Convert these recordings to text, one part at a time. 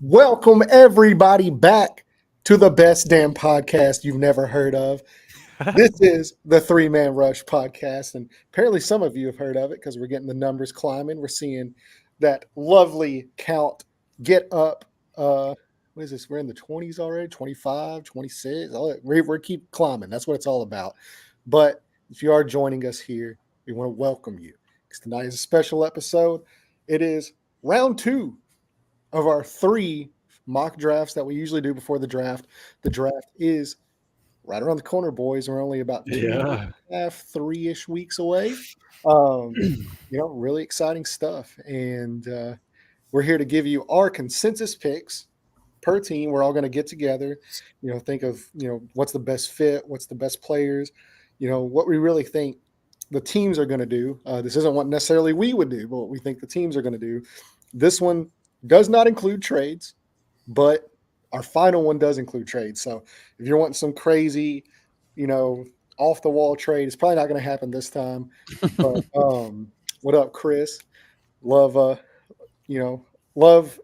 Welcome everybody back to the best damn podcast you've never heard of. This is the Three Man Rush podcast, and apparently some of you have heard of it because we're getting the numbers climbing. We're seeing that lovely count get up. What is this? We're in the 20s already, 25, 26. We're keep climbing. That's what it's all about. But if you are joining us here, we want to welcome you because tonight is a special episode. It is round two of our three mock drafts that we usually do before the draft. The draft is right around the corner, boys. We're only about 3-ish weeks away. Really exciting stuff. And we're here to give you our consensus picks per team. We're all going to get together, think of, what's the best fit, what's the best players, what we really think the teams are going to do. This isn't what necessarily we would do, but what we think the teams are going to do. This one does not include trades, but our final one does include trades. So if you're wanting some crazy, off the wall trade, it's probably not going to happen this time. But what up, Chris? Love the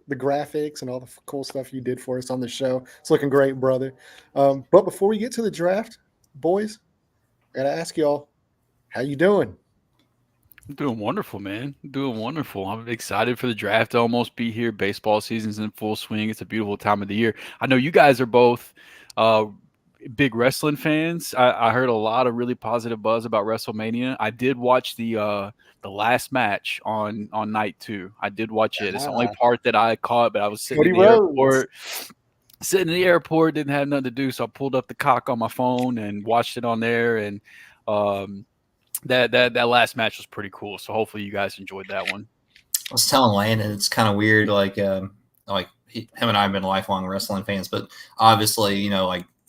graphics and all the cool stuff you did for us on the show. It's looking great, brother. But before we get to the draft, boys, I got to ask y'all, how you doing? I'm doing wonderful, man. Doing wonderful. I'm excited for the draft to almost be here. Baseball season's in full swing. It's a beautiful time of the year. I know you guys are both big wrestling fans. I heard a lot of really positive buzz about WrestleMania. I did watch the last match on night two. I did watch it. It's the only part that I caught, but I was sitting in the airport. Sitting in the airport, didn't have nothing to do, so I pulled up the cock on my phone and watched it on there. And that last match was pretty cool. So hopefully you guys enjoyed that one. I was telling Landon, it's kind of weird. Him and I have been lifelong wrestling fans, but obviously,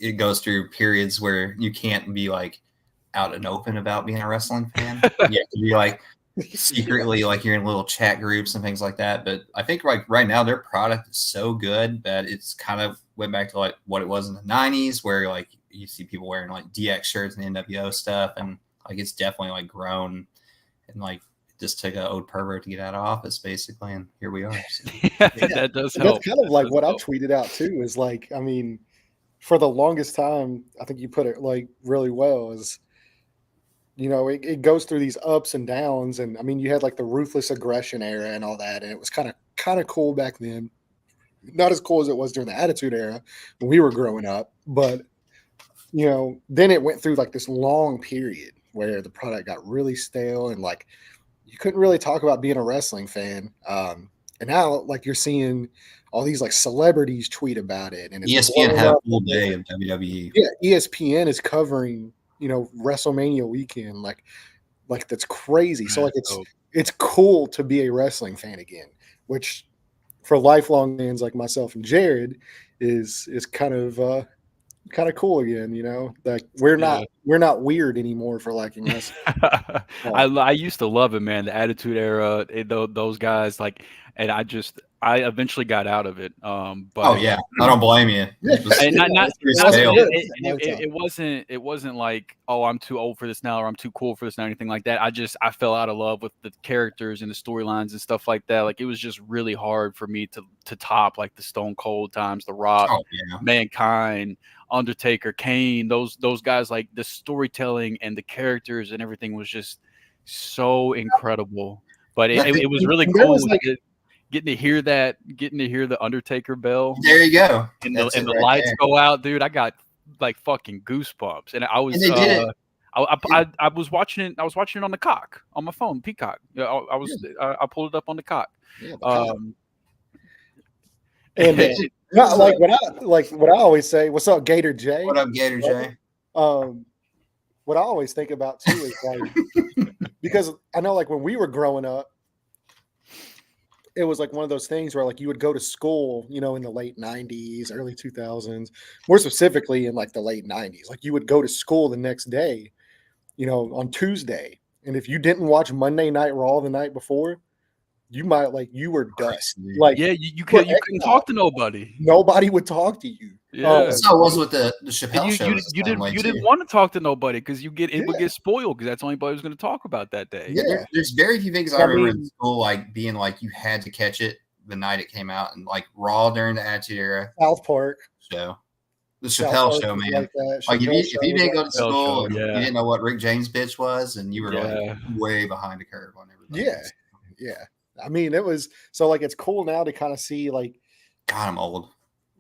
it goes through periods where you can't be out and open about being a wrestling fan. You have to be secretly you're in little chat groups and things like that. But I think right now their product is so good that it's kind of went back to what it was in the 90s, where you see people wearing DX shirts and NWO stuff, and it's definitely grown, and just took an old pervert to get out of office basically, and here we are. So. That does help. That's kind of what I tweeted out too. Is for the longest time, I think you put it really well. Is it goes through these ups and downs, and you had the ruthless aggression era and all that, and it was kind of cool back then. Not as cool as it was during the Attitude Era when we were growing up, but then it went through this long period where the product got really stale and you couldn't really talk about being a wrestling fan. And now you're seeing all these celebrities tweet about it, and ESPN had a full day of WWE. Yeah, ESPN is covering WrestleMania weekend. That's crazy. So it's cool to be a wrestling fan again, which for lifelong fans like myself and Jared is kind of cool again. We're not weird anymore for liking us. I used to love it, man. The Attitude Era, those guys, and I eventually got out of it. But I don't blame you. It wasn't like, oh, I'm too old for this now, or I'm too cool for this now, or anything like that. I fell out of love with the characters and the storylines and stuff like that. It was just really hard for me to top the Stone Cold times, The Rock, Mankind, Undertaker, Kane, those guys. The storytelling and the characters and everything was just so incredible. But it was really cool getting to hear the Undertaker bell. There you go. And the lights go out, dude. I got fucking goosebumps. And I was I was watching it. I was watching it on the cock on my phone, Peacock. I pulled it up on the cock. What I always say, what's up, Gator J? What up, Gator J? What I always think about too is because I know when we were growing up, it was one of those things where you would go to school, in the late 90s, early 2000s, more specifically in the late 90s. You would go to school the next day, on Tuesday. And if you didn't watch Monday Night Raw the night before, you might you were dust. You couldn't talk to nobody. Nobody would talk to you. Yeah. So it was with the Chappelle show. You didn't want to talk to nobody because would get spoiled because that's the only anybody was going to talk about that day. Yeah, there's very few things I remember in school being you had to catch it the night it came out, and like Raw during the Attitude Era South Park show, the South Chappelle Park show, was man. like that. Like Chappelle if show you was didn't like go to Chappelle school show, and yeah. you didn't know what Rick James bitch was, and you were like Yeah. way behind the curve on everybody Yeah. else. Yeah. I mean, it was so like it's cool now to kind of see like, God, I'm old.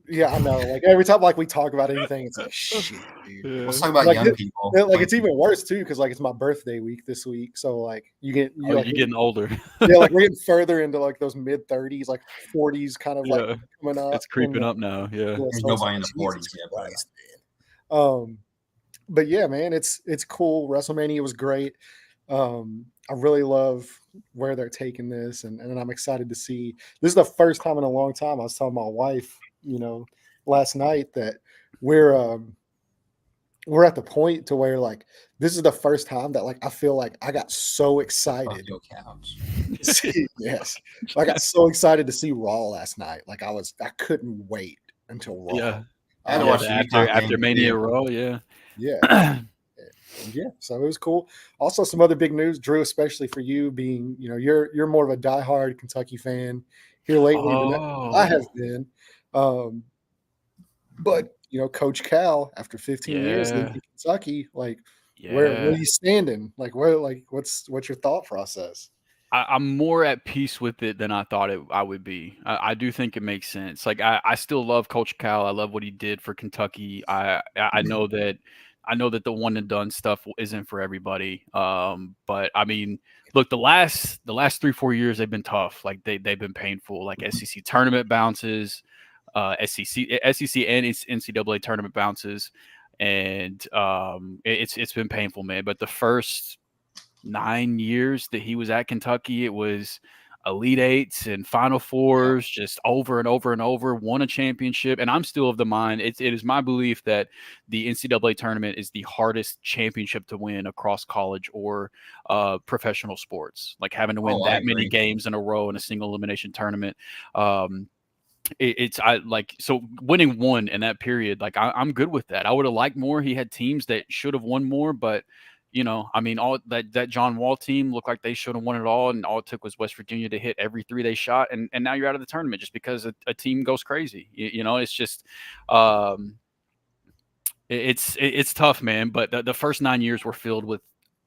yeah, I know. Like every time like we talk about anything, it's like shit, dude. Yeah. Let's talk about Like, young people. Like it's even worse too, because like it's my birthday week this week. So like you Oh, like you're getting older. yeah, like we're getting further into like those mid-30s, like 40s kind of like Yeah. coming up. It's creeping and, up now. Yeah. yeah, There's so it's nobody like, in the Jesus 40s yet, bro. Christ, man. But yeah, man, it's cool. WrestleMania was great. I really love where they're taking this, and I'm excited to see. This is the first time in a long time. I was telling my wife, last night that we're at the point to where like this is the first time that like I feel like I got so excited. Buffalo counts. Yes, I got so excited to see Raw last night. Like I couldn't wait until Raw. Yeah. I had to Um, watch the Utah After game, Mania too. Raw, yeah. Yeah. Yeah, so it was cool. Also, some other big news, Drew, especially for you being, you're more of a diehard Kentucky fan here lately than I have been. But Coach Cal, after 15 years Yeah. leaving Kentucky, like Yeah. where are you standing? Like what's your thought process? I'm more at peace with it than I thought I would be. I do think it makes sense. Like I still love Coach Cal. I love what he did for Kentucky. I know that the one and done stuff isn't for everybody. But I mean, look, the last 3-4 years they've been tough. Like they've been painful. Like SEC tournament bounces, SEC and NCAA tournament bounces, and it's been painful, man. But the first 9 years that he was at Kentucky, it was Elite Eights and Final Fours, just over and over and over, won a championship. And I'm still of the mind, it is my belief that the NCAA tournament is the hardest championship to win across college or professional sports. Like having to win I that many agree. games in a row in a single elimination tournament. So winning one in that period, like I'm good with that. I would have liked more. He had teams that should have won more, but I mean, all that John Wall team looked like they should have won it all, and all it took was West Virginia to hit every three they shot, and now you're out of the tournament just because a team goes crazy. It's just it's tough, man. But the first 9 years were filled with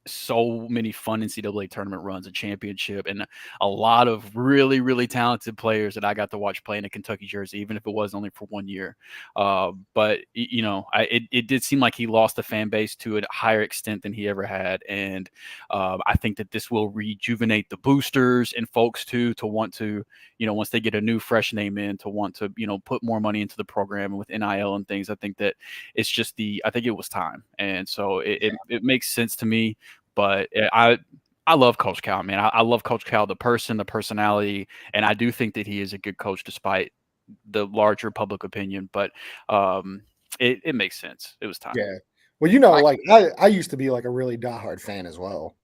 so many fun NCAA tournament runs, a championship, and a lot of really, really talented players that I got to watch play in a Kentucky jersey, even if it was only for 1 year. But it did seem like he lost the fan base to a higher extent than he ever had, and I think that this will rejuvenate the boosters and folks to want to, once they get a new fresh name in, to want to put more money into the program and with NIL and things. I think that it's just I think it was time, and so it makes sense to me. But I love Coach Cal, man. I love Coach Cal, the person, the personality, and I do think that he is a good coach despite the larger public opinion. But it makes sense. It was time. Yeah. Well, like I used to be like a really diehard fan as well.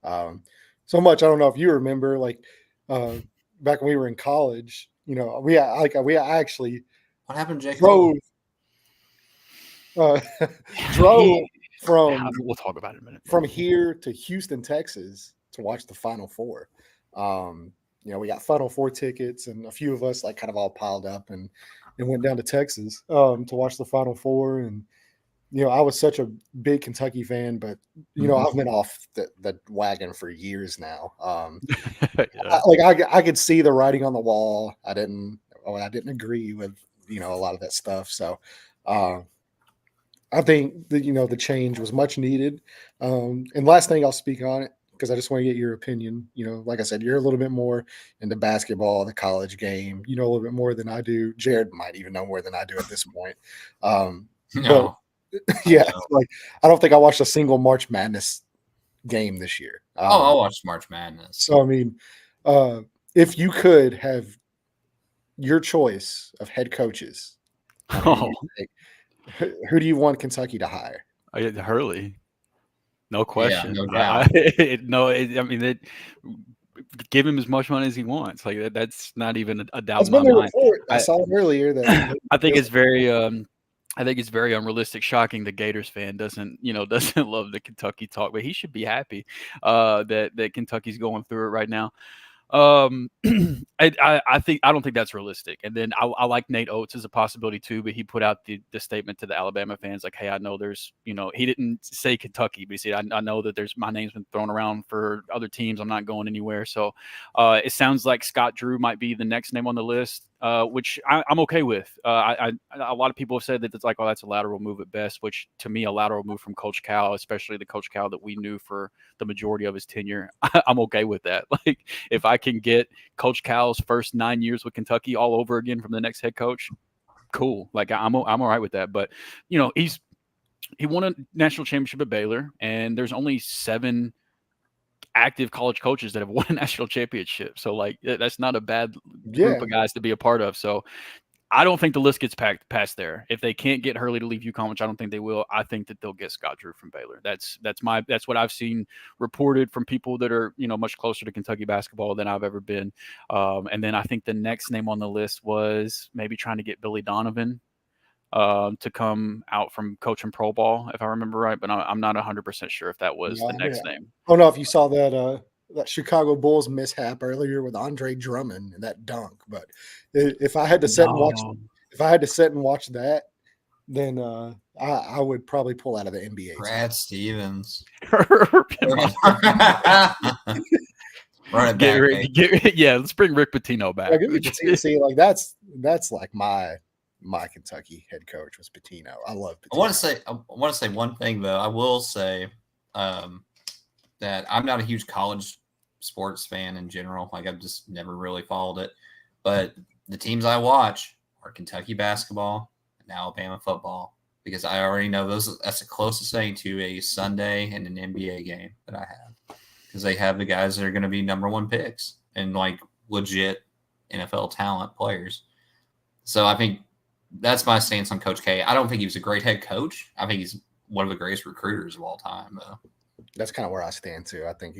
So much I don't know if you remember, like back when we were in college. We actually What happened, J. drove Cole? drove from we'll talk about it in a minute. From here to Houston, Texas, to watch the Final Four. We got Final Four tickets, and a few of us like kind of all piled up and went down to Texas to watch the Final Four. And I was such a big Kentucky fan, but I've been off the wagon for years now. Yeah. I could see the writing on the wall. I didn't agree with a lot of that stuff. So I think that the change was much needed. And last thing I'll speak on it, because I just want to get your opinion. Like I said, you're a little bit more into basketball, the college game. You know a little bit more than I do. Jared might even know more than I do at this point. No. But yeah, like I don't think I watched a single March Madness game this year. I watched March Madness. So I mean, if you could have your choice of head coaches, who do you want Kentucky to hire? Hurley, no question. Yeah, no doubt. Give him as much money as he wants. Like that's not even a doubt That's in my been the mind. report. I saw it earlier that I think it's very unrealistic, shocking. The Gators fan doesn't love the Kentucky talk, but he should be happy that Kentucky's going through it right now. I don't think that's realistic. And then I like Nate Oates as a possibility too, but he put out the statement to the Alabama fans like, hey, I know there's, he didn't say Kentucky, but he said, I know that my name's been thrown around for other teams. I'm not going anywhere. So it sounds like Scott Drew might be the next name on the list, which I'm okay with. A lot of people have said that it's like, oh, that's a lateral move at best, which to me, a lateral move from Coach Cal, especially the Coach Cal that we knew for the majority of his tenure, I'm okay with that. Like, if I can get Coach Cal's first 9 years with Kentucky all over again from the next head coach, cool. Like, I'm all right with that. But he won a national championship at Baylor, and there's only 7 active college coaches that have won a national championship. So like, that's not a bad group of guys to be a part of. So I don't think the list gets past there. If they can't get Hurley to leave UConn, which I don't think they will, I think that they'll get Scott Drew from Baylor. That's what I've seen reported from people that are much closer to Kentucky basketball than I've ever been. And then I think the next name on the list was maybe trying to get Billy Donovan to come out from coaching pro ball, if I remember right. But I'm not 100% sure if that was the next name. I don't know if you saw that Chicago Bulls mishap earlier with Andre Drummond and that dunk, but if I had to sit and watch that, then I would probably pull out of the NBA. Brad Stevens. Run it back. Let's bring Rick Pitino back. See, like that's like my Kentucky head coach was Pitino. I love Pitino. I want to say one thing though. I will say that I'm not a huge college sports fan in general. Like, I've just never really followed it. But the teams I watch are Kentucky basketball and Alabama football, because I already know that's the closest thing to a Sunday and an NBA game that I have, because they have the guys that are going to be number 1 picks and like legit NFL talent players. So I think that's my stance on Coach K. I don't think he was a great head coach. I think he's one of the greatest recruiters of all time, though. That's kind of where I stand too. I think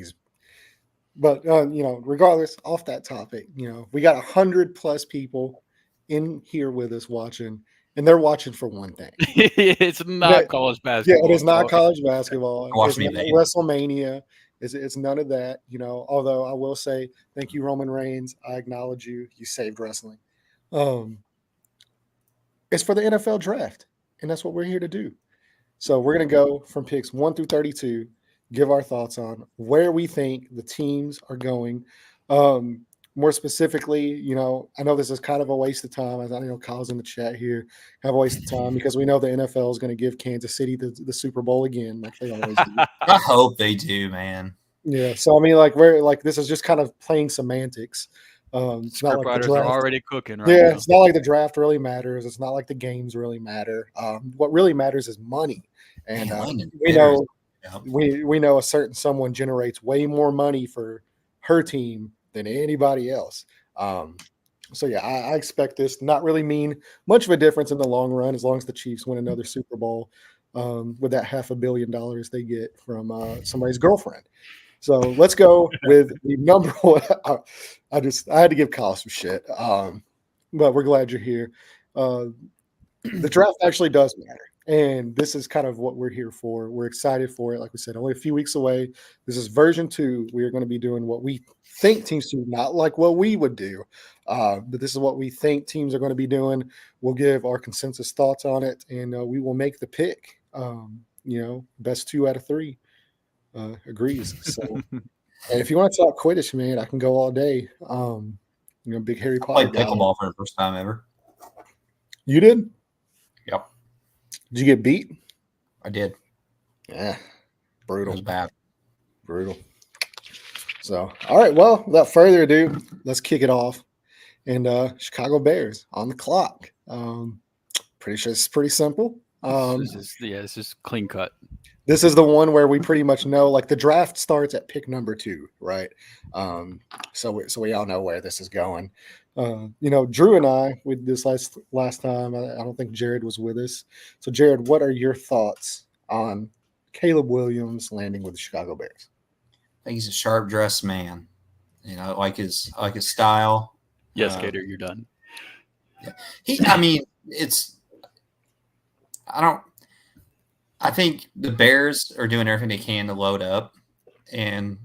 but regardless, off that topic, we got 100+ people in here with us watching, and they're watching for one thing. It's not college basketball. Yeah, it is not college basketball. It's not WrestleMania. It's none of that. Although I will say thank you, Roman Reigns. I acknowledge you. You saved wrestling. It's for the NFL draft, and that's what we're here to do. So we're going to go from picks 1 through 32, give our thoughts on where we think the teams are going. More specifically, I know this is kind of a waste of time. I know Kyle's in the chat here. Have a waste of time because we know the NFL is going to give Kansas City the Super Bowl again, like they always do. I hope they do, man. Yeah. So I mean, this is just kind of playing semantics. It's not like the draft are already cooking, right? Yeah, now. It's not like the draft really matters. It's not like the games really matter. What really matters is money, and we know a certain someone generates way more money for her team than anybody else. So yeah, I expect this to not really mean much of a difference in the long run, as long as the Chiefs win another Super Bowl with that $500 million they get from somebody's girlfriend. So let's go with the number 1. I had to give Kyle some shit, but we're glad you're here. The draft actually does matter, and this is kind of what we're here for. We're excited for it. Like we said, only a few weeks away. This is version 2. We are going to be doing what we think teams do, not like what we would do, but this is what we think teams are going to be doing. We'll give our consensus thoughts on it, and we will make the pick. Best 2 out of 3. Agrees. So, and if you want to talk Quidditch, man, I can go all day. Big Harry Potter. I played pickleball for the first time ever. You did? Yep. Did you get beat? I did. Yeah. Brutal. It was bad. Brutal. So, all right. Well, without further ado, let's kick it off. And Chicago Bears on the clock. Pretty sure it's pretty simple. This is clean cut. This is the one where we pretty much know, like, the draft starts at pick number 2, right? So we all know where this is going. Drew and I, with this last time, I don't think Jared was with us. So, Jared, what are your thoughts on Caleb Williams landing with the Chicago Bears? I think he's a sharp dressed man. Like his style. Yes, Cater, you're done. Yeah. I think the Bears are doing everything they can to load up, and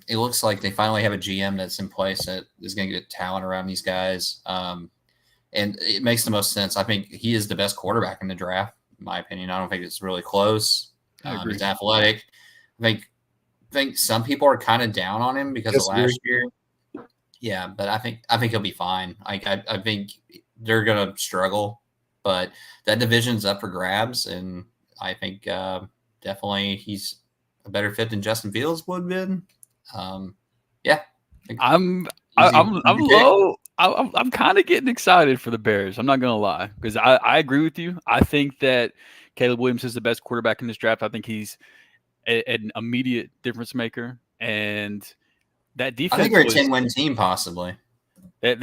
it looks like they finally have a GM that's in place that is going to get talent around these guys. And it makes the most sense. I think he is the best quarterback in the draft, in my opinion. I don't think it's really close. I agree. He's athletic. I think some people are kind of down on him because of last year. Yeah, but I think he'll be fine. I think they're going to struggle, but that division's up for grabs, and I think definitely he's a better fit than Justin Fields would have been. Yeah, I'm low. I'm kind of getting excited for the Bears. I'm not gonna lie, because I agree with you. I think that Caleb Williams is the best quarterback in this draft. I think he's an immediate difference maker, and that defense. I think they're a 10-win team, possibly. I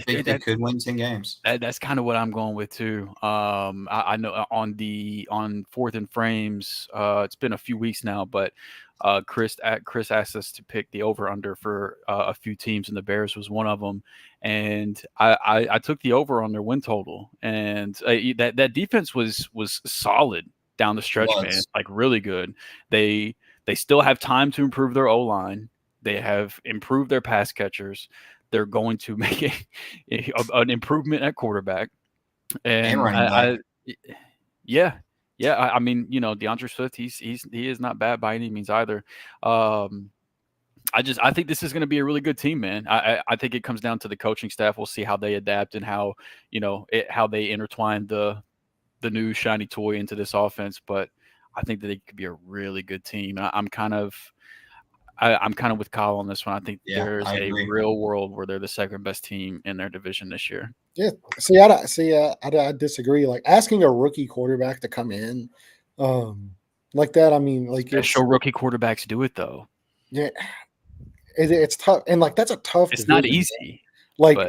think they could win 10 games. That's kind of what I'm going with too. I know on 4th and Frames, it's been a few weeks now, but Chris asked us to pick the over under for a few teams, and the Bears was one of them. And I took the over on their win total, and that defense was solid down the stretch, man. Like really good. They still have time to improve their O-line. They have improved their pass catchers. They're going to make an improvement at quarterback, and running back. I mean, DeAndre Swift, he is not bad by any means either. I think this is going to be a really good team, man. I think it comes down to the coaching staff. We'll see how they adapt and how they intertwine the new shiny toy into this offense. But I think that it could be a really good team. I'm kind of with Kyle on this one. I think there's a real world where they're the second best team in their division this year. Yeah. I disagree. Like asking a rookie quarterback to come in like that. I mean, like special rookie quarterbacks do it though. Yeah. It's tough. And like, that's a tough. It's not easy. Like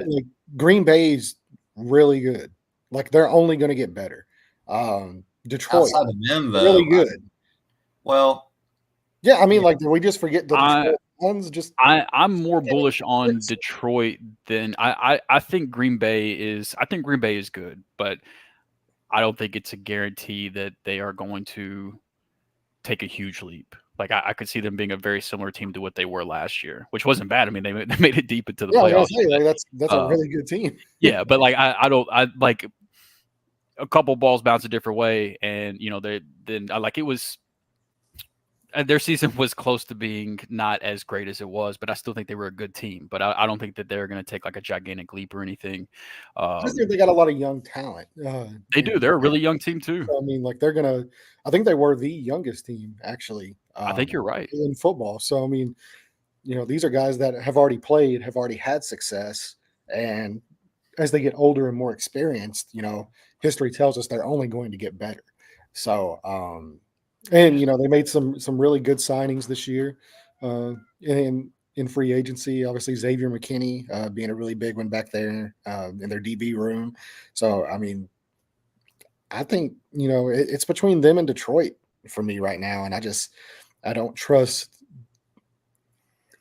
Green Bay's really good. Like they're only going to get better. Detroit, outside of them, though, really good. Yeah, I mean, like, did we just forget the Detroit ones? I'm more bullish on Detroit than I think Green Bay is. I think Green Bay is good, but I don't think it's a guarantee that they are going to take a huge leap. Like I could see them being a very similar team to what they were last year, which wasn't bad. I mean, they made it deep into the playoffs. That's a really good team. Yeah, but like I like a couple balls bounce a different way, and it was. Their season was close to being not as great as it was, but I still think they were a good team. But I don't think that they're going to take like a gigantic leap or anything. I think they got a lot of young talent. They do. They're a really young team too. So, I mean, like I think they were the youngest team actually. I think you're right in football. So I mean, these are guys that have already played, have already had success, and as they get older and more experienced, history tells us they're only going to get better. So. And they made some really good signings this year, in free agency. Obviously, Xavier McKinney being a really big one back there in their DB room. So I mean, I think it's between them and Detroit for me right now, and I don't trust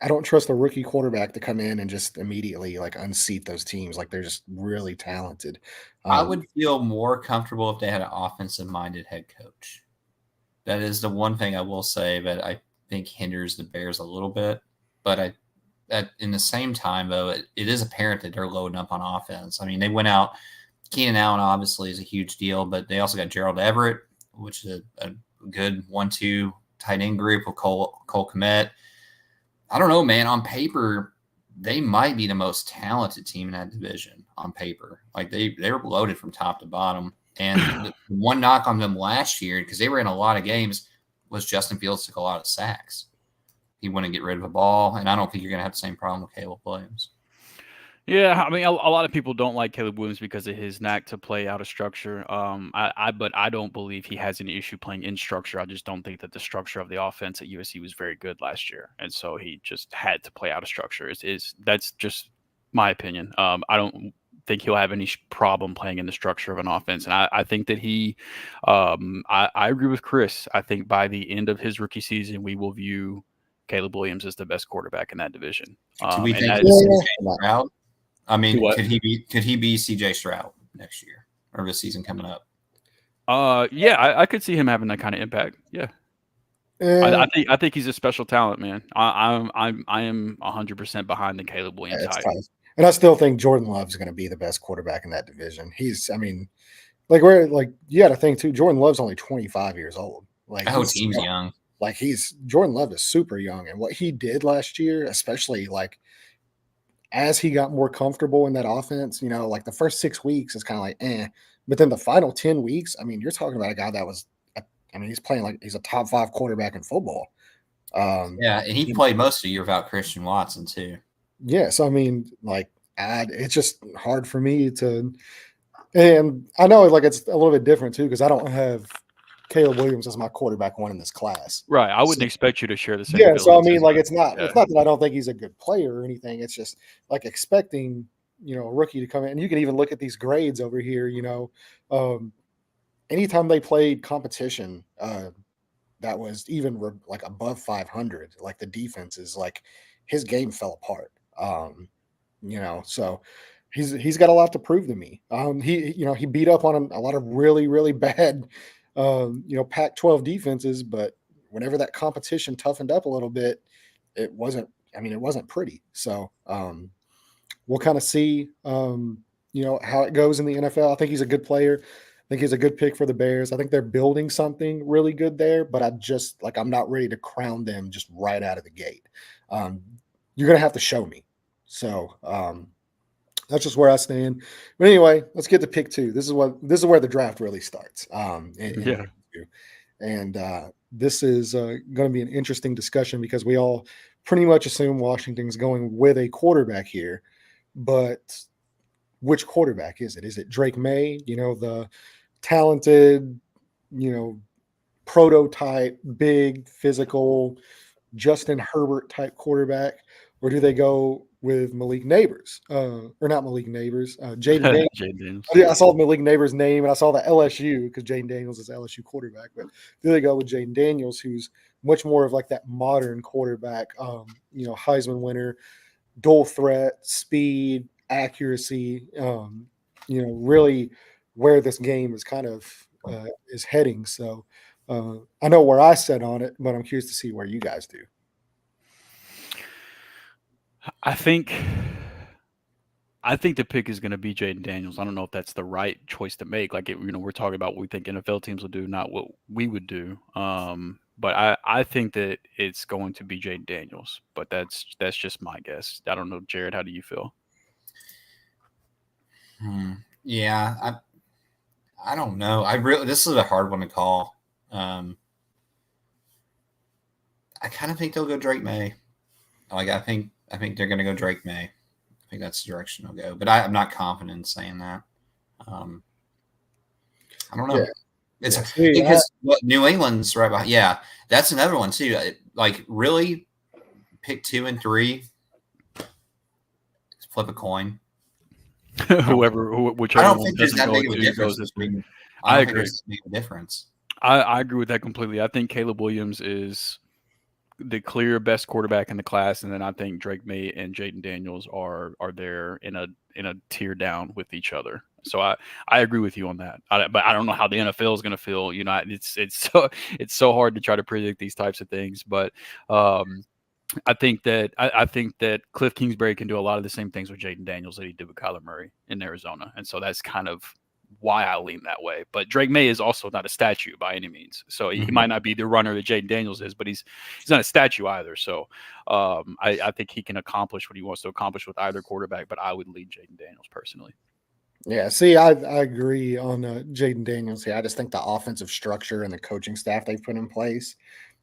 a rookie quarterback to come in and just immediately like unseat those teams. Like they're just really talented. I would feel more comfortable if they had an offensive-minded head coach. That is the one thing I will say that I think hinders the Bears a little bit. But in the same time, though, it is apparent that they're loading up on offense. I mean, they went out. Keenan Allen obviously is a huge deal, but they also got Gerald Everett, which is a good 1-2 tight end group with Cole Kmet. I don't know, man. On paper, they might be the most talented team in that division on paper. Like they were loaded from top to bottom. And the one knock on them last year, because they were in a lot of games, was Justin Fields took a lot of sacks. He wouldn't get rid of a ball, and I don't think you're going to have the same problem with Caleb Williams. Yeah, I mean, a lot of people don't like Caleb Williams because of his knack to play out of structure. But I don't believe he has any issue playing in structure. I just don't think that the structure of the offense at USC was very good last year, and so he just had to play out of structure. That's just my opinion. I don't think he'll have any problem playing in the structure of an offense. And I think that I agree with Chris. I think by the end of his rookie season, we will view Caleb Williams as the best quarterback in that division. Do we think Stroud? I mean, could he be CJ Stroud next year or this season coming up? Yeah, I could see him having that kind of impact. Yeah. I think he's a special talent, man. I am 100% behind the Caleb Williams It's hype. tough. And I still think Jordan Love's going to be the best quarterback in that division. I mean, like you got to think too. Jordan Love's only 25 years old. Like The whole team's young. Like Jordan Love is super young, and what he did last year, especially like as he got more comfortable in that offense, like the first 6 weeks is kind of like but then the final 10 weeks, I mean, you're talking about a guy that was, he's playing like he's a top 5 quarterback in football. Yeah, and he played most of the year without Christian Watson too. Yeah, so I mean, like, it's just hard for me to, and I know like it's a little bit different too because I don't have Caleb Williams as my quarterback one in this class. Right. I wouldn't expect you to share the same. Yeah, so I mean, like, it's not that I don't think he's a good player or anything. It's just like expecting, a rookie to come in, and you can even look at these grades over here. Anytime they played competition that was even like above 500, like the defenses, like his game fell apart. So he's got a lot to prove to me. He beat up on a lot of really, really bad, Pac-12 defenses, but whenever that competition toughened up a little bit, it wasn't pretty. So we'll kind of see, how it goes in the NFL. I think he's a good player. I think he's a good pick for the Bears. I think they're building something really good there, but I'm not ready to crown them just right out of the gate. You're going to have to show me. So that's just where I stand. But anyway, let's get to pick 2. This is where the draft really starts. And this is going to be an interesting discussion because we all pretty much assume Washington's going with a quarterback here, but which quarterback is it? Is it Drake May, the talented, prototype, big, physical, Justin Herbert type quarterback, or do they go with Malik Neighbors? Or not Malik Neighbors, Jaden Daniels. Daniels. I saw Malik Neighbors' name and I saw the LSU because Jaden Daniels is LSU quarterback. But do they go with Jaden Daniels, who's much more of like that modern quarterback, Heisman winner, dual threat, speed, accuracy, really where this game is kind of is heading. So I know where I set on it, but I'm curious to see where you guys do. I think the pick is going to be Jaden Daniels. I don't know if that's the right choice to make. Like, we're talking about what we think NFL teams will do, not what we would do. But I think that it's going to be Jaden Daniels. But that's just my guess. I don't know, Jared. How do you feel? Yeah, I don't know. This is a hard one to call. I kind of think they'll go Drake May. Like, I think they're going to go Drake May. I think that's the direction they'll go. But I'm not confident in saying that. I don't know. Yeah. Because New England's right behind. Yeah, that's another one too. Like, really, pick 2 and 3. Flip a coin. Whichever. I don't think there's that big of a difference. I agree. I agree with that completely. I think Caleb Williams is the clear best quarterback in the class, and then I think Drake May and Jaden Daniels are there in a tier down with each other. So I agree with you on that. But I don't know how the NFL is going to feel. It's so hard to try to predict these types of things. But I think that Cliff Kingsbury can do a lot of the same things with Jaden Daniels that he did with Kyler Murray in Arizona, and so that's kind of why I lean that way. But Drake May is also not a statue by any means, so he might not be the runner that Jaden Daniels is, but he's not a statue either. So I think he can accomplish what he wants to accomplish with either quarterback. But I would lean Jaden Daniels personally. Yeah, see, I agree on Jaden Daniels here. I just think the offensive structure and the coaching staff they've put in place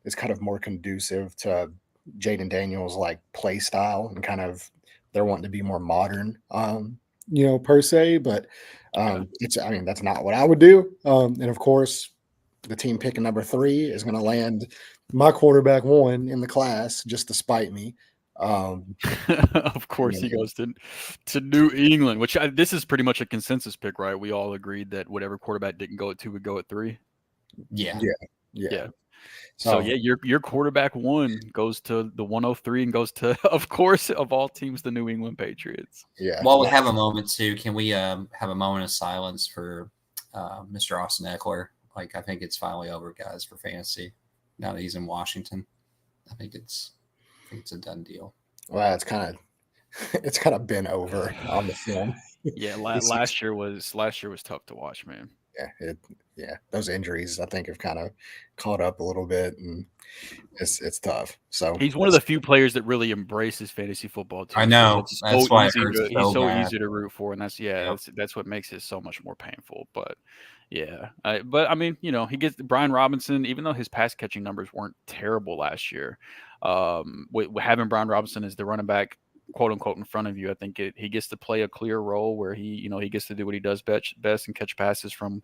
is kind of more conducive to Jaden Daniels' like play style, and kind of they're wanting to be more modern, per se. But that's not what I would do. And of course, the team picking number 3 is going to land my quarterback 1 in the class just to spite me. Of course, he goes to New England, which this is pretty much a consensus pick, right? We all agreed that whatever quarterback didn't go at 2 would go at 3. Yeah. So your quarterback 1 goes to the 103 and goes to, of course, of all teams, the New England Patriots. Yeah. While we have a moment too, can we have a moment of silence for Mr. Austin Eckler? Like, I think it's finally over, guys, for fantasy. now that he's in Washington. I think it's a done deal. Well, it's kind of been over on the film. Yeah, last year was tough to watch, man. Yeah, those injuries I think have kind of caught up a little bit, and it's tough. So He's one of the few players that really embraces fantasy football too. I know. It's That's so why easy to, he's so bad. easy to root for, and that's Yep. that's what makes it so much more painful. But yeah, but I mean, he gets Brian Robinson, even though his pass catching numbers weren't terrible last year. With having Brian Robinson as the running back, quote unquote, in front of you, I think he gets to play a clear role where he gets to do what he does best and catch passes from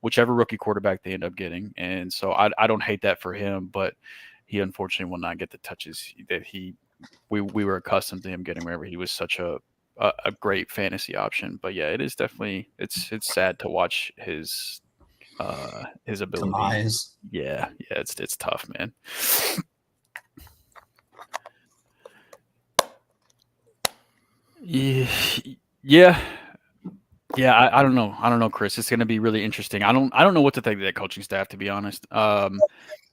whichever rookie quarterback they end up getting. And so I don't hate that for him, but he unfortunately will not get the touches that we were accustomed to him getting whenever he was such a great fantasy option. But yeah, it is definitely it's sad to watch his ability. Demise. Yeah, it's tough, man. Yeah. I don't know, Chris. It's going to be really interesting. I don't know what to think of that coaching staff, to be honest. I'm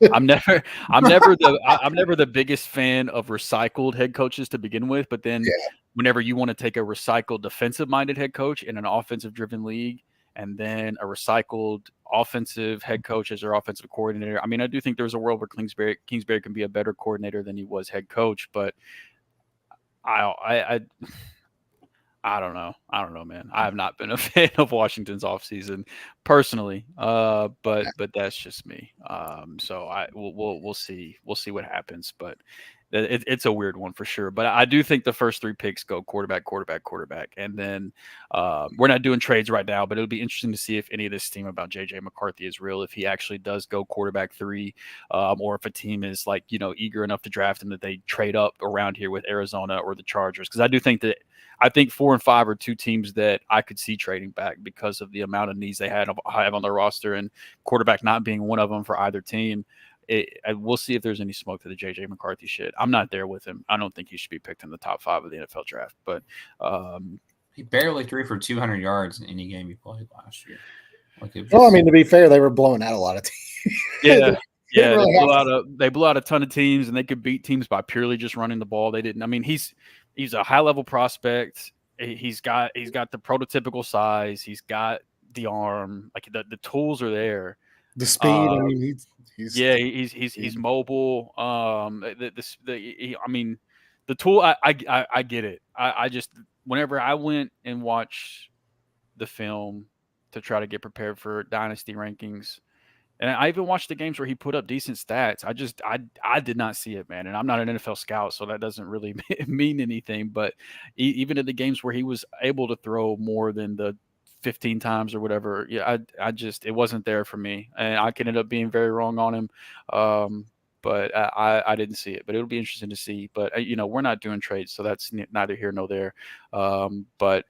never the biggest fan of recycled head coaches to begin with, but then whenever you want to take a recycled defensive-minded head coach in an offensive-driven league, and then a recycled offensive head coach as their offensive coordinator, I mean, I do think there's a world where Kingsbury can be a better coordinator than he was head coach, but I don't know. Man. I have not been a fan of Washington's offseason personally, but that's just me. So we'll see. We'll see what happens, but it's a weird one for sure. But I do think the first 3 picks go quarterback, and then we're not doing trades right now, but it'll be interesting to see if any of this steam about JJ McCarthy is real. If he actually does go quarterback 3, or if a team is eager enough to draft him that they trade up around here with Arizona or the Chargers, because I think 4 and 5 are 2 teams that I could see trading back because of the amount of needs they have on their roster, and quarterback not being one of them for either team. We'll see if there's any smoke to the JJ McCarthy shit. I'm not there with him. I don't think he should be picked in the top 5 of the NFL draft. But he barely threw for 200 yards in any game he played last year. Well, I mean, to be fair, they were blowing out a lot of teams. Yeah. They blew out a ton of teams, and they could beat teams by purely just running the ball. They didn't. I mean, he's a high level prospect. He's got the prototypical size. He's got the arm. Like the tools are there. The speed. I mean, he's mobile. I mean, the tool. I get it. I just whenever I went and watched the film to try to get prepared for dynasty rankings. And I even watched the games where he put up decent stats. I did not see it, man. And I'm not an NFL scout, so that doesn't really mean anything. But even in the games where he was able to throw more than the 15 times or whatever, it wasn't there for me. And I could end up being very wrong on him. But I didn't see it. But it'll be interesting to see. But, we're not doing trades, so that's neither here nor there. But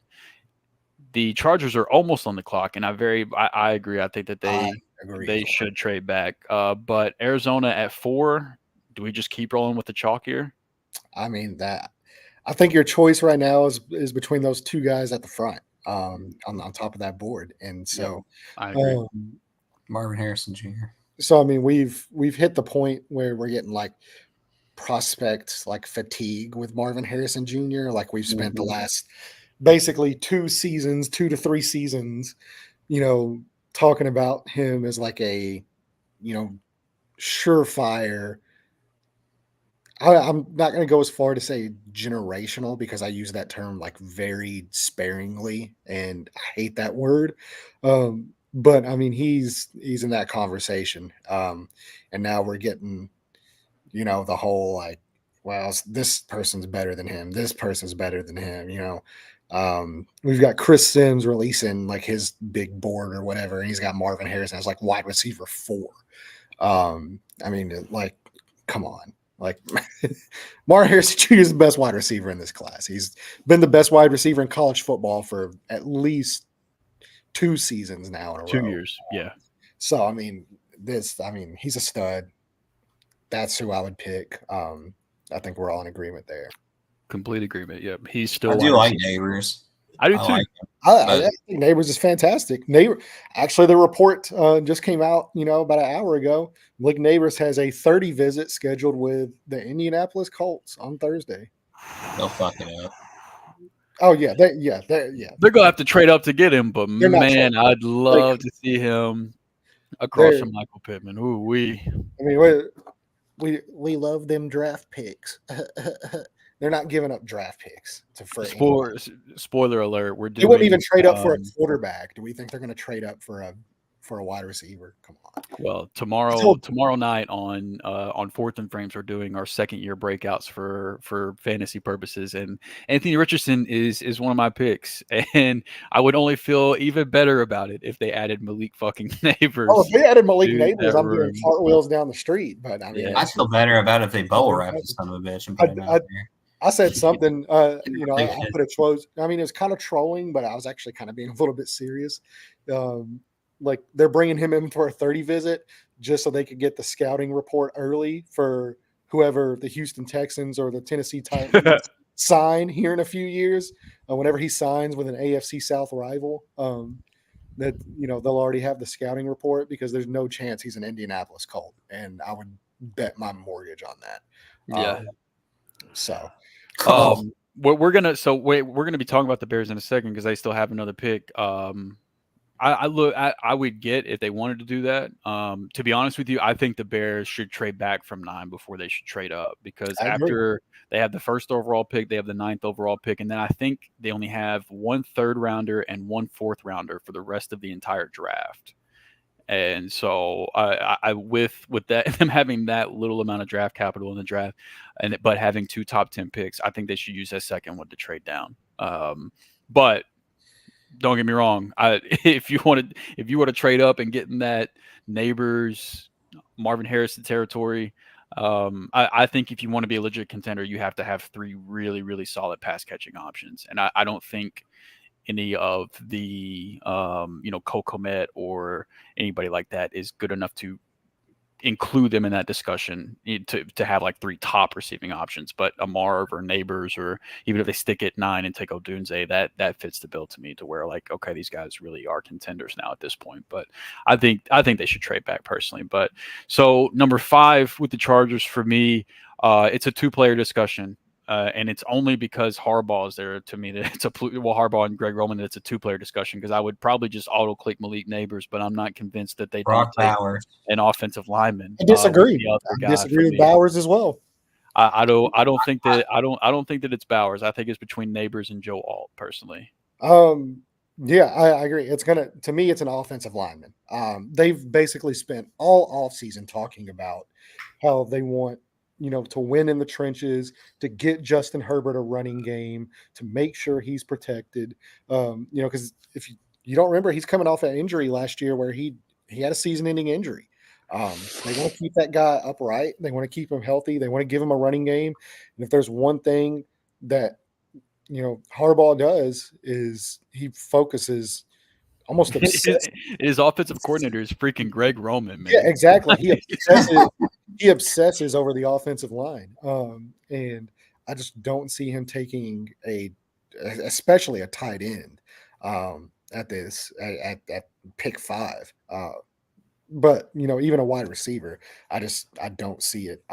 the Chargers are almost on the clock, and I agree. I think that they should trade back. But Arizona at 4, do we just keep rolling with the chalk here? I mean, I think your choice right now is between those 2 guys at the front, on top of that board, and so I agree. Marvin Harrison Jr. So I mean, we've hit the point where we're getting prospect fatigue with Marvin Harrison Jr. Like we've spent the last basically 2 to 3 seasons, talking about him as a, surefire. I'm not going to go as far to say generational, because I use that term very sparingly, and I hate that word. But I mean, he's in that conversation. And now we're getting, the whole well, this person's better than him. This person's better than him. We've got Chris Sims releasing his big board or whatever, and he's got Marvin Harrison as wide receiver 4. I mean, come on. Marvin Harrison Jr. is the best wide receiver in this class. He's been the best wide receiver in college football for at least 2 seasons now in a row. 2 years, yeah. So I mean, he's a stud. That's who I would pick. I think we're all in agreement there. Complete agreement. Yep. He's still. I do like Neighbors. I do I too. like him. I think Neighbors is fantastic. Actually, the report just came out, about an hour ago. Blake Neighbors has a 30 visit scheduled with the Indianapolis Colts on Thursday. They'll fuck it up. Oh yeah, They're gonna have to trade up to get him, but They're not man, trading. I'd love to see him across from Michael Pittman. Ooh wee. I mean, we love them draft picks. They're not giving up draft picks Spoiler alert: we're They doing. wouldn't even trade up for a quarterback. Do we think they're going to trade up for a wide receiver? Come on. Well, tomorrow night on 4th and Frames, we're doing our second year breakouts for fantasy purposes, and Anthony Richardson is one of my picks, and I would only feel even better about it if they added Malik fucking Neighbors. Oh, if they added Malik to Neighbors, that I'm doing room. cartwheels down the street. But I mean, Yeah. I feel better about if they bubble wrap this son of a bitch and put him out there. I said something, I Ridiculous. put a troll. I mean, it was kind of trolling, but I was actually kind of being a little bit serious. Like they're bringing him in for a 30 visit just so they could get the scouting report early for whoever the Houston Texans or the Tennessee Titans sign here in a few years. Whenever he signs with an AFC South rival, that they'll already have the scouting report because there's no chance he's an Indianapolis Colt, and I would bet my mortgage on that. Yeah. So. We're gonna be talking about the Bears in a second because they still have another pick. I would get if they wanted to do that. To be honest with you, I think the Bears should trade back from 9 before they should trade up because after they have the 1st overall pick, they have the 9th overall pick, and then I think they only have 1 3rd rounder and 1 4th rounder for the rest of the entire draft. And so I with that them having that little amount of draft capital in the draft, but having 2 top 10 picks, I think they should use that second one to trade down. But don't get me wrong, if you were to trade up and get in that Neighbors, Marvin Harrison territory, I think if you want to be a legit contender, you have to have 3 really, really solid pass catching options. And I don't think any of the Kokomet or anybody like that is good enough to include them in that discussion to have like 3 top receiving options. But a Marv or Neighbors, or even if they stick at 9 and take Odunze, that fits the bill to me, to where like, okay, these guys really are contenders now at this point. But I think they should trade back personally. But so number 5 with the Chargers for me, it's a 2-player discussion. And it's only because Harbaugh is there to me that it's Harbaugh and Greg Roman, it's a 2-player discussion, because I would probably just auto-click Malik Neighbors, but I'm not convinced that they don't take an offensive lineman. I disagree. I disagree with Bowers as well. I don't think that it's Bowers. I think it's between Neighbors and Joe Alt personally. Yeah, I agree. To me, it's an offensive lineman. They've basically spent all offseason talking about how they want to win in the trenches, to get Justin Herbert a running game, to make sure he's protected. Because if you don't remember, he's coming off an injury last year where he had a season-ending injury. They want to keep that guy upright. They want to keep him healthy. They want to give him a running game. And if there's one thing that Harbaugh does, is he focuses almost his offensive coordinator is freaking Greg Roman, man. Yeah, exactly. He obsesses over the offensive line. And I just don't see him taking especially a tight end at pick 5. But even a wide receiver, I don't see it.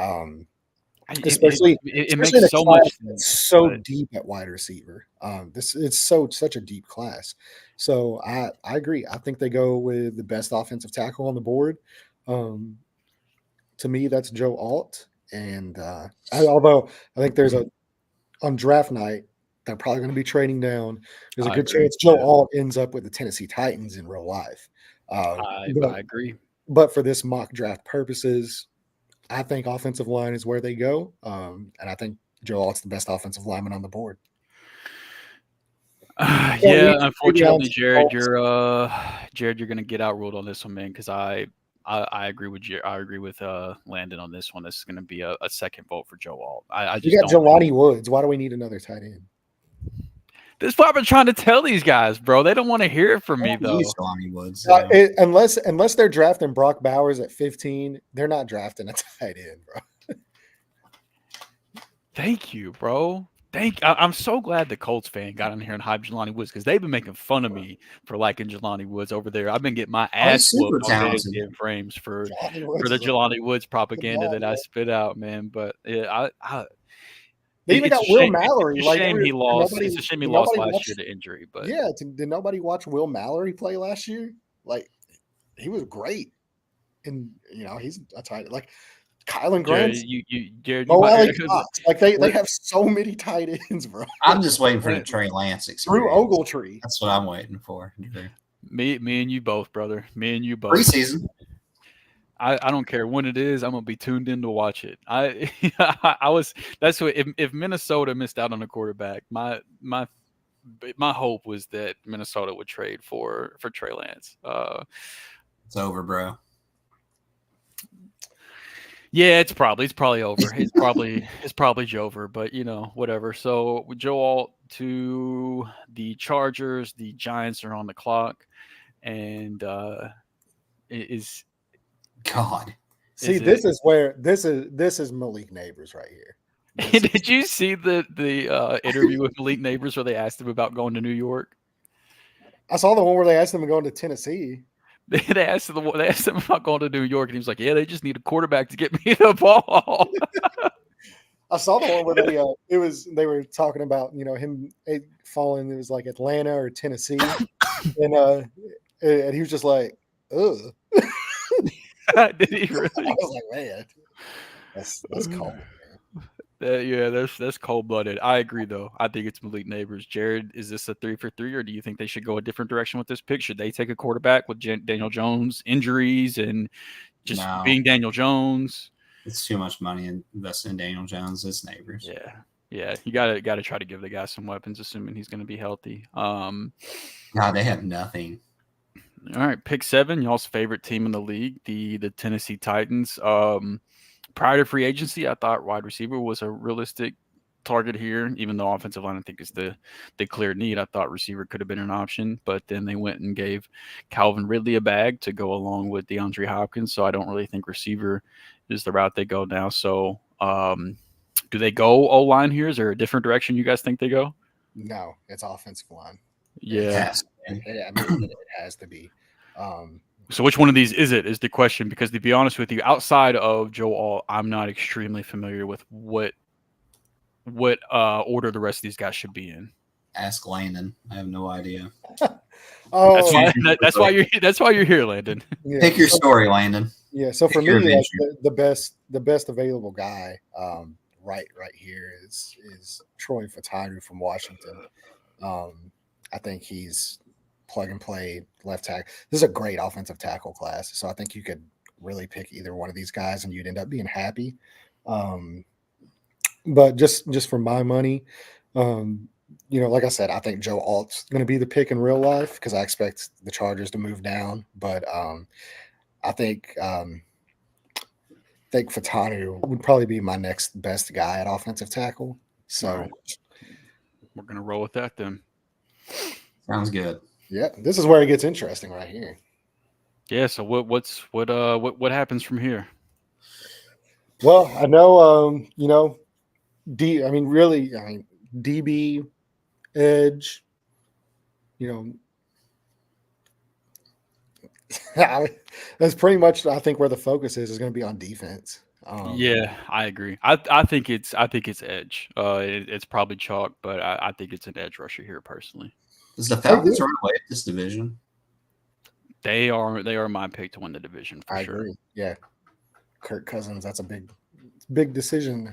Especially it makes so much sense. So deep at wide receiver. It's such a deep class. So I agree. I think they go with the best offensive tackle on the board. To me, that's Joe Alt. And although I think on draft night, they're probably going to be trading down. There's a good chance Joe Alt ends up with the Tennessee Titans in real life. I agree. But for this mock draft purposes, I think offensive line is where they go. And I think Joe Alt's the best offensive lineman on the board. Yeah, unfortunately, Jared, you're going to get outruled on this one, man, because I agree with you. I agree with Landon on this one. This is going to be a second vote for Joe Alt. You got Jelani Woods. Why do we need another tight end? This is what I've been trying to tell these guys, bro. They don't want to hear it from me, though. Jelani Woods. Unless they're drafting Brock Bowers at 15, they're not drafting a tight end, bro. Thank you, bro. I'm so glad the Colts fan got in here and hyped Jelani Woods because they've been making fun of me for liking Jelani Woods over there. I've been getting my Oh, he's ass whooped super on Days talented. and Frames for Jelani Woods the is a Jelani Woods propaganda man, that I man. spit out, man. But yeah, They even it's a got Will shame. Mallory. It's a Like, shame he lost. nobody, It's a shame he did lost nobody last watch? year to injury. But Yeah, did nobody watch Will Mallory play last year? Like, he was great, and he's a tight. Like, Kylan Jared, Grant, Jared, you Mo might. Alley Cox. Like, they We're- have so many tight ends, bro. I'm just waiting for the Trey Lance Drew experience. Ogletree. That's what I'm waiting for. Drew. Me and you both, brother. Me and you both. Preseason. I don't care when it is. I'm gonna be tuned in to watch it. I was. That's what. If Minnesota missed out on a quarterback, my hope was that Minnesota would trade for Trey Lance. It's over, bro. Yeah, it's probably over. It's probably over, but whatever. So Joe Alt to the Chargers. The Giants are on the clock, and is God. See, Is this is where this is Malik Neighbors right here. did you see the interview with Malik Neighbors where they asked him about going to New York? I saw the one where they asked him to go to Tennessee. They asked him about going to New York, and he was like, "Yeah, they just need a quarterback to get me the ball." I saw the one where they were talking about him falling. It was like Atlanta or Tennessee, and he was just like, "Ugh." Did he really? I was like, "Man, that's cold." Yeah, that's cold blooded. I agree, though. I think it's Malik Neighbors. Jared, is this a 3 for 3, or do you think they should go a different direction with this pick? Should they take a quarterback with Daniel Jones injuries and just being Daniel Jones? It's too much money invested in Daniel Jones. It's Neighbors. Yeah. You gotta try to give the guy some weapons, assuming he's going to be healthy. God, they have nothing. All right, pick 7. Y'all's favorite team in the league, the Tennessee Titans. Prior to free agency, I thought wide receiver was a realistic target here, even though offensive line I think is the clear need. I thought receiver could have been an option, but then they went and gave Calvin Ridley a bag to go along with DeAndre Hopkins. So I don't really think receiver is the route they go now. So do they go O-line here? Is there a different direction you guys think they go? No, it's offensive line. Yeah. It has to be. So which one of these is it is the question, because to be honest with you, outside of Joe Alt, I'm not extremely familiar with what order the rest of these guys should be in. Ask Landon. I have no idea. That's why you're here, Landon. Yeah. Pick your story, Landon. Yeah. So for me, like, the best available guy right here is Troy Fautanu from Washington. I think he's plug and play left tackle. This is a great offensive tackle class, so I think you could really pick either one of these guys and you'd end up being happy. But just for my money, like I said, I think Joe Alt's going to be the pick in real life because I expect the Chargers to move down. But I think Fautanu would probably be my next best guy at offensive tackle. So right. We're going to roll with that then. Sounds good. Yeah, this is where it gets interesting right here. Yeah. So what happens from here? Well, I know, DB, edge, that's pretty much, I think, where the focus is going to be on defense. Yeah, I agree. I think it's edge. It's probably chalk, but I think it's an edge rusher here personally. Does the Falcons run away with this division? They are my pick to win the division for sure. Agree. Yeah, Kirk Cousins. That's a big decision.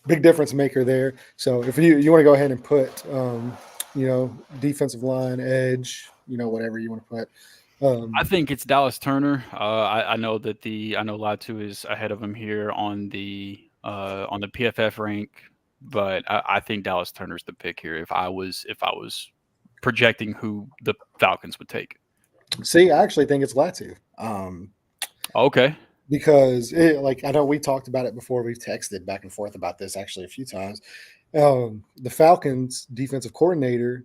Big difference maker there. So if you want to go ahead and put defensive line, edge, whatever you want to put. I think it's Dallas Turner. I know Latu is ahead of him here on the PFF rank, but I think Dallas Turner's the pick here. If I was projecting who the Falcons would take. See, I actually think it's Latu. Okay. Because I know we talked about it before. We've texted back and forth about this actually a few times. The Falcons defensive coordinator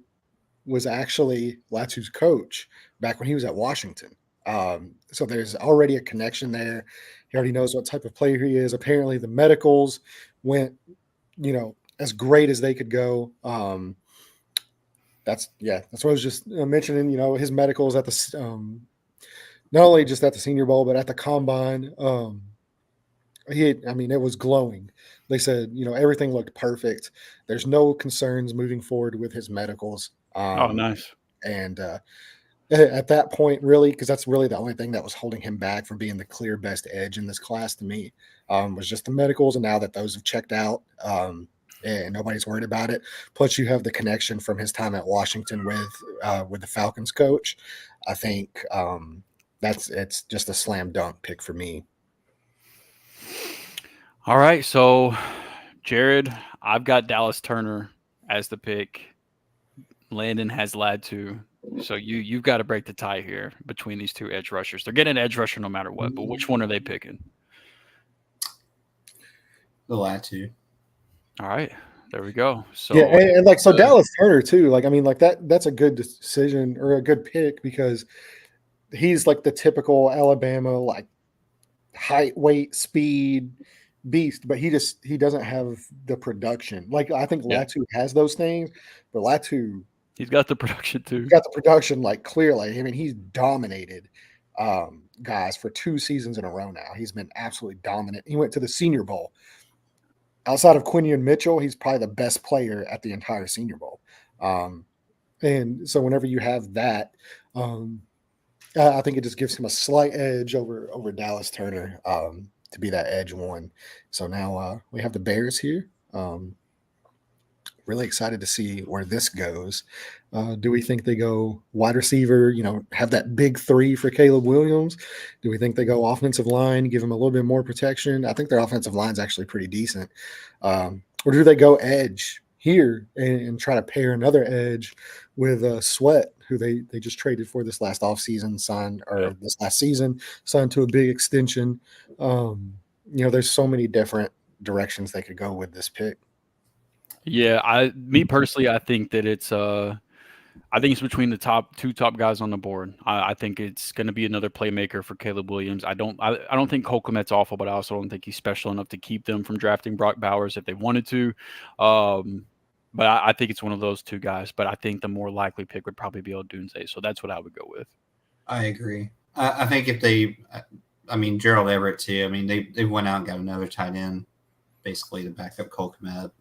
was actually Latu's coach back when he was at Washington. So there's already a connection there. He already knows what type of player he is. Apparently the medicals went, as great as they could go. That's what I was just mentioning. His medicals at the not only just at the Senior Bowl, but at the combine. It was glowing. They said, everything looked perfect. There's no concerns moving forward with his medicals. Oh, nice. And at that point, really, because that's really the only thing that was holding him back from being the clear best edge in this class to me, was just the medicals. And now that those have checked out, and nobody's worried about it. Plus, you have the connection from his time at Washington with the Falcons coach. I think it's just a slam dunk pick for me. All right, so Jared, I've got Dallas Turner as the pick. Landon has Latu. So you've got to break the tie here between these two edge rushers. They're getting an edge rusher no matter what, but which one are they picking? The Latu. All right, there we go. So yeah, and Dallas Turner too. That's a good decision or a good pick because he's like the typical Alabama height, weight, speed beast, but he doesn't have the production. I think Latu has those things, but Latu he's got the production too. He's got the production clearly. He's dominated guys for 2 seasons in a row now. He's been absolutely dominant. He went to the Senior Bowl. Outside of Quinion Mitchell, he's probably the best player at the entire Senior Bowl. And so whenever you have that, I think it just gives him a slight edge over Dallas Turner to be that edge one. So now we have the Bears here. Really excited to see where this goes. Do we think they go wide receiver, have that big 3 for Caleb Williams? Do we think they go offensive line, give him a little bit more protection? I think their offensive line is actually pretty decent. Or do they go edge here and try to pair another edge with Sweat, who they just traded for this last offseason, this last season, signed to a big extension? There's so many different directions they could go with this pick. Yeah, me personally, I think that it's between the two top guys on the board. I think it's going to be another playmaker for Caleb Williams. I don't think Cole Kmet's awful, but I also don't think he's special enough to keep them from drafting Brock Bowers if they wanted to. But I think it's one of those two guys. But I think the more likely pick would probably be Odunze. So that's what I would go with. I agree. I think if Gerald Everett too. They went out and got another tight end, basically to back up Cole Kmet.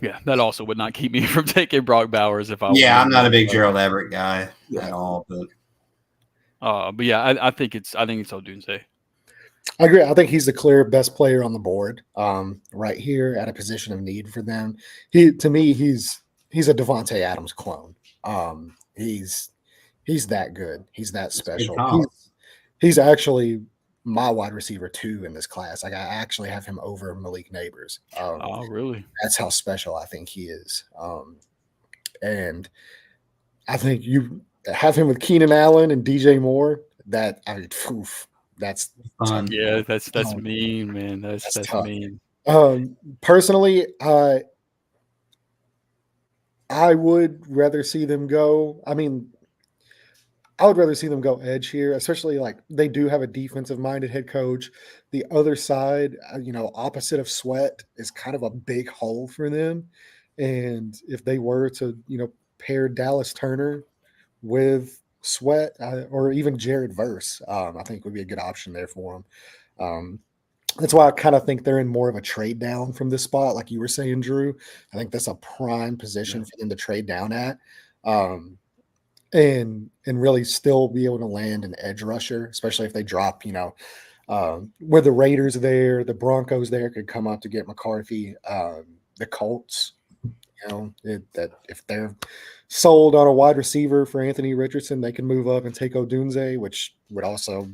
Yeah, that also would not keep me from taking Brock Bowers if I. Yeah, I'm not a big Gerald Everett guy at all, but yeah, I think it's Odunze. I agree. I think he's the clear best player on the board, right here at a position of need for them. To me, he's a Devontae Adams clone. He's that good. He's that special. He's actually my wide receiver 2 in this class. I actually have him over Malik Neighbors. Oh, really? That's how special I think he is. And I think you have him with Keenan Allen and DJ Moore. That's fun. Yeah, that's mean, man. That's mean. Personally, I would rather see them go. I would rather see them go edge here, especially they do have a defensive-minded head coach. The other side, opposite of Sweat, is kind of a big hole for them. And if they were to, pair Dallas Turner with Sweat or even Jared Verse, I think would be a good option there for them. That's why I kind of think they're in more of a trade down from this spot, like you were saying, Drew. I think that's a prime position for them to trade down at. And really still be able to land an edge rusher, especially if they drop, where the Raiders there, the Broncos there could come up to get McCarthy, the Colts, that if they're sold on a wide receiver for Anthony Richardson, they can move up and take Odunze, which would also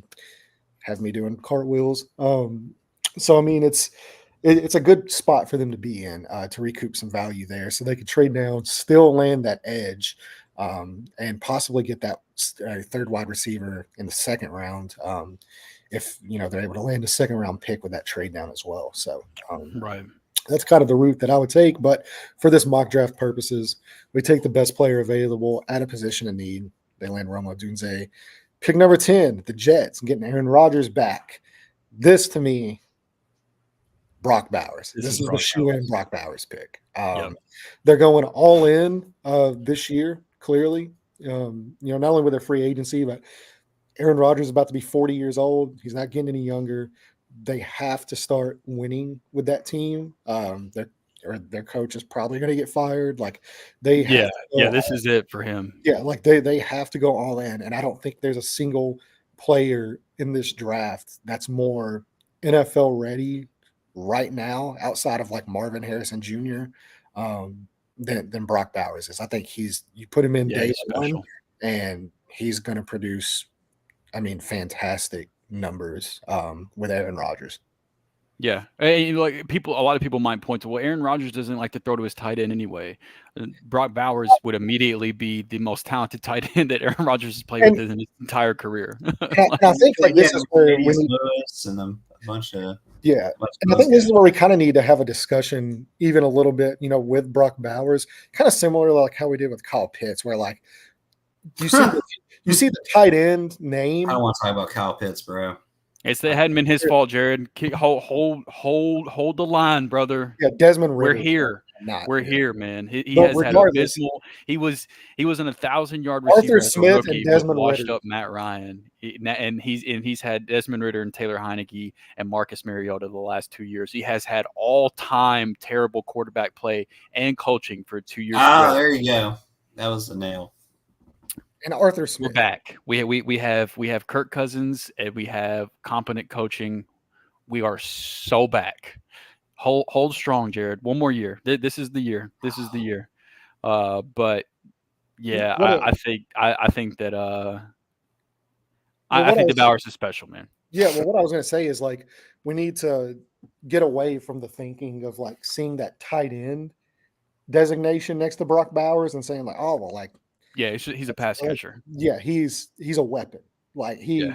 have me doing cartwheels. So, it's a good spot for them to be in to recoup some value there. So they could trade down, still land that edge, and possibly get that third wide receiver in the second round if they're able to land a second round pick with that trade down as well. So right, that's kind of the route that I would take. But for this mock draft purposes, we take the best player available at a position of need. They land Rome Odunze. Pick number 10, the Jets, getting Aaron Rodgers back. This to me Brock Bowers. This is the Brock shoe-in Brock Bowers pick. Yep. They're going all in this year, clearly. Not only with their free agency, but Aaron Rodgers is about to be 40 years old. He's not getting any younger. They have to start winning with that team. Their coach is probably going to get fired. Like they have this is it for him. Yeah, like they have to go all in. And I don't think there's a single player in this draft that's more NFL ready right now outside of like Marvin Harrison Jr. Than Brock Bowers is. I think you put him in day one and he's going to produce, fantastic numbers with Aaron Rodgers. Yeah, and a lot of people might point to, well, Aaron Rodgers doesn't like to throw to his tight end anyway. Brock Bowers would immediately be the most talented tight end that Aaron Rodgers has played with in his entire career. I think this is where we need and a bunch of and I think this is where we kind of need to have a discussion, even a little bit, with Brock Bowers, kind of similar to like how we did with Kyle Pitts, where like you see the tight end name. I don't want to talk about Kyle Pitts, bro. It hadn't been his fault, Jared. Hold the line, brother. Yeah, Desmond Ridder. We're here, man. He has had abysmal. He was in 1,000-yard receiver. Arthur Smith and Desmond washed Ridder. up Matt Ryan, and he's had Desmond Ridder and Taylor Heineke and Marcus Mariota the last 2 years. He has had all-time terrible quarterback play and coaching for 2 years. There you go. That was the nail. And Arthur Smith. We're back. We have Kirk Cousins and we have competent coaching. We are so back. Hold strong, Jared. One more year. This is the year. But yeah, I think that Bowers is special, man. Yeah, well, what I was going to say is like we need to get away from the thinking of like seeing that tight end designation next to Brock Bowers and saying like, oh well, like. Yeah, he's a pass catcher. Yeah, he's a weapon. Like you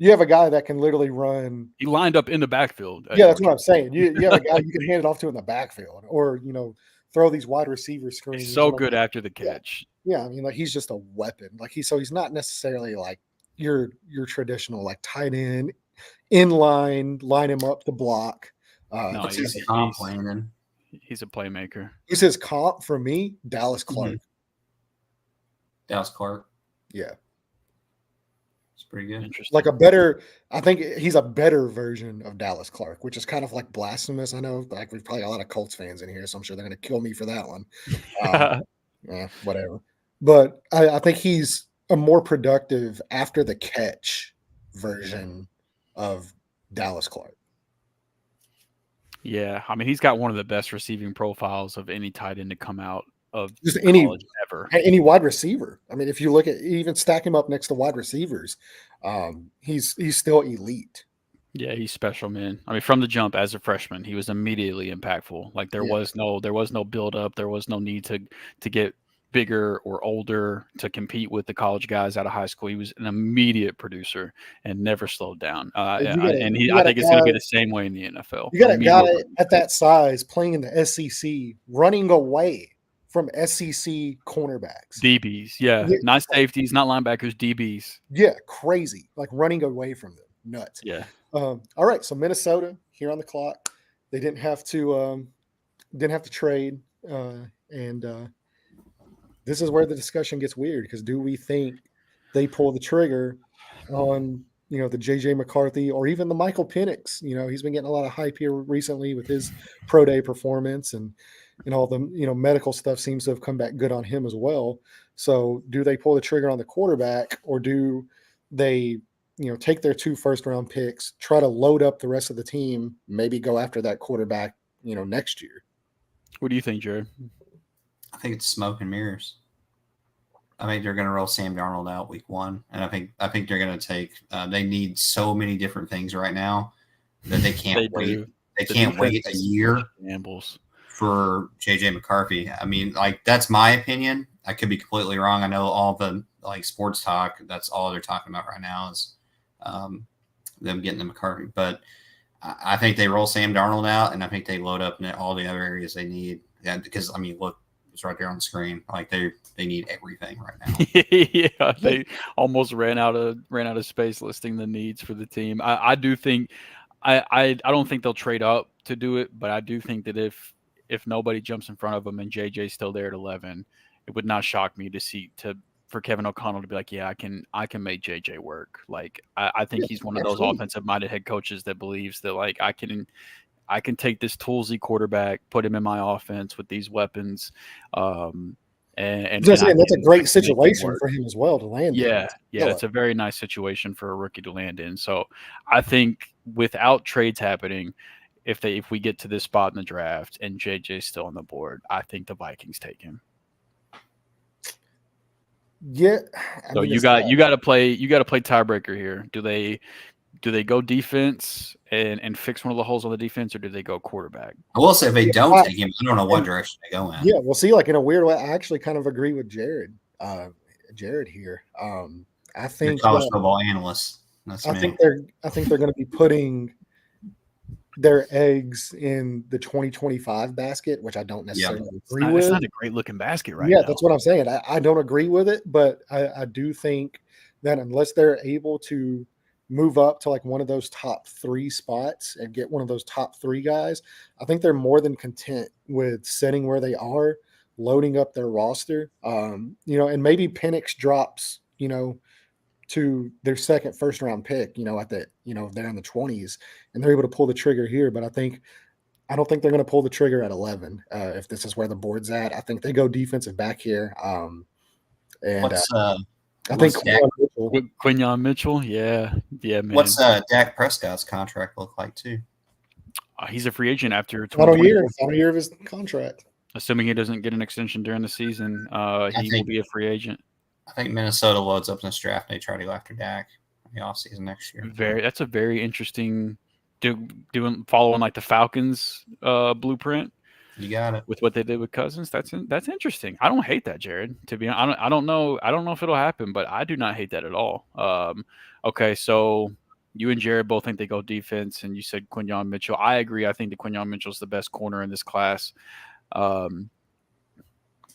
have a guy that can literally run. He lined up in the backfield. Yeah, that's what I'm saying. You have a guy you can hand it off to in the backfield, or throw these wide receiver screens. He's so good after the catch. Yeah, like he's just a weapon. Like he's not necessarily like your traditional like tight end in line, line him up the block. No, he's a playmaker. He's a playmaker. Who's his comp for me? Dallas Clark. Mm-hmm. Dallas Clark. Yeah. It's pretty good. Interesting. Like I think he's a better version of Dallas Clark, which is kind of like blasphemous. I know, like we've probably got a lot of Colts fans in here, so I'm sure they're going to kill me for that one. Whatever. But I think he's a more productive after the catch version of Dallas Clark. Yeah. He's got one of the best receiving profiles of any tight end to come out of just any wide receiver. If you look at even stack him up next to wide receivers, he's still elite. Yeah, he's special, man. From the jump as a freshman, he was immediately impactful. Like there was no build up, there was no need to get bigger or older to compete with the college guys out of high school. He was an immediate producer and never slowed down. I think it's going to be the same way in the NFL. You got a guy at that size playing in the SEC, running away from SEC cornerbacks. DBs, yeah. Not safeties, not linebackers, DBs. Yeah, crazy. Like running away from them. Nuts. Yeah. All right, so Minnesota here on the clock. They didn't have to trade. And this is where the discussion gets weird because do we think they pull the trigger on the JJ McCarthy or even the Michael Penix? He's been getting a lot of hype here recently with his pro day performance and all the medical stuff seems to have come back good on him as well. So do they pull the trigger on the quarterback or do they take their 2 first-round picks, try to load up the rest of the team, maybe go after that quarterback next year? What do you think, Jared? I think it's smoke and mirrors. I think they're going to roll Sam Darnold out week 1, and I think they're going to take. They need so many different things right now that they can't wait. They can't wait a year for JJ McCarthy. That's my opinion. I could be completely wrong. I know all the sports talk. That's all they're talking about right now is them getting the McCarthy. But I think they roll Sam Darnold out, and I think they load up in all the other areas they need. Yeah, because look. It's right there on the screen. They need everything right now. Yeah, they almost ran out of space listing the needs for the team. I do think I don't think they'll trade up to do it, but I do think that if nobody jumps in front of him and JJ's still there at 11, it would not shock me for Kevin O'Connell to be like, yeah, I can make JJ work. Like I think he's one of those offensive minded head coaches that believes that like I can take this toolsy quarterback, put him in my offense with these weapons. And that's a great situation for him as well to land in. Yeah, it's a very nice situation for a rookie to land in. So I think without trades happening, if we get to this spot in the draft and JJ's still on the board, I think the Vikings take him. Yeah. So you got to play tiebreaker here. Do they go defense and fix one of the holes on the defense, or do they go quarterback? I will say if they don't take him, I don't know what direction they go in. Yeah, we'll see. Like in a weird way, I actually kind of agree with Jared. Jared here. I think college football analyst. I think they're going to be putting their eggs in the 2025 basket, which I don't necessarily agree with. It's not a great looking basket right now. Yeah, that's what I'm saying. I don't agree with it, but I do think that unless they're able to move up to like one of those top 3 spots and get one of those top 3 guys, I think they're more than content with sitting where they are, loading up their roster. And maybe Penix drops, to their second first round pick, at the, they're in the 20s and they're able to pull the trigger here. But I don't think they're going to pull the trigger at 11. If this is where the board's at, I think they go defensive back here. I think Quinyon Mitchell. Yeah, man. What's Dak Prescott's contract look like too? He's a free agent after final year of his contract. Assuming he doesn't get an extension during the season, he will be a free agent. I think Minnesota loads up in this draft and they try to go after Dak in the offseason next year. That's a very interesting following like the Falcons blueprint. You got it. With what they did with Cousins, that's interesting. I don't hate that, Jared. To be honest, I don't know if it'll happen, but I do not hate that at all. Okay, so you and Jared both think they go defense, and you said Quinyon Mitchell. I agree. I think that Quinyon Mitchell's the best corner in this class.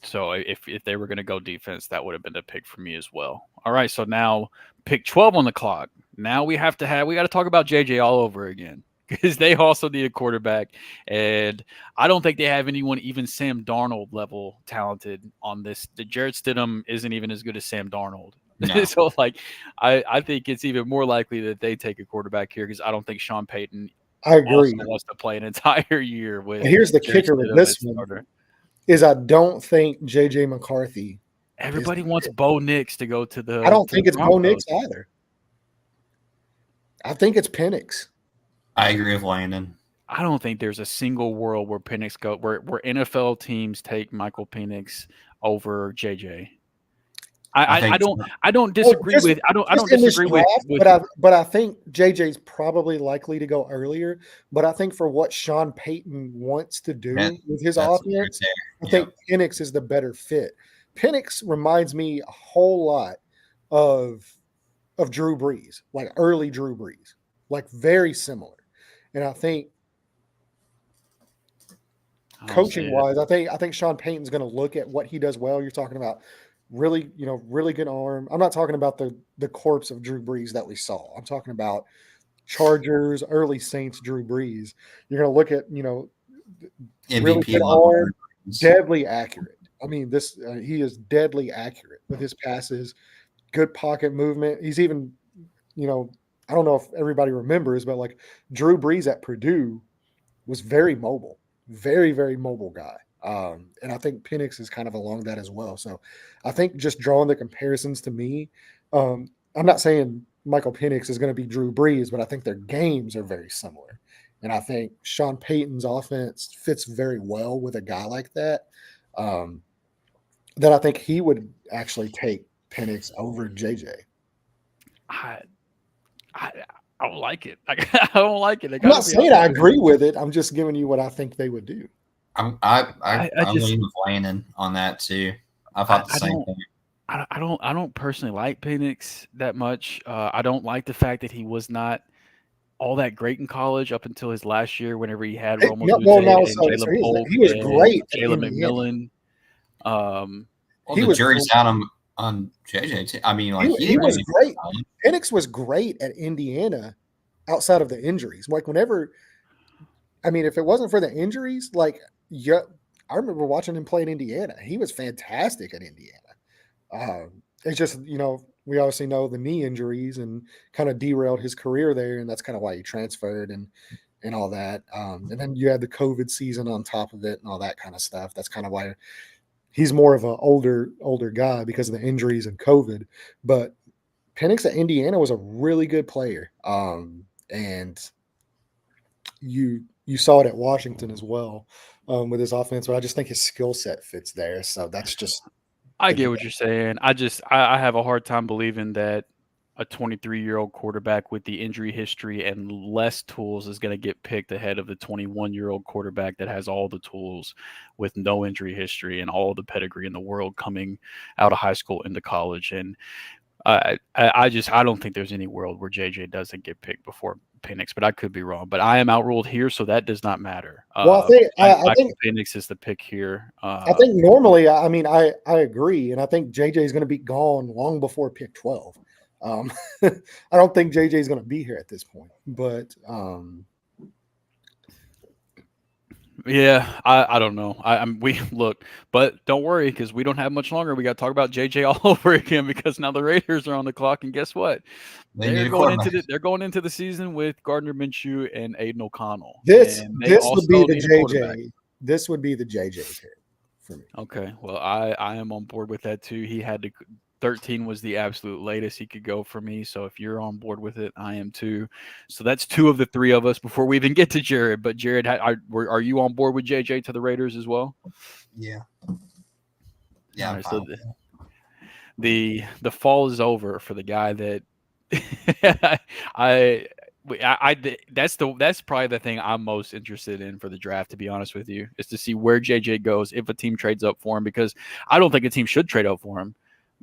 So if they were going to go defense, that would have been the pick for me as well. All right, so now pick 12 on the clock. Now we got to talk about JJ all over again, because they also need a quarterback, and I don't think they have anyone even Sam Darnold level talented on this. The Jarrett Stidham isn't even as good as Sam Darnold. No. So like, I think it's even more likely that they take a quarterback here, because I don't think Sean Payton wants to play an entire year with. Here's the kicker with this one is I don't think JJ McCarthy. Everybody wants Bo Nix to go to the. I don't think it's Bo Nix either. I think it's Penix. I agree with Landon. I don't think there's a single world where Penix where NFL teams take Michael Penix over JJ. I don't disagree with. I don't disagree with. But I think JJ's probably likely to go earlier. But I think for what Sean Payton wants to do with his offense, I think Penix is the better fit. Penix reminds me a whole lot of Drew Brees, like early Drew Brees, like very similar. And I think coaching wise, I think Sean Payton's going to look at what he does well. You're talking about really good arm. I'm not talking about the corpse of Drew Brees that we saw. I'm talking about Chargers, early Saints, Drew Brees. You're going to look at, really good arm, deadly accurate. I mean, he is deadly accurate with his passes, good pocket movement. He's even, I don't know if everybody remembers, but like Drew Brees at Purdue was very mobile, very, very mobile guy. And I think Penix is kind of along that as well. So I think just drawing the comparisons to me, I'm not saying Michael Penix is going to be Drew Brees, but I think their games are very similar. And I think Sean Payton's offense fits very well with a guy like that. That I think he would actually take Penix over JJ. I don't like it. I don't like it. I'm not saying I agree with it. I'm just giving you what I think they would do. I'm leaning with Landon on that too. I thought the same thing. I don't personally like Penix that much. I don't like the fact that he was not all that great in college up until his last year. Whenever he had Romo, he was great. Jalen McMillan. The jury's out on JJ too. I mean, like he was great. Penix was great at Indiana outside of the injuries. Like whenever I mean, if it wasn't for the injuries, like, yeah, I remember watching him play in Indiana. He was fantastic at Indiana. It's just, we obviously know the knee injuries and kind of derailed his career there, and that's kind of why he transferred and all that. And then you had the COVID season on top of it and all that kind of stuff. That's kind of why he's more of an older guy because of the injuries and COVID. But Penix at Indiana was a really good player, and you saw it at Washington as well with his offense. But I just think his skill set fits there. So that's just I get what you're saying. I have a hard time believing that a 23-year-old quarterback with the injury history and less tools is going to get picked ahead of the 21-year-old quarterback that has all the tools with no injury history and all the pedigree in the world coming out of high school into college. And I don't think there's any world where JJ doesn't get picked before Penix, but I could be wrong. But I am outruled here, so that does not matter. Well, I think Penix is the pick here. I think normally, I mean, I agree, and I think JJ is going to be gone long before pick 12. I don't think JJ is going to be here at this point, but yeah, I don't know. We look, but don't worry because we don't have much longer. We got to talk about JJ all over again because now the Raiders are on the clock, and guess what? They're going into the season with Gardner Minshew and Aiden O'Connell. This would be the JJ. This would be the JJ pick for me. Okay, well, I am on board with that too. He had to 13 was the absolute latest he could go for me. So if you're on board with it, I am too. So that's two of the three of us before we even get to Jared. But Jared, are you on board with JJ to the Raiders as well? Yeah. Yeah. Right, so the fall is over for the guy that that's probably the thing I'm most interested in for the draft, to be honest with you, is to see where JJ goes if a team trades up for him, because I don't think a team should trade up for him.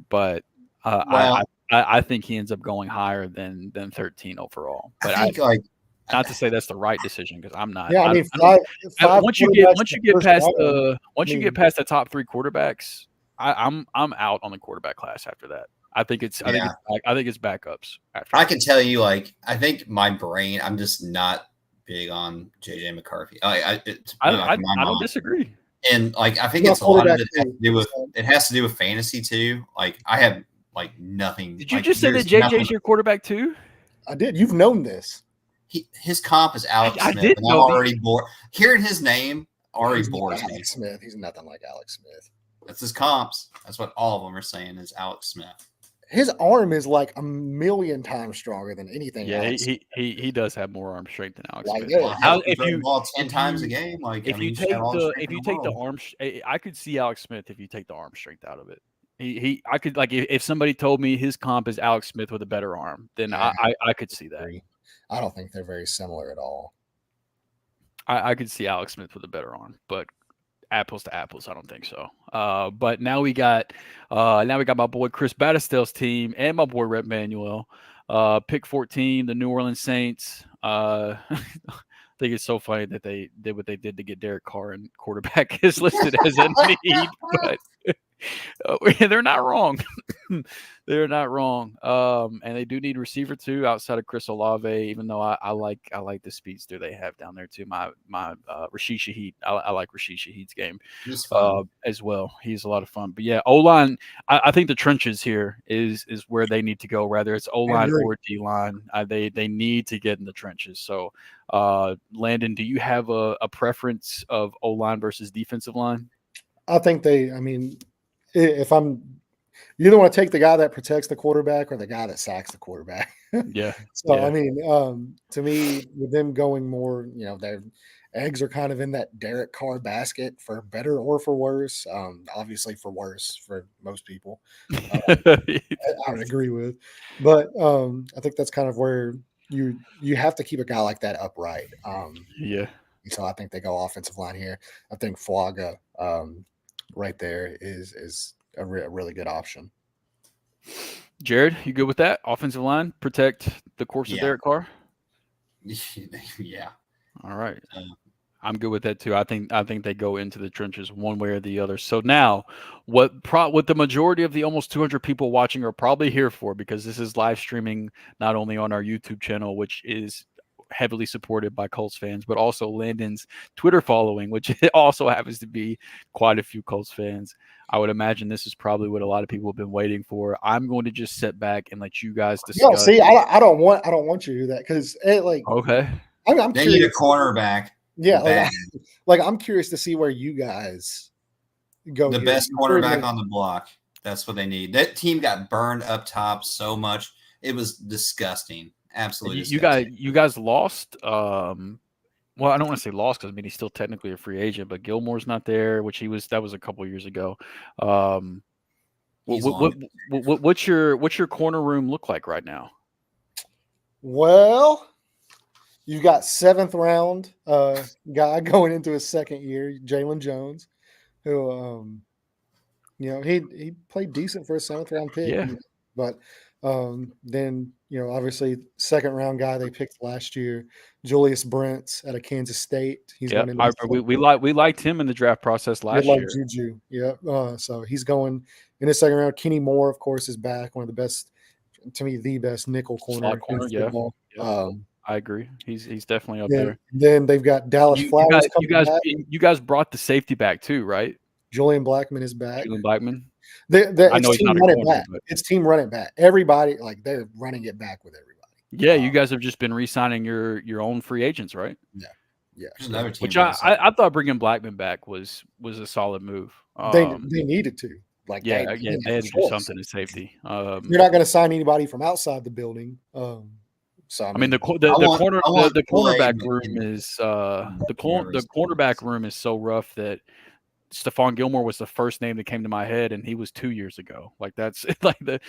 But I think he ends up going higher than 13 overall. But I think not to say that's the right decision because I'm not. Yeah, I mean, once you get past the top three quarterbacks, I'm out on the quarterback class after that. I think it's backups. After I can tell you, I think my brain, I'm just not big on JJ McCarthy. I don't disagree. And I think it's a lot of it has to do with fantasy too. I have nothing. Did you just say that JJ's your quarterback too? I did. You've known this. His comp is Alex Smith. Did and I'm already bored. Hearing his name already bores me. Alex Smith. He's nothing like Alex Smith. That's his comps. That's what all of them are saying is Alex Smith. His arm is like a million times stronger than anything. Yeah, else. he does have more arm strength than Alex Smith. Yeah. If you ball 10 times a game, if you take the arm, I could see Alex Smith if you take the arm strength out of it. I could if somebody told me his comp is Alex Smith with a better arm, then I could see that. I don't think they're very similar at all. I could see Alex Smith with a better arm, but apples to apples, I don't think so. But now we got my boy Chris Battistell's team and my boy Rep Manuel. Pick 14, the New Orleans Saints. I think it's so funny that they did what they did to get Derek Carr, and quarterback is listed as a need, but they're not wrong. They're not wrong. And they do need receiver too, outside of Chris Olave, even though I like the speedster they have down there too. My Rashid Shaheed. I like Rashid Shaheed's game as well. He's a lot of fun. But yeah, O-line, I think the trenches here is where they need to go, whether it's O-line or D-line. They need to get in the trenches. So Landon, do you have a preference of O-line versus defensive line? I think if you either want to take the guy that protects the quarterback or the guy that sacks the quarterback. Yeah. So, yeah. To me, with them going more, their eggs are kind of in that Derek Carr basket for better or for worse. Obviously for worse for most people. I would agree with. But I think that's kind of where you have to keep a guy like that upright. Yeah. So I think they go offensive line here. I think Flaga right there is a really good option. Jared, you good with that? Offensive line, protect the course of Derek Carr? Yeah. All right. I'm good with that too. I think they go into the trenches one way or the other. So now what the majority of the almost 200 people watching are probably here for, because this is live streaming not only on our YouTube channel, which is heavily supported by Colts fans, but also Landon's Twitter following, which also happens to be quite a few Colts fans. I would imagine this is probably what a lot of people have been waiting for. I'm going to just sit back and let you guys No, discuss. see, I don't want you to do that because Okay. I'm They need a curious. cornerback. Yeah, bad. I'm curious to see where you guys go. The here. best cornerback on the block. That's what they need. That team got burned up top so much. It was disgusting. Absolutely disgusting. You guys lost. Well, I don't want to say lost because I mean he's still technically a free agent, but Gilmore's not there, which that was a couple years ago. What's your corner room look like right now? Well, you've got 7th round guy going into his second year, Jalen Jones, who he played decent for a 7th round pick. Yeah. But then obviously 2nd round guy they picked last year, Julius Brents out of Kansas State. He's going into we liked him in the draft process last year. Juju, yeah. So he's going in the 2nd round. Kenny Moore, of course, is back. One of the best, to me, the best nickel corner in football. Yeah. I agree. He's definitely up there. Then they've got Dallas Flowers coming back. You guys brought the safety back too, right? Julian Blackman is back. Julian Blackman. I know he's not running back. It's team running back. Everybody, they're running it back with everybody. Yeah, you guys have just been re-signing your own free agents, right? Yeah. Another team. Which I thought bringing Blackman back was a solid move. They needed to. They had to do something in safety. You're not going to sign anybody from outside the building. So I mean the cornerback room is the cornerback room is so rough that Stephon Gilmore was the first name that came to my head, and he was 2 years ago. That's so the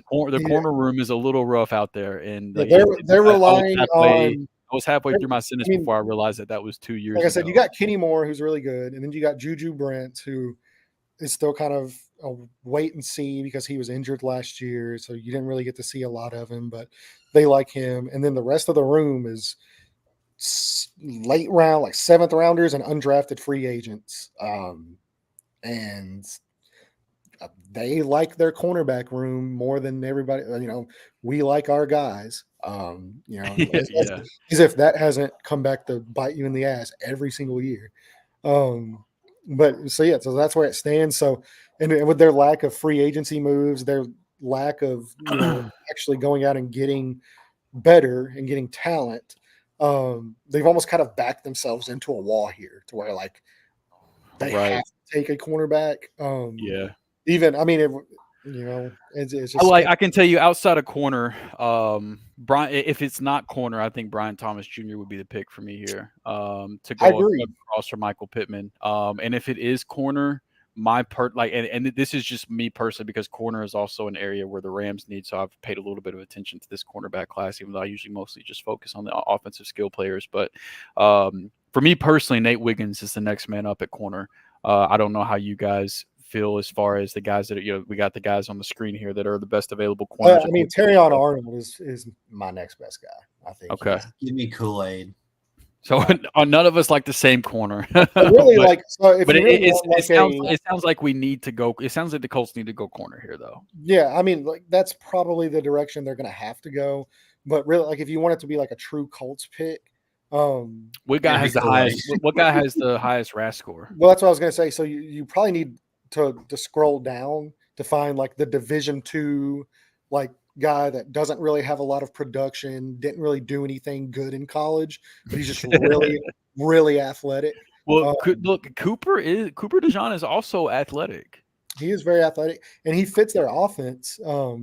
corner room is a little rough out there, and they're relying on. I was halfway through my sentence before I realized that was 2 years ago. Like I said, you got Kenny Moore, who's really good, and then you got Juju Brent, who is still kind of a wait and see because he was injured last year, so you didn't really get to see a lot of him, but they like him. And then the rest of the room is late round, like 7th rounders and undrafted free agents. And they like their cornerback room more than everybody. We like our guys. As if that hasn't come back to bite you in the ass every single year. So that's where it stands. So, and with their lack of free agency moves, their lack of actually going out and getting better and getting talent, they've almost kind of backed themselves into a wall here to where they have to take a cornerback. It's just I can tell you outside of corner, Brian. If it's not corner, I think Brian Thomas Jr. would be the pick for me here. To go across from Michael Pittman. And if it is corner, and this is just me personally because corner is also an area where the Rams need. So I've paid a little bit of attention to this cornerback class, even though I usually mostly just focus on the offensive skill players. But for me personally, Nate Wiggins is the next man up at corner. I don't know how you guys feel as far as the guys that we got the guys on the screen here that are the best available corners. Terrion Arnold is my next best guy. I think. Okay, give me Kool-Aid. So none of us like the same corner. Really, it sounds like we need to go. It sounds like the Colts need to go corner here, though. Yeah, that's probably the direction they're going to have to go. But really, if you want it to be like a true Colts pick, what guy has the highest? What guy has the highest RAS score? Well, that's what I was going to say. So you probably need to scroll down to find the Division II guy that doesn't really have a lot of production, didn't really do anything good in college, but he's just really, really athletic. Well, look, Cooper DeJean is also athletic. He is very athletic, and he fits their offense, or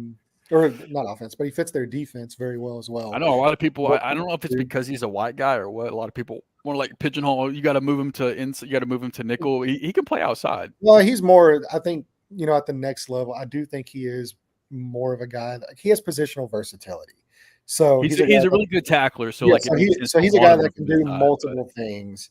not offense, but he fits their defense very well as well. I know a lot of people. I don't know if it's because he's a white guy or what. A lot of people want to pigeonhole. You got to move him to inside. You got to move him to nickel. He can play outside. Well, he's more. I think at the next level. I do think he is more of a guy that he has positional versatility. So he's a really good tackler. So he's a guy that can do multiple things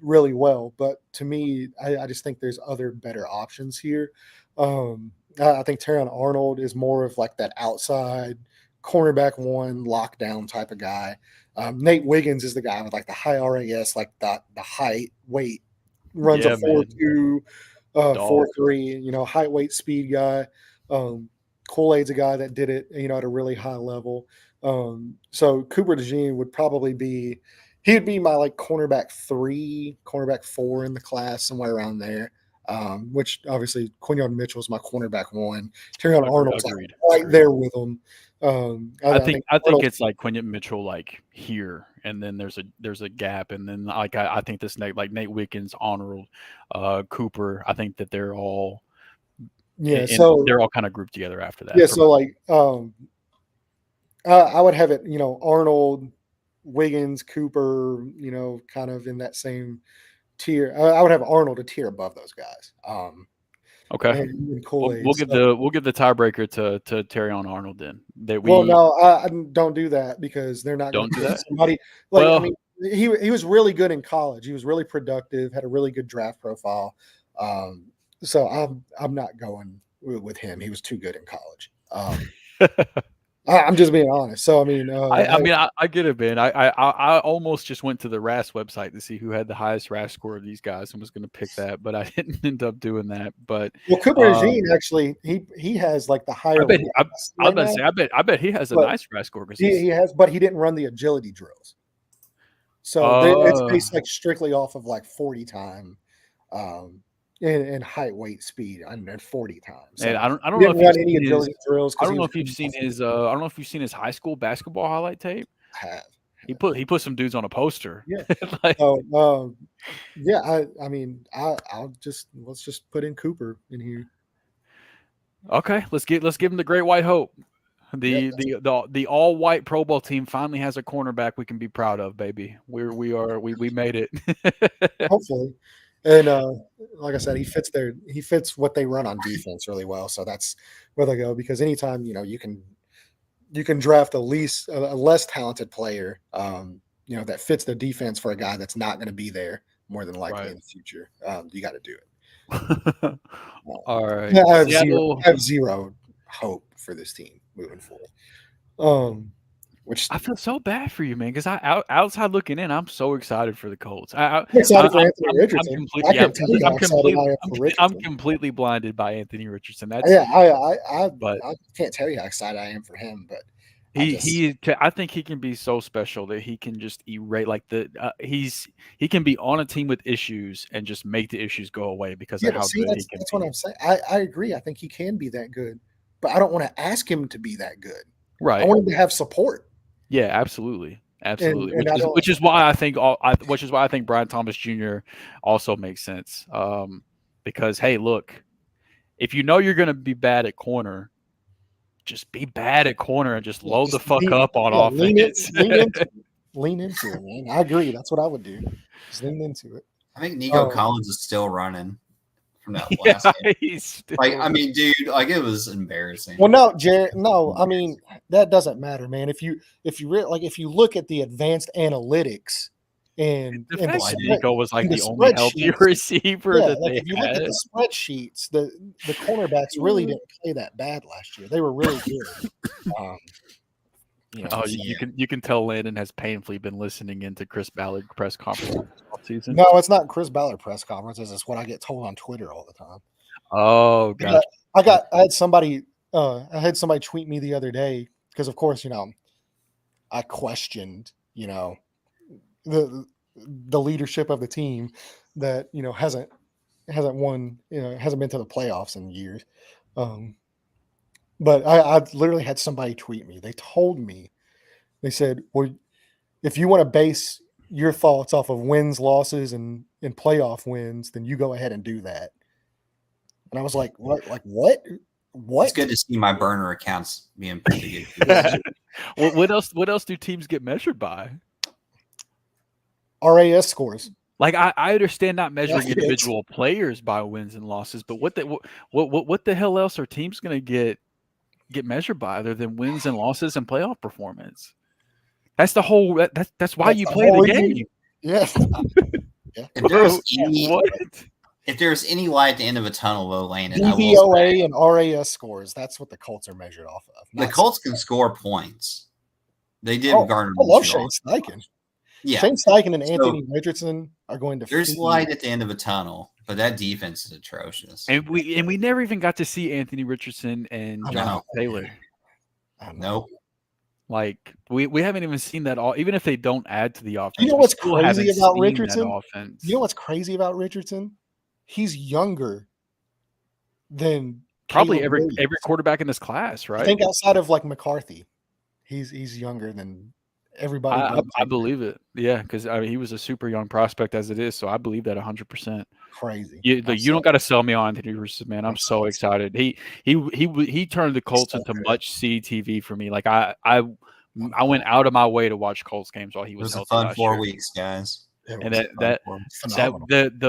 really well. But to me, I just think there's other better options here. I think Terrion Arnold is more of that outside cornerback one lockdown type of guy. Nate Wiggins is the guy with the high RAS, the height, weight, runs a 4.2, 4.3, height, weight, speed guy. Kool-Aid's a guy that did it, at a really high level. So Cooper DeJean would probably be he'd be my like cornerback 3, cornerback 4 in the class, somewhere around there. Which obviously Quinyon Mitchell is my cornerback 1. Terrion Arnold's like Agreed. right there with him. I think Arnold's it's like Quinyon Mitchell like here, and then there's a gap, and then like I think this Nate Wiggins, Arnold, Cooper. I think that they're all yeah. and So they're all kind of grouped together after that. yeah. So like I would have it, Arnold, Wiggins, Cooper, kind of in that same tier. I would have Arnold a tier above those guys. Okay, and we'll Kool-Aid. give the tiebreaker to Terrion Arnold then. Well, no, I don't do that because they're not going Don't to do that? somebody like. I mean, he was really good in college. He was really productive. Had a really good draft profile. So I'm not going with him. He was too good in college. I'm just being honest. So I mean, I get it, man. I almost just went to the RAS website to see who had the highest RAS score of these guys and was going to pick that, but I didn't end up doing that. But Cooper DeJean actually he has like the higher. I bet he has a nice RAS score because he has, but he didn't run the agility drills. So it's based like strictly off of like 40 time. And height, weight, speed under 40 times. So and I don't know if run any agility drills. I don't know if you've seen his. I don't know if you've seen his high school basketball highlight tape. I have. He put some dudes on a poster. Yeah. like, yeah. I mean, let's just put in Cooper in here. Okay, let's give him the Great White Hope. The all white Pro Bowl team finally has a cornerback we can be proud of, baby. We made it. Hopefully. And like I said, he fits what they run on defense really well. So that's where they go, because anytime you can draft a less talented player, that fits the defense for a guy that's not going to be there more than likely in the future. You got to do it. All right. I have zero hope for this team moving forward. Which I feel so bad for you, man, because outside looking in, I'm so excited for the Colts. I'm excited for Anthony Richardson. I'm completely blinded by Anthony Richardson. I can't tell you how excited I am for him, but I think he can be so special that he can just erase he can be on a team with issues and just make the issues go away because of how good he can be. That's what I'm saying. I agree. I think he can be that good, but I don't want to ask him to be that good. Right. I want him to have support. Yeah, absolutely. Which is why I think Brian Thomas Jr. also makes sense. Because hey, look, if you know you're going to be bad at corner, just be bad at corner and just load the fuck up on offense. Lean into it, man. I agree. That's what I would do. Just lean into it. I think Nico Collins is still running from that last game. I mean, dude, it was embarrassing. Well, no, Jared, no. I mean, that doesn't matter, man. If you look at the advanced analytics Nico was like the only healthy receiver that they if you look at the spreadsheets, the cornerbacks really didn't play that bad last year. They were really good. You can tell Landon has painfully been listening into Chris Ballard press conferences all season. No, it's not Chris Ballard press conferences. It's what I get told on Twitter all the time. Oh, gotcha. I had somebody tweet me the other day because, of course, I questioned, the leadership of the team that hasn't won, hasn't been to the playoffs in years. But I literally had somebody tweet me. They told me, they said, well, if you want to base your thoughts off of wins, losses, and playoff wins, then you go ahead and do that. And I was like, what? Like, what? It's good to see my burner accounts being pretty good. Well, what else do teams get measured by? RAS scores. Like I understand not measuring individual players by wins and losses, but what the hell else are teams going to get measured by other than wins and losses and playoff performance? That's the whole. That's why you play the game. Yes. Yeah. If there's any light at the end of a tunnel, though, Landon, DVOA and RAS scores. That's what the Colts are measured off of. The Colts can score points. They did garner. I love Shane Steichen. Yeah, Shane Steichen and Anthony Richardson are going to. There's light at the end of a tunnel, but that defense is atrocious. And we never even got to see Anthony Richardson and Jonathan Taylor. Nope. Like we haven't even seen that all. Even if they don't add to the offense, You know we what's still crazy haven't about seen that Richardson? offense. You know what's crazy about Richardson? He's younger than Probably Caleb every Williams. quarterback in this class, I right? think outside of like McCarthy, he's younger than everybody. But I believe it. Yeah, because I mean, he was a super young prospect as it is, so I believe that 100%. crazy. You don't got to sell me on Anthony Richardson, man. I'm so excited. He turned the Colts into much see TV for me. Like I went out of my way to watch Colts games while he It was was a healthy fun last 4 year. weeks, guys. And that phenomenal.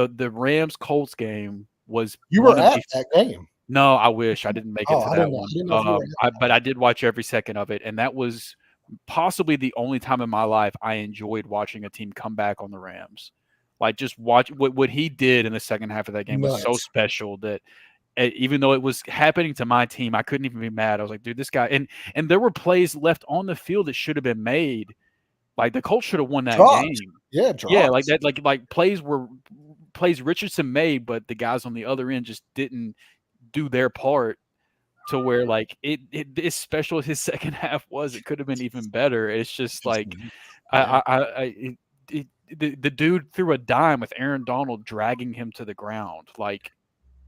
the Rams Colts game was You one were of at the. that game. No, I wish I didn't make it to I that didn't know. one. I didn't know if you were at But I did watch every second of it, and that was possibly the only time in my life I enjoyed watching a team come back on the Rams. Like just watch what he did in the second half of that game was so Nuts. special that even though it was happening to my team, I couldn't even be mad. I was like, dude, this guy and there were plays left on the field that should have been made. Like the Colts should have won that Drops. game. Yeah, Yeah, like drops. that, like plays Richardson made, but the guys on the other end just didn't do their part to where like it as special as his second half was, it could have been even better. It's just like the dude threw a dime with Aaron Donald dragging him to the ground. Like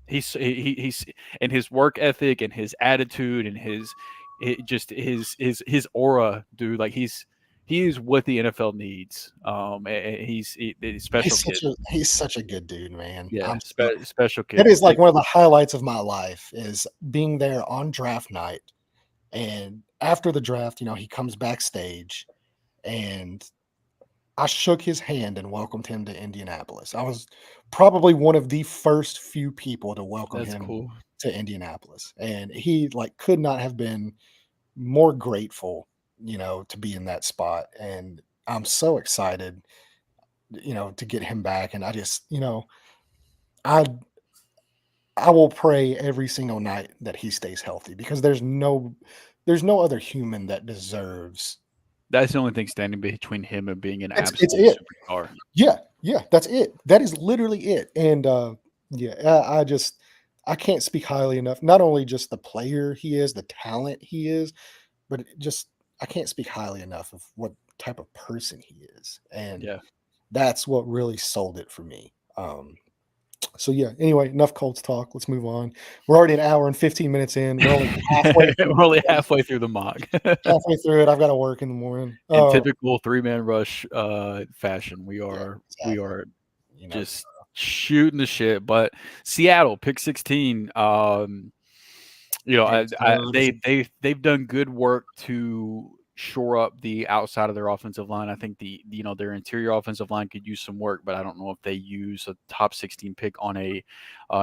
he's and his work ethic and his attitude and his aura, dude. Like he is what the NFL needs. He's a special kid. He's such a good dude, man. Yeah, special kid. It is like one of the highlights of my life is being there on draft night, and after the draft, he comes backstage, and I shook his hand and welcomed him to Indianapolis. I was probably one of the first few people to welcome That's him cool. to Indianapolis, and he could not have been more grateful, to be in that spot. And I'm so excited, to get him back. And I just, I I will pray every single night that he stays healthy because there's no other human that deserves. That's the only thing standing between him and being an It's absolute it. superstar. Yeah, that's it. That is literally it. And I can't speak highly enough. Not only just the player he is, the talent he is, but I can't speak highly enough of what type of person he is. And Yeah. that's what really sold it for me. So yeah, anyway, enough Colts talk. Let's move on. We're already an hour and 15 minutes in. We're only halfway through, We're only halfway through the mock. halfway through it. I've got to work in the morning. In typical three-man rush fashion, we are You know, just shooting the shit. But Seattle, pick 16. They've done good work to shore up the outside of their offensive line. I think their interior offensive line could use some work, but I don't know if they use a top 16 pick on a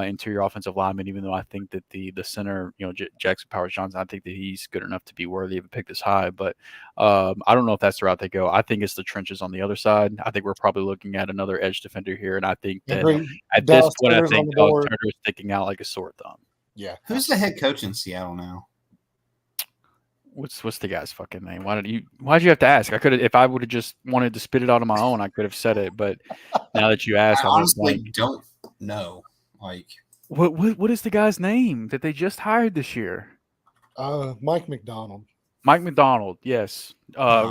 interior offensive lineman. Even though I think that the center, Jackson Powers Johnson, I think that he's good enough to be worthy of a pick this high. But I don't know if that's the route they go. I think it's the trenches on the other side. I think we're probably looking at another edge defender here, and I think that at this point, I think Dallas Turner is sticking out like a sore thumb. Yeah. Who's the head coach in Seattle now? What's the guy's fucking name? Why'd you have to ask? I could have, if I would have just wanted to spit it out on my own, I could have said it. But now that you asked, I honestly don't know. Like, what is the guy's name that they just hired this year? Mike McDonald. Mike McDonald, yes,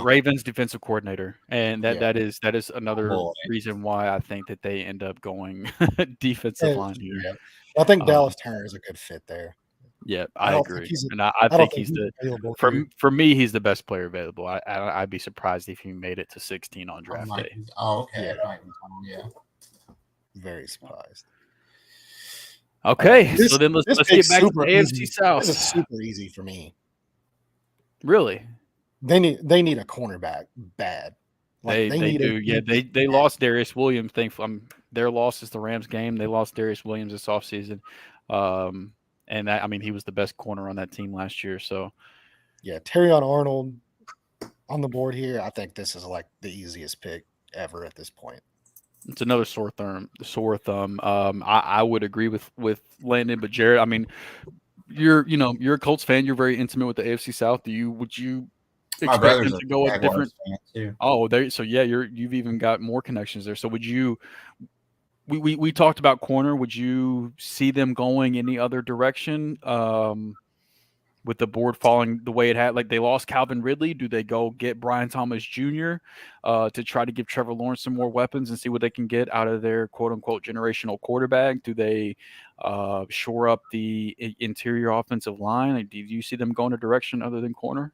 Ravens defensive coordinator, and that is another reason why I think that they end up going defensive line here. Yeah. I think Dallas Turner is a good fit there. Yeah, I agree, and I think he's for me he's the best player available. I'd be surprised if he made it to 16 on draft day. Oh, okay, yeah, very surprised. Okay, so then let's get back to the AFC South. This is super easy for me. Really? They need a cornerback bad. Like they do. Yeah, they lost Darius Williams. Their loss is the Rams game. They lost Darius Williams this offseason. And that, he was the best corner on that team last year. So yeah, Terrion Arnold on the board here. I think this is like the easiest pick ever at this point. It's another sore thumb. I would agree with Landon, but Jared, you're a Colts fan. You're very intimate with the AFC South. Would you expect them to go a different? Oh, you've even got more connections there. So would you? We talked about corner. Would you see them going any other direction? with the board falling the way it had. Like they lost Calvin Ridley. Do they go get Brian Thomas Jr. To try to give Trevor Lawrence some more weapons and see what they can get out of their quote unquote generational quarterback? Do they shore up the interior offensive line? Like, do you see them going a direction other than corner?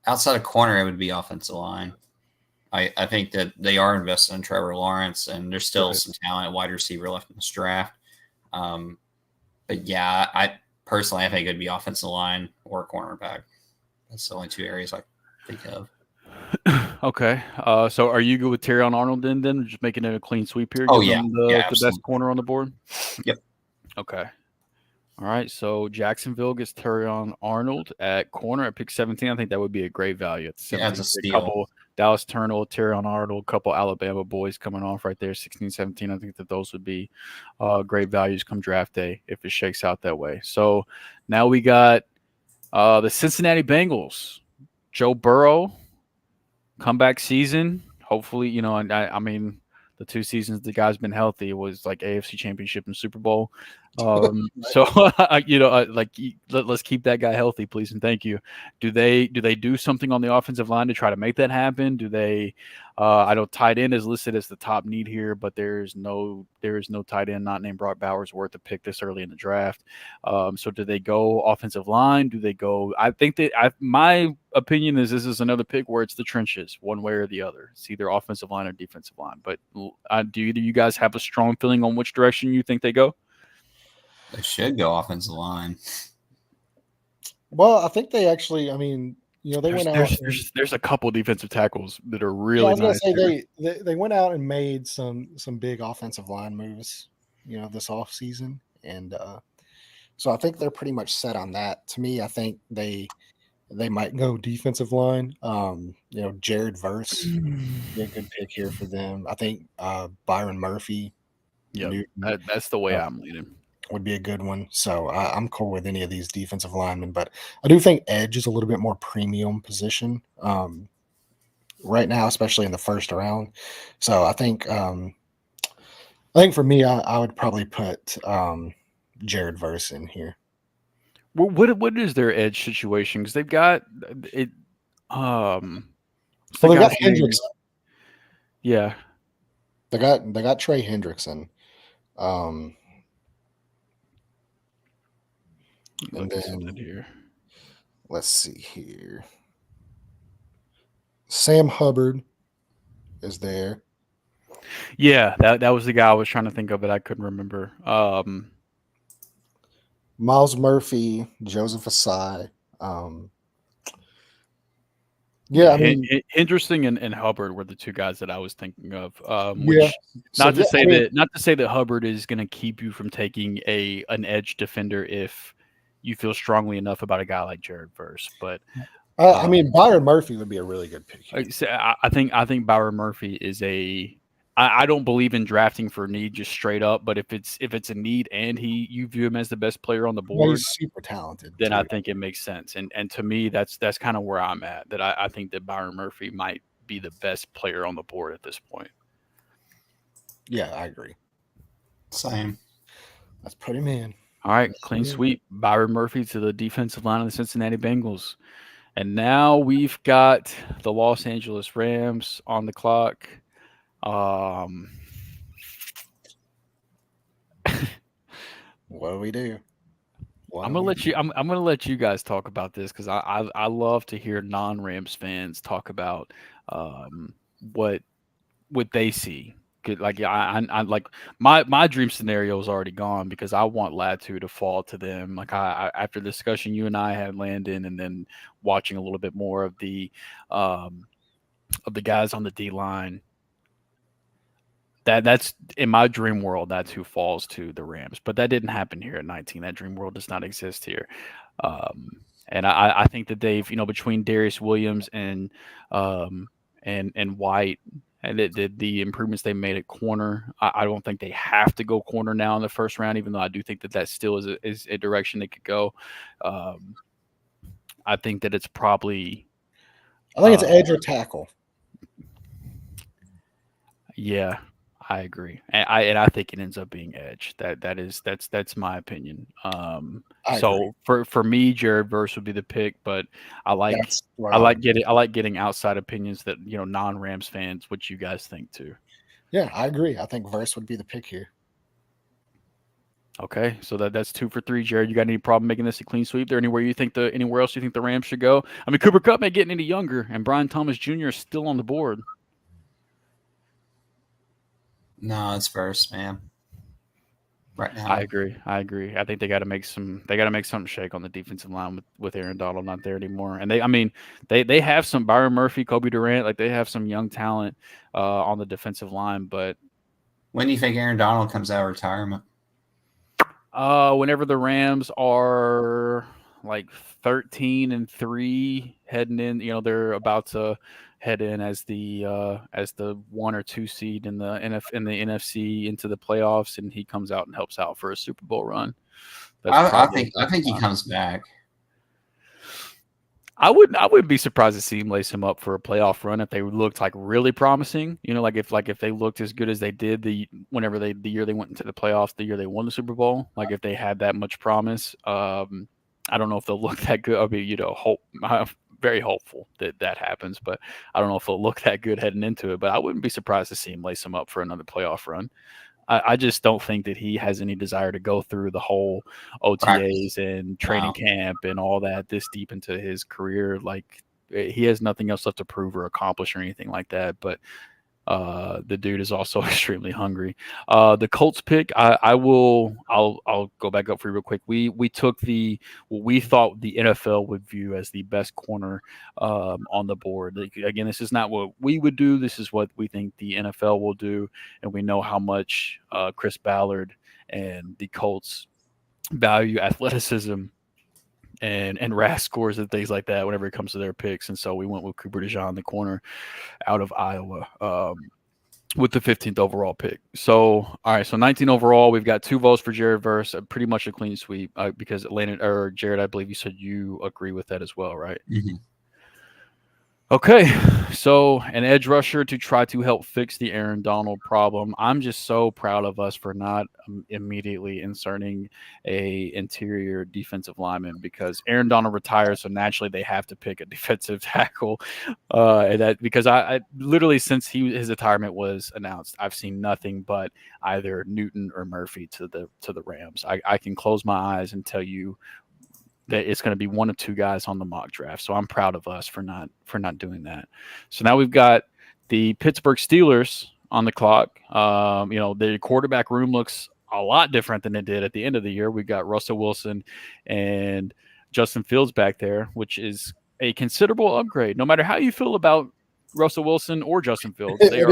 Outside of corner, it would be offensive line. I think that they are invested in Trevor Lawrence, and there's still some talent at wide receiver left in this draft. But yeah, I think it'd be offensive line or cornerback. That's the only two areas I think of. Okay. So are you good with Terrion Arnold then? Just making it a clean sweep here? Oh, Give them yeah, the best corner on the board? Yep. Okay. All right. So Jacksonville gets Terrion Arnold at corner at pick 17. I think that would be a great value at 17. Yeah, it's a steal. Couple Dallas Turner, Terrion Arnold, couple Alabama boys coming off right there, 16, 17. I think that those would be great values come draft day if it shakes out that way. So now we got the Cincinnati Bengals. Joe Burrow, comeback season. Hopefully, and I mean, the 2 seasons the guy's been healthy was like AFC Championship and Super Bowl. So let's keep that guy healthy, please and thank you. Do they do something on the offensive line to try to make that happen? Do they? I know tight end is listed as the top need here, but there is no tight end not named Brock Bowers worth a pick this early in the draft. So do they go offensive line? Do they go? I think that my opinion is this is another pick where it's the trenches, one way or the other. It's either offensive line or defensive line. But do either you guys have a strong feeling on which direction you think they go? They should go offensive line. Well, I think they actually. I mean, they went out. There's a couple defensive tackles that are really. I was nice going to say they went out and made some big offensive line moves, this off season, and so I think they're pretty much set on that. To me, I think they might go defensive line. Jared Verse be a good pick here for them. I think Byron Murphy. Yeah, that's the way I'm leaning. Would be a good one. So I'm cool with any of these defensive linemen, but I do think edge is a little bit more premium position right now, especially in the first round. So I think for me, I would probably put Jared Verse in here. What is their edge situation? Because they've got it. Well, they got Hendrickson. Yeah, they got Trey Hendrickson. And then here. Let's see here. Sam Hubbard is there. Yeah, that was the guy I was trying to think of, but I couldn't remember. Miles Murphy, Joseph Asai. I mean, interesting and Hubbard were the two guys that I was thinking of. Not to say that Hubbard is going to keep you from taking an edge defender if you feel strongly enough about a guy like Jared Verse, but I mean, Byron Murphy would be a really good pick. I think Byron Murphy is I don't believe in drafting for need just straight up, but if it's a need and you view him as the best player on the board, he's super talented. Then I think it makes sense. And to me, that's kind of where I'm at. That I think that Byron Murphy might be the best player on the board at this point. Yeah, I agree. Same. Let's put him in. All right, clean sweep. Byron Murphy to the defensive line of the Cincinnati Bengals. And now we've got the Los Angeles Rams on the clock. What do we do? I'm gonna let you guys talk about this because I love to hear non-Rams fans talk about what they see. Like I like my dream scenario is already gone because I want Latu to fall to them. Like I after the discussion you and I had, Landon, and then watching a little bit more of the guys on the D line. That's in my dream world. That's who falls to the Rams, but that didn't happen here at 19. That dream world does not exist here, and I think that they've between Darius Williams and White and the improvements they made at corner. I don't think they have to go corner now in the first round, even though I do think that still is a direction they could go. I think that it's probably. I think it's edge or tackle. Yeah. I agree, and I think it ends up being edge. That's my opinion. I agree. So for me, Jared Verse would be the pick, but I like That's what I I like would. getting outside opinions that non-Rams fans, what you guys think too. Yeah, I agree. I think Verse would be the pick here. Okay, so that's 2 for 3. Jared, you got any problem making this a clean sweep? There anywhere else you think the Rams should go? I mean, Cooper Kupp ain't getting any younger, and Brian Thomas Jr. is still on the board. No, it's Verse, man. Right now, I agree. I think they got to make something shake on the defensive line with Aaron Donald not there anymore. And they have some Byron Murphy, Kobe Durant, like they have some young talent on the defensive line, but when do you think Aaron Donald comes out of retirement? whenever the Rams are like 13-3 heading in, they're about to head in as the 1 or 2 seed in the NFC into the playoffs, and he comes out and helps out for a Super Bowl run. I think he comes back. I wouldn't be surprised to see him lace him up for a playoff run if they looked like really promising. If they looked as good as they did the year they went into the playoffs, the year they won the Super Bowl. Like if they had that much promise, I don't know if they'll look that good. I mean, I'm very hopeful that happens, but I don't know if they'll look that good heading into it. But I wouldn't be surprised to see him lace him up for another playoff run. I just don't think that he has any desire to go through the whole OTAs and training camp and all that this deep into his career. Like he has nothing else left to prove or accomplish or anything like that. But the dude is also extremely hungry. The Colts pick, I'll go back up for you real quick. We took what we thought the NFL would view as the best corner on the board. Again, this is not what we would do. This is what we think the NFL will do, and we know how much Chris Ballard and the Colts value athleticism and RAS scores and things like that whenever it comes to their picks. And so we went with Cooper DeJean, the corner out of Iowa, with the 15th overall pick. So, all right, so 19 overall, we've got 2 votes for Jared Verse, pretty much a clean sweep because Landon or Jared, I believe you said you agree with that as well, right? Mm-hmm. Okay, so an edge rusher to try to help fix the Aaron Donald problem. I'm just so proud of us for not immediately inserting a interior defensive lineman because Aaron Donald retires, so naturally they have to pick a defensive tackle. And that because I literally since his retirement was announced, I've seen nothing but either Newton or Murphy to the Rams. I can close my eyes and tell you that it's going to be 1 of 2 guys on the mock draft. So I'm proud of us for not doing that. So now we've got the Pittsburgh Steelers on the clock. The quarterback room looks a lot different than it did at the end of the year. We've got Russell Wilson and Justin Fields back there, which is a considerable upgrade. No matter how you feel about Russell Wilson or Justin Fields, they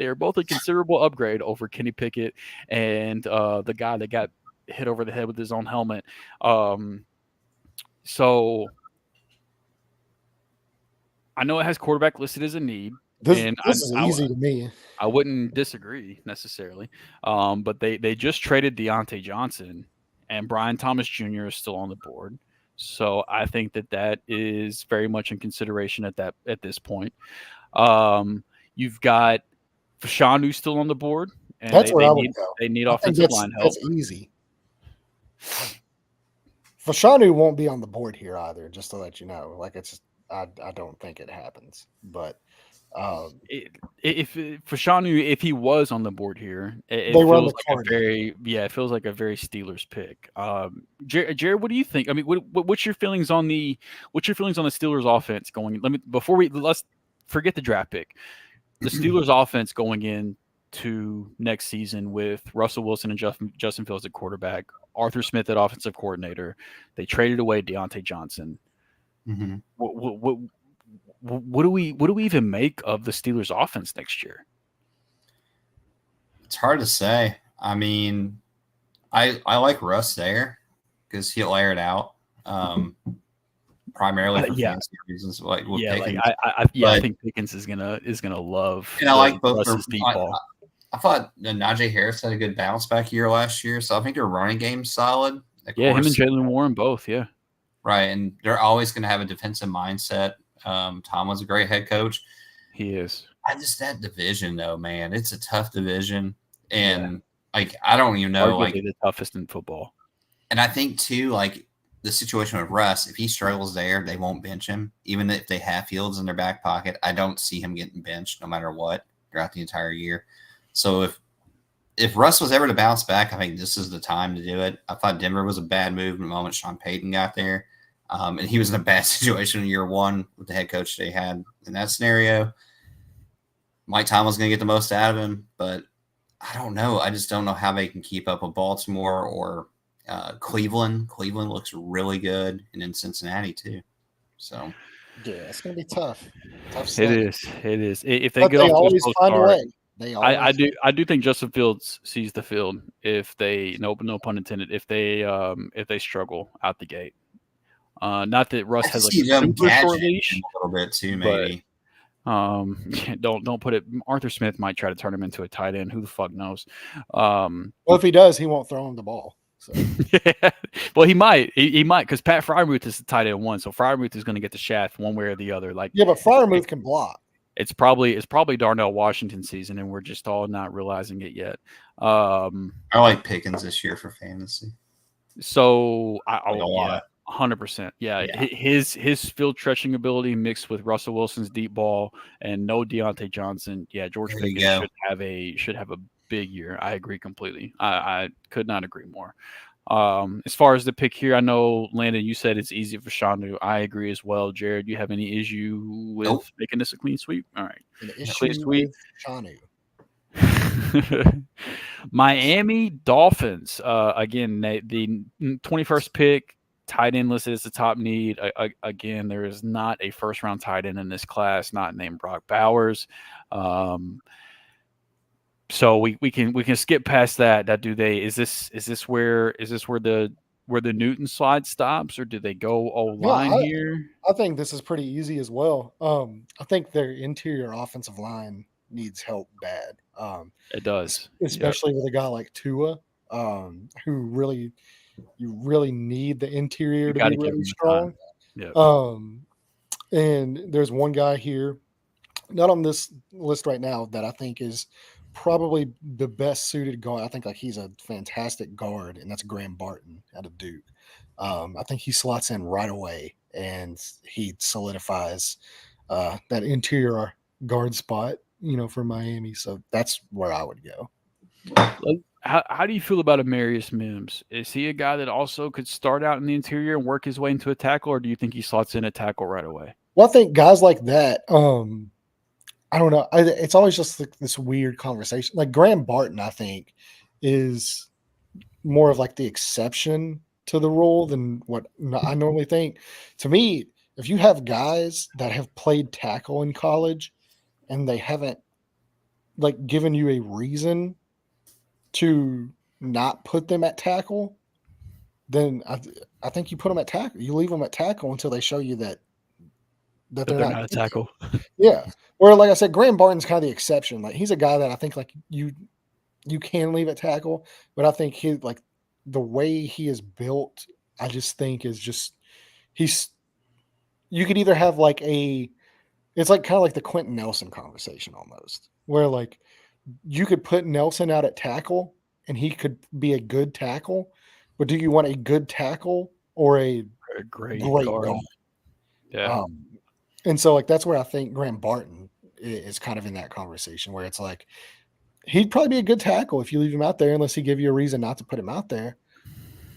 are both a considerable upgrade over Kenny Pickett and the guy that got hit over the head with his own helmet. So I know it has quarterback listed as a need. This is easy to me. I wouldn't disagree necessarily. But they just traded Deontay Johnson and Brian Thomas Jr. is still on the board. So I think that is very much in consideration at this point. You've got Fashanu still on the board. And That's where I would go. They need offensive line help. That's easy. Fashanu won't be on the board here either, just to let you know. Like I don't think it happens. But if Fashanu, if he was on the board here, it feels like a very Steelers pick. Jared, what do you think? I mean, what's your feelings on the Steelers offense going? Let's forget the draft pick. The Steelers offense going in to next season with Russell Wilson and Justin Fields at quarterback, Arthur Smith at offensive coordinator. They traded away Deontay Johnson. Mm-hmm. What do we even make of the Steelers offense next year? It's hard to say. I mean, I like Russ there because he'll air it out. Primarily for fantasy reasons, like Pickens. I think Pickens is gonna love. And I like both. Russ's deep ball. I thought Najee Harris had a good bounce back year last year, so I think their running game's solid. Him and Jalen Warren both, yeah. Right, and they're always going to have a defensive mindset. Tom was a great head coach. He is. That division though, man, it's a tough division, and like I don't even know, Arguably the toughest in football. And I think too, like the situation with Russ, if he struggles there, they won't bench him, even if they have Fields in their back pocket. I don't see him getting benched no matter what throughout the entire year. So if Russ was ever to bounce back, I think this is the time to do it. I thought Denver was a bad move the moment Sean Payton got there. And he was in a bad situation in year one with the head coach they had in that scenario. Mike Tomlin's going to get the most out of him, but I don't know. I just don't know how they can keep up with Baltimore or Cleveland. Cleveland looks really good, and in Cincinnati too. So yeah, it's going to be tough. It is. If they but get they off always to a slow find a start, way. I do think Justin Fields sees the field if they no pun intended if they struggle out the gate. Not that Russ has like a super short leash a little bit too, but, maybe. Don't put it. Arthur Smith might try to turn him into a tight end. Who the fuck knows? Well, if he does, he won't throw him the ball. So. Yeah. Well, he might. He might because Pat Freiermuth is the tight end one, so Freiermuth is going to get the shaft one way or the other. Like yeah, but Freiermuth can block. It's probably Darnell Washington season, and we're just all not realizing it yet. I like Pickens this year for fantasy. So yeah, 100%. Yeah, his field stretching ability mixed with Russell Wilson's deep ball and no Deontay Johnson. Yeah, George Pickens should have a big year. I agree completely. I could not agree more. As far as the pick here, I know Landon, you said it's easy for Shanu. I agree as well. Jared, you have any issue with making this a clean sweep? All right, clean sweep. Shanu. Miami Dolphins. Again, the 21st pick, tight end listed as the top need. Again, there is not a first round tight end in this class, not named Brock Bowers. So we can skip past that. Is this where the Newton slide stops, or do they go O-line here? I think this is pretty easy as well. I think their interior offensive line needs help bad. It does, especially with a guy like Tua, who you really need the interior to be really strong. And there's one guy here, not on this list right now, that I think is probably the best suited guard. I think like he's a fantastic guard, and that's Graham Barton out of Duke. I think he slots in right away, and he solidifies that interior guard spot, for Miami. So that's where I would go. How do you feel about Amarius Mims? Is he a guy that also could start out in the interior and work his way into a tackle, or do you think he slots in a tackle right away? Well, I think guys like that, I don't know. It's always just like this weird conversation. Like Graham Barton, I think, is more of like the exception to the rule than what I normally think. To me, if you have guys that have played tackle in college and they haven't like given you a reason to not put them at tackle, then I think you put them at tackle. You leave them at tackle until they show you that they're not a tackle. Yeah. Where, like I said, Graham Barton's kind of the exception. Like he's a guy that I think like you can leave at tackle, but I think the way he is built, I just think is just you could either have it's like kind of like the Quentin Nelson conversation almost, where like you could put Nelson out at tackle and he could be a good tackle, but do you want a good tackle or a great guard? Yeah. And so like that's where I think Graham Barton is kind of in that conversation, where it's like he'd probably be a good tackle if you leave him out there, unless he give you a reason not to put him out there.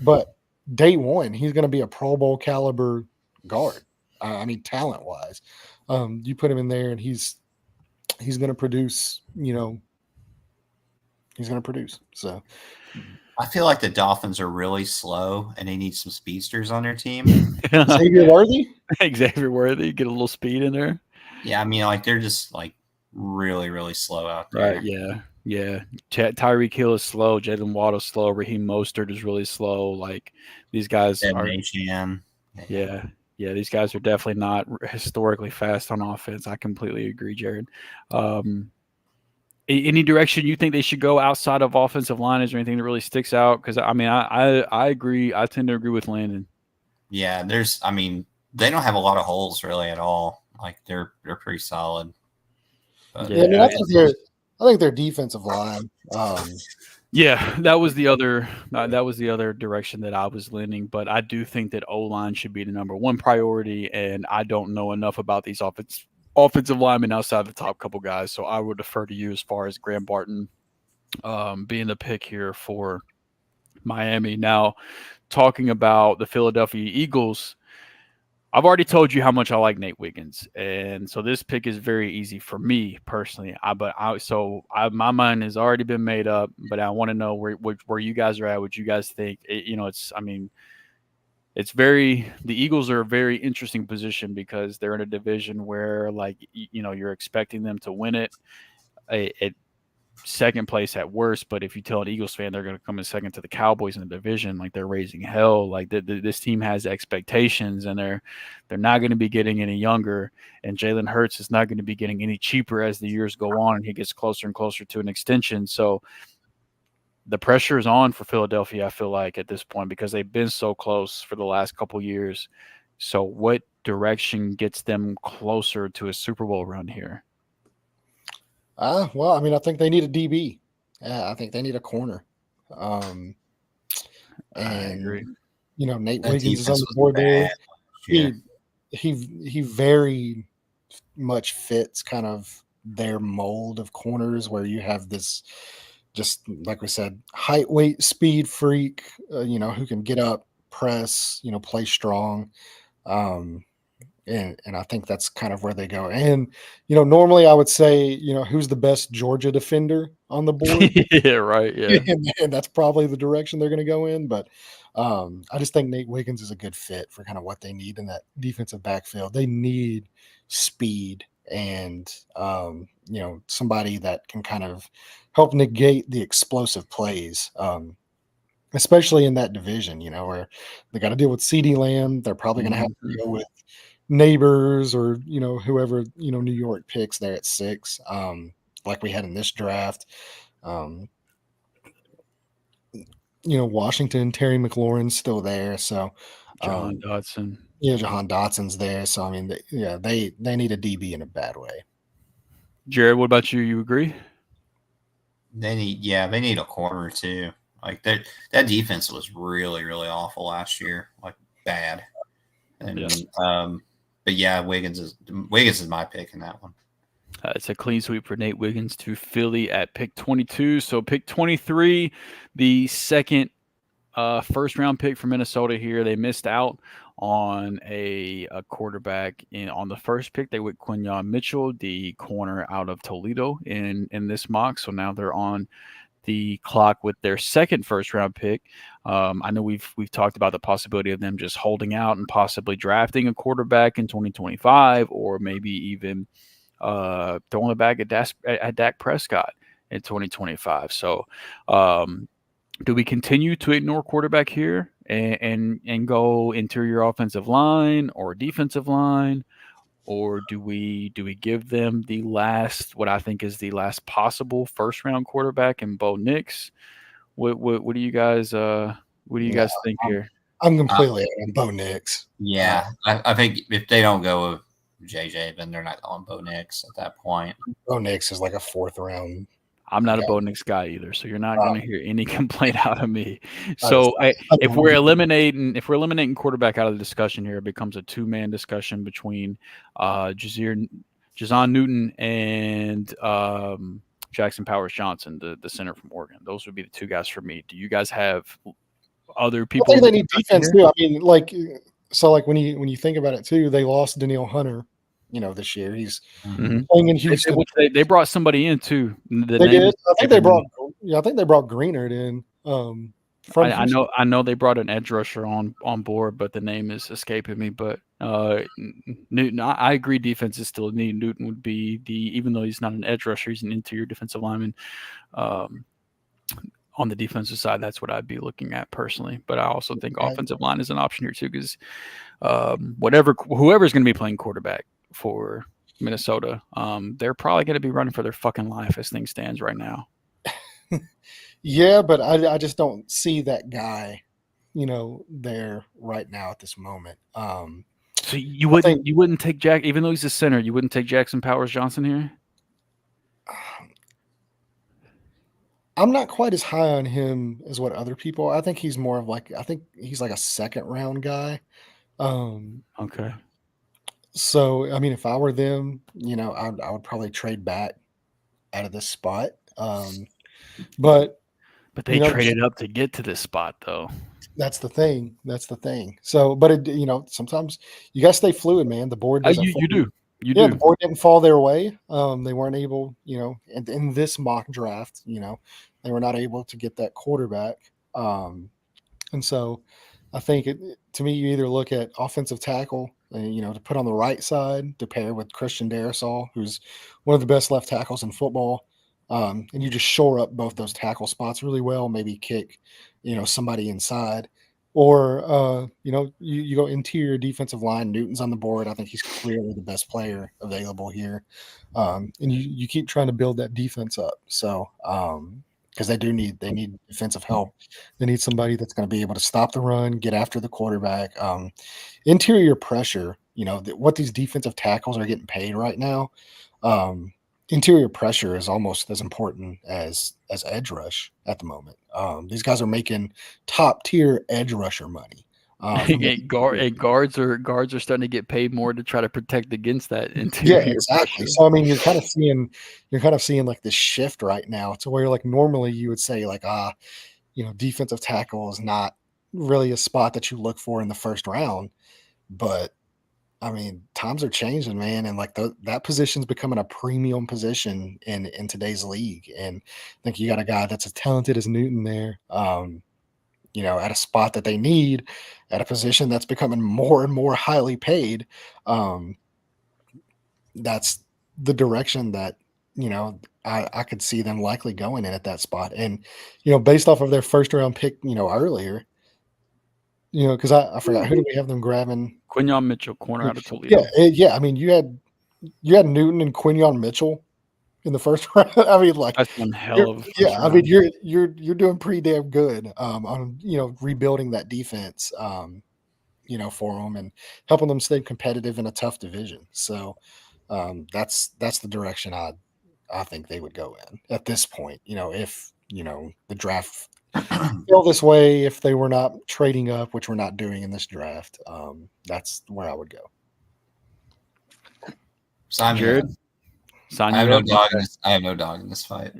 But day one, he's going to be a Pro Bowl caliber guard. I mean, talent wise, you put him in there and he's going to produce. He's going to produce. So I feel like the Dolphins are really slow and they need some speedsters on their team. Xavier Worthy, get a little speed in there. Yeah, I mean, like they're just like really, really slow out there. Right? Yeah. Tyreek Hill is slow. Jalen Waddle's slow. Raheem Mostert is really slow. Like these guys are. Yeah. These guys are definitely not historically fast on offense. I completely agree, Jared. Any direction you think they should go outside of offensive line? Is there anything that really sticks out? Because I mean, I agree. I tend to agree with Landon. Yeah, they don't have a lot of holes really at all. Like they're pretty solid. But Yeah, I mean, Yeah, I think their defensive line. Yeah, that was the other direction that I was leaning, but I do think that O-line should be the number one priority, and I don't know enough about these offensive linemen outside the top couple guys, so I would defer to you as far as Graham Barton being the pick here for Miami. Now, talking about the Philadelphia Eagles, I've already told you how much I like Nate Wiggins, and so this pick is very easy for me personally. My mind has already been made up, but I want to know where you guys are at. What you guys think? The Eagles are a very interesting position because they're in a division where you're expecting them to win it. At second place at worst, but if you tell an Eagles fan they're going to come in second to the Cowboys in the division, like they're raising hell. Like this team has expectations, and they're not going to be getting any younger. And Jalen Hurts is not going to be getting any cheaper as the years go on, and he gets closer and closer to an extension. So the pressure is on for Philadelphia, I feel like, at this point, because they've been so close for the last couple years. So what direction gets them closer to a Super Bowl run here? Well, I mean, I think they need a DB. Yeah, I think they need a corner. I agree. Nate that Wiggins is on defense the was board there. bad. Yeah. He very much fits kind of their mold of corners, where you have this, just like we said, height, weight, speed freak, who can get up, press, play strong. And I think that's kind of where they go. And, normally I would say, who's the best Georgia defender on the board? Yeah, right. Yeah. and that's probably the direction they're going to go in. But I just think Nate Wiggins is a good fit for kind of what they need in that defensive backfield. They need speed and, somebody that can kind of help negate the explosive plays. Especially in that division, where they got to deal with CeeDee Lamb. They're probably going to have to deal with Neighbors or whoever New York picks there at 6, like we had in this draft. Washington, Terry McLaurin's still there, so Jahan Dotson. Yeah, Jahan Dotson's there. So I mean, they need a DB in a bad way. Jared, what about you? You agree? They need a corner too. Like that defense was really, really awful last year, like bad. And but yeah, Wiggins is my pick in that one. It's a clean sweep for Nate Wiggins to Philly at pick 22. So pick 23, the second first round pick for Minnesota here. They missed out on a quarterback on the first pick. They went Quinyon Mitchell, the corner out of Toledo in this mock. So now they're on the clock with their second first round pick. I know we've talked about the possibility of them just holding out and possibly drafting a quarterback in 2025, or maybe even throwing it back at Dak Prescott in 2025. So do we continue to ignore quarterback here and go interior offensive line or defensive line? Or do we give them the last, what I think is the last possible first round quarterback in Bo Nix? What do you guys think here? I'm completely on Bo Nix. Yeah, I think if they don't go with JJ, then they're not going Bo Nix at that point. Bo Nix is like a 4th round. I'm not a Bo Nix guy either, so you're not going to hear any complaint out of me. So if we're eliminating quarterback out of the discussion here, it becomes a 2-man discussion between Jazon Newton and Jackson Powers Johnson, the center from Oregon. Those would be the 2 guys for me. Do you guys have other people? I think they need defense too. I mean, when you think about it too, they lost Danielle Hunter. This year he's playing in Houston. They brought somebody in too. They did. I think they brought Greenard in. I know they brought an edge rusher on board, but the name is escaping me. But Newton, I agree. Defense is still needed. Newton would be even though he's not an edge rusher, he's an interior defensive lineman. On the defensive side, that's what I'd be looking at personally. But I also think offensive line is an option here too, because whoever's going to be playing quarterback for Minnesota, they're probably going to be running for their fucking life as things stands right now. Yeah, but I just don't see that guy, there right now at this moment. So you wouldn't take Jack, even though he's a center, you wouldn't take Jackson Powers Johnson here? I'm not quite as high on him as what other people. I think he's more of like I think he's like a second round guy. Um, Okay. so I mean, if I were them, I would probably trade back out of this spot. But But they you know, traded up to get to this spot, though. that's the thing. That's the thing. So, but sometimes you got to stay fluid, man. The board doesn't. You do. You Yeah, the do. board didn't fall their way. They weren't able, in this mock draft, they were not able to get that quarterback. And so I think to me, you either look at offensive tackle, to put on the right side to pair with Christian Darrisaw, who's one of the best left tackles in football. And you just shore up both those tackle spots really well, maybe kick, somebody inside. Or, you go interior defensive line. Newton's on the board. I think he's clearly the best player available here. And you keep trying to build that defense up. So, because they need defensive help. They need somebody that's going to be able to stop the run, get after the quarterback. Interior pressure, what these defensive tackles are getting paid right now. Interior pressure is almost as important as edge rush at the moment. These guys are making top tier edge rusher money. Guards are starting to get paid more to try to protect against that Yeah, interior exactly. pressure. So I mean, you're kind of seeing like this shift right now to where like normally you would say like defensive tackle is not really a spot that you look for in the first round, but I mean, times are changing, man, and like that position's becoming a premium position in today's league. And I think you got a guy that's as talented as Newton there, at a spot that they need, at a position that's becoming more and more highly paid. Um, that's the direction that I could see them likely going in at that spot. And based off of their first round pick, earlier, because I forgot who do we have them grabbing? Quinyon Mitchell, corner out of Yeah, Toledo. yeah. I mean, you had Newton and Quinyon Mitchell in the first round. I mean, like, That's one hell of a first I mean, round. you're doing pretty damn good on rebuilding that defense, for them and helping them stay competitive in a tough division. So that's the direction I think they would go in at this point. If the draft fell this way, if they were not trading up, which we're not doing in this draft, that's where I would go. Sign me Jared, up. sign I have you no up. dog in this. I have no dog in this fight.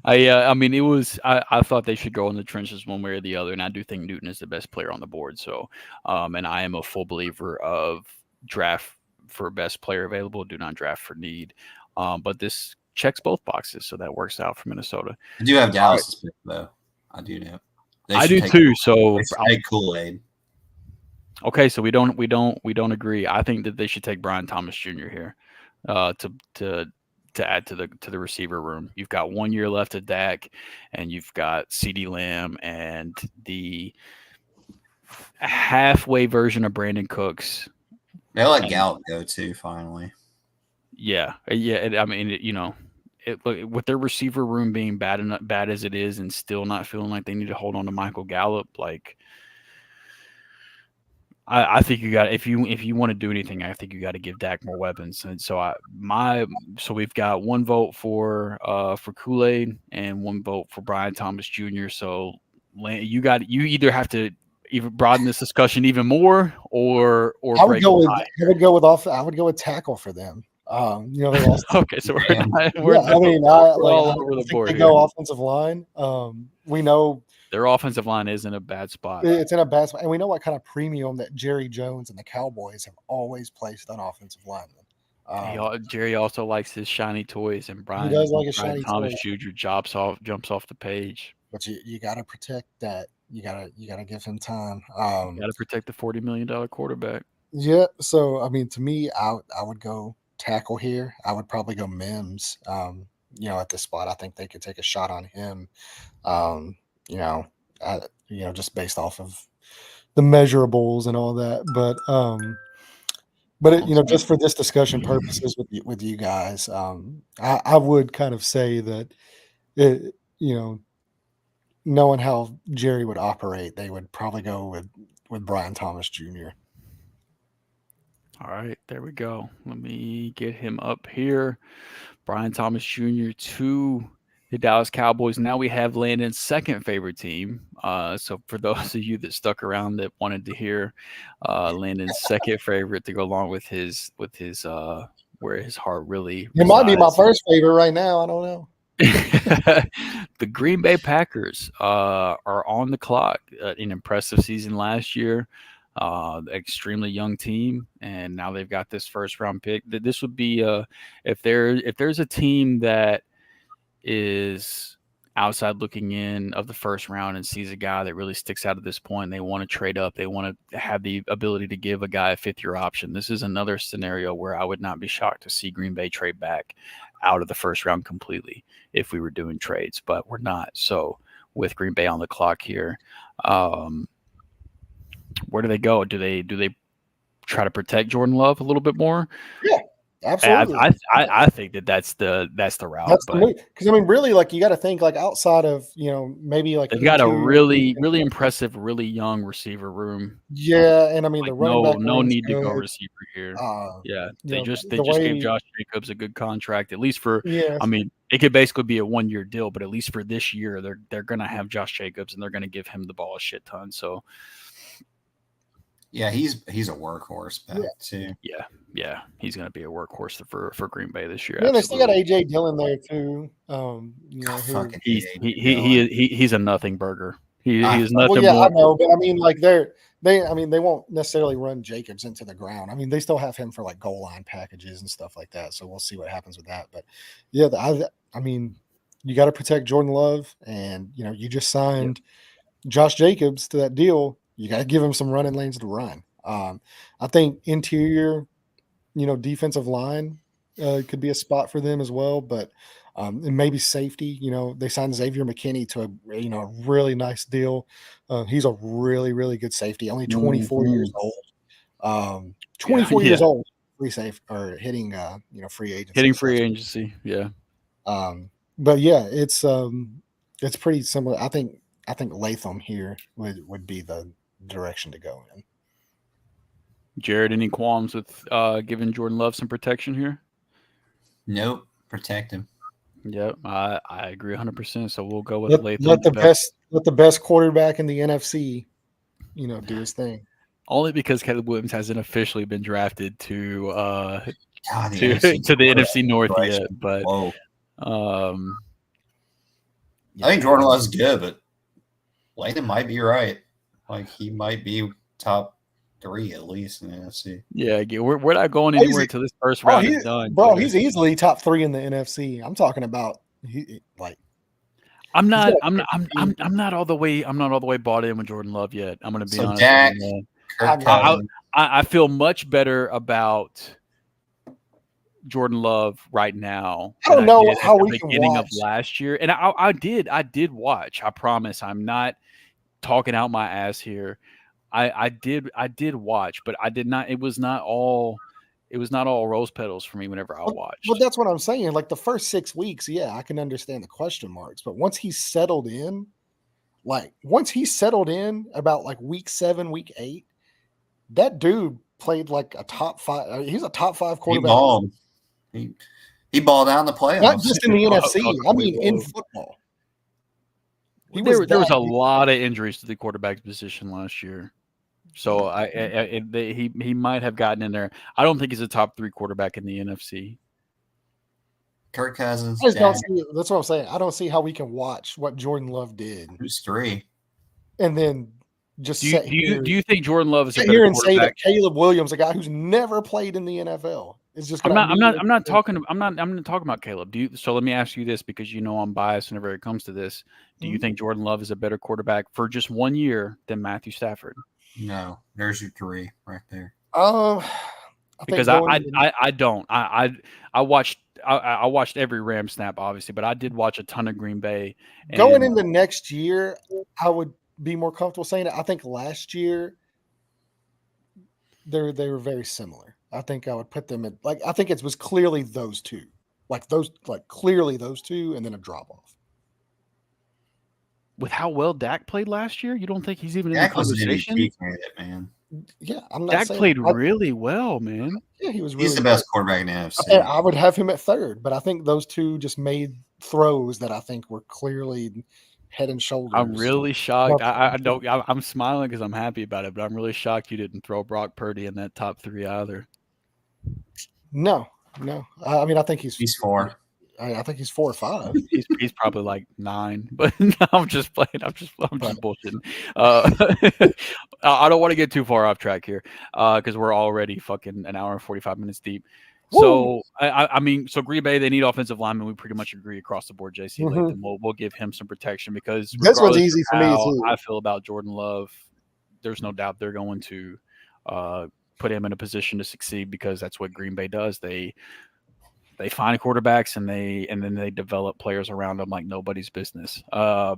I mean, it was. I thought they should go in the trenches one way or the other, and I do think Newton is the best player on the board. So, and I am a full believer of draft for best player available, do not draft for need. But this checks both boxes, so that works out for Minnesota. I do have Dallas's pick though. I do know. I do too. So They should take Kool-Aid. okay, so we don't agree. I think that they should take Brian Thomas Jr. here, to add to the receiver room. You've got 1 year left of Dak, and you've got CeeDee Lamb and the halfway version of Brandon Cooks. They let Gallup go too. Finally, Yeah. I mean, look, with their receiver room being bad as it is, and still not feeling like they need to hold on to Michael Gallup, like. I think you got if you want to do anything, I think you got to give Dak more weapons. And so we've got one vote for Kool-Aid and one vote for Brian Thomas Jr. So you either have to even broaden this discussion even more or I would go with higher. I would go with tackle for them. They lost. Okay, so Yeah. we're all over the think board they here. go offensive line. We know Their offensive line is in a bad spot. it's in a bad spot, and we know what kind of premium that Jerry Jones and the Cowboys have always placed on offensive linemen. Jerry also likes his shiny toys, and He does like his Brian shiny Thomas toys. Jr. jumps off the page. But you got to protect that. You gotta give him time. Got to protect the $40 million quarterback. Yeah. So I mean, to me, I would go tackle here. I would probably go Mims. At this spot, I think they could take a shot on him. You know, just based off of the measurables and all that. But just for this discussion purposes with you guys, I would kind of say that it, knowing how Jerry would operate, they would probably go with Brian Thomas Jr. All right, there we go. Let me get him up here. Brian Thomas Jr. to The Dallas Cowboys. Now we have Landon's second favorite team. So for those of you that stuck around that wanted to hear Landon's second favorite to go along with his where his heart really It might be my resides. first favorite right now. I don't know. The Green Bay Packers are on the clock. An impressive season last year. Extremely young team, and now they've got this first round pick. This would be if there's a team that is outside looking in of the first round and sees a guy that really sticks out at this point, and they want to trade up, they want to have the ability to give a guy a fifth-year option. This is another scenario where I would not be shocked to see Green Bay trade back out of the first round completely if we were doing trades, but we're not. So with Green Bay on the clock here, where do they go? Do they try to protect Jordan Love a little bit more? Yeah, absolutely. I think that's the route. That's the move. Because I mean, really, like you got to think like outside of maybe like they've got a really impressive, really young receiver room. Yeah, and I mean the running back. No need to go receiver here. Yeah, they just gave Josh Jacobs a good contract, at least for. Yeah, I mean, it could basically be a 1-year deal, but at least for this year, they're gonna have Josh Jacobs and they're gonna give him the ball a shit ton. So. Yeah, he's a workhorse back too. Yeah, he's going to be a workhorse for Green Bay this year. Yeah, they still got AJ Dillon there too. He's a nothing burger. He is nothing. Well, yeah, I know, but I mean, like they won't necessarily run Jacobs into the ground. I mean, they still have him for like goal line packages and stuff like that. So we'll see what happens with that. But yeah, I mean, you got to protect Jordan Love, and you just signed Josh Jacobs to that deal. You got to give him some running lanes to run. I think interior, defensive line could be a spot for them as well, but and maybe safety. They signed Xavier McKinney to a really nice deal. He's a really, really good safety. Only 24 years old. 24 years old. Free safe or hitting free agency. Hitting free agency. Yeah. But yeah, it's pretty similar. I think Latham here would be the direction to go in. Jared, any qualms with giving Jordan Love some protection here? Nope, protect him. Yep, I agree 100%. So we'll go with Latham. Let the best quarterback in the NFC, do his thing. Only because Caleb Williams hasn't officially been drafted to the NFC North yet. But I think Jordan Love's good, but Landon might be right. Like he might be top 3 at least in the NFC. Yeah, we're not going anywhere until this first round is done. Bro, he's easily top 3 in the NFC. I'm talking about I'm not all the way bought in with Jordan Love yet. I'm going to be honest. Dak, I feel much better about Jordan Love right now. I don't know how we can beginning of last year, and I did watch. I promise, I'm not talking out my ass here. I did watch, but I did not. It was not all rose petals for me whenever I watched. But that's what I'm saying. Like the first 6 weeks, yeah, I can understand the question marks. But once he's settled in, about like week 7, week 8, that dude played like a top 5. He's a top 5 quarterback. He balled out in the playoffs. Not just in the NFC. I mean, in football. There was a lot of injuries to the quarterback position last year. So he might have gotten in there. I don't think he's a top 3 quarterback in the NFC. Kirk Cousins. That's what I'm saying. I don't see how we can watch what Jordan Love did. Who's 3? And then just do you think Jordan Love is a better here and quarterback? Say that Caleb Williams, a guy who's never played in the NFL, is just. I'm not talking about Caleb. So let me ask you this, because I'm biased whenever it comes to this. Do you think Jordan Love is a better quarterback for just 1 year than Matthew Stafford? No, there's your 3 right there. Because I don't. I watched every Ram snap, obviously, but I did watch a ton of Green Bay. Going into next year, I would be more comfortable saying it. I think last year they were very similar. I think I would put them in I think it was clearly those two. Clearly those two, and then a drop off. With how well Dak played last year, you don't think he's even in the conversation? Man. Yeah, I'm not. Dak played really well, man. Yeah, he was. He's the best quarterback in the NFC. I would have him at 3rd, but I think those two just made throws that I think were clearly head and shoulders. I'm really shocked. I don't. I'm smiling because I'm happy about it, but I'm really shocked you didn't throw Brock Purdy in that top 3 either. No. I mean, I think He's 4. I think he's 4 or 5. He's probably like 9, but no, I'm just playing. I'm just bullshitting. I don't want to get too far off track here because we're already fucking an hour and 45 minutes deep. So I mean, so Green Bay, they need offensive linemen. We pretty much agree across the board. JC Latham, we'll give him some protection because this one's easy for me too. I feel about Jordan Love. There's no doubt they're going to put him in a position to succeed because that's what Green Bay does. They find quarterbacks and then they develop players around them like nobody's business. All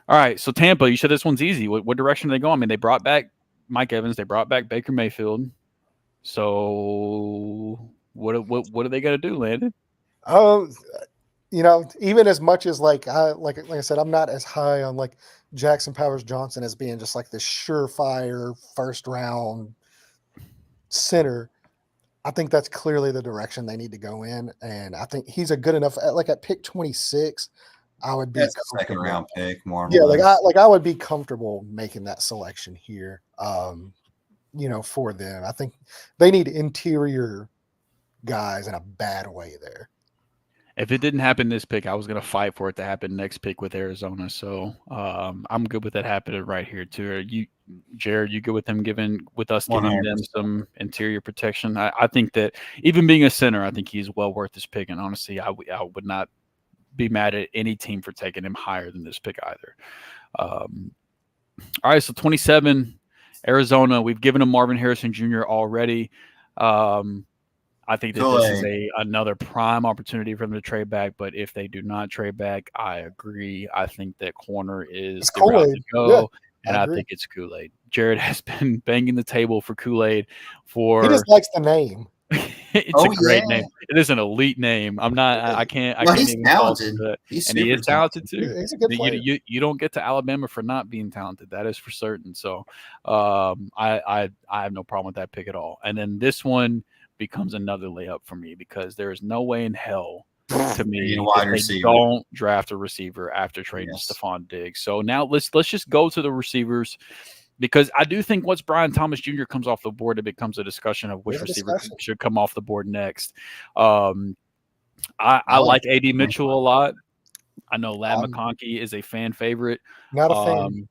right, so Tampa, you said this one's easy. What direction are they going? I mean, they brought back Mike Evans, they brought back Baker Mayfield. So what are they gonna do, Landon? Even as much as like I said, I'm not as high on like Jackson Powers Johnson as being just like this surefire first round center. I think that's clearly the direction they need to go in, and I think he's a good enough. Like at pick 26, I would be That's a second round pick. More. Yeah, I would be comfortable making that selection here. For them, I think they need interior guys in a bad way there. If it didn't happen this pick, I was going to fight for it to happen next pick with Arizona. So I'm good with that happening right here too. Jared, you good with them giving them some interior protection? I think that even being a center, I think he's well worth this pick. And honestly, I would not be mad at any team for taking him higher than this pick either. All right, so 27, Arizona. We've given him Marvin Harrison Jr. already. I think that this is another prime opportunity for them to trade back. But if they do not trade back, I agree. I think that corner is the route to go. Yeah, and I think it's Kool-Aid. Jared has been banging the table for Kool-Aid for. He just likes the name. It's a great name. It is an elite name. I can't. He's even talented. And he is talented too. He's a good player. You don't get to Alabama for not being talented. That is for certain. So, I have no problem with that pick at all. And then this one becomes another layup for me because there is no way in hell to me they don't draft a receiver after trading Stephon Diggs. So now let's just go to the receivers. Because I do think once Brian Thomas Jr. comes off the board, it becomes a discussion of which receiver should come off the board next. I like A.D. Mitchell a lot. I know Ladd McConkey is a fan favorite. Not a fan.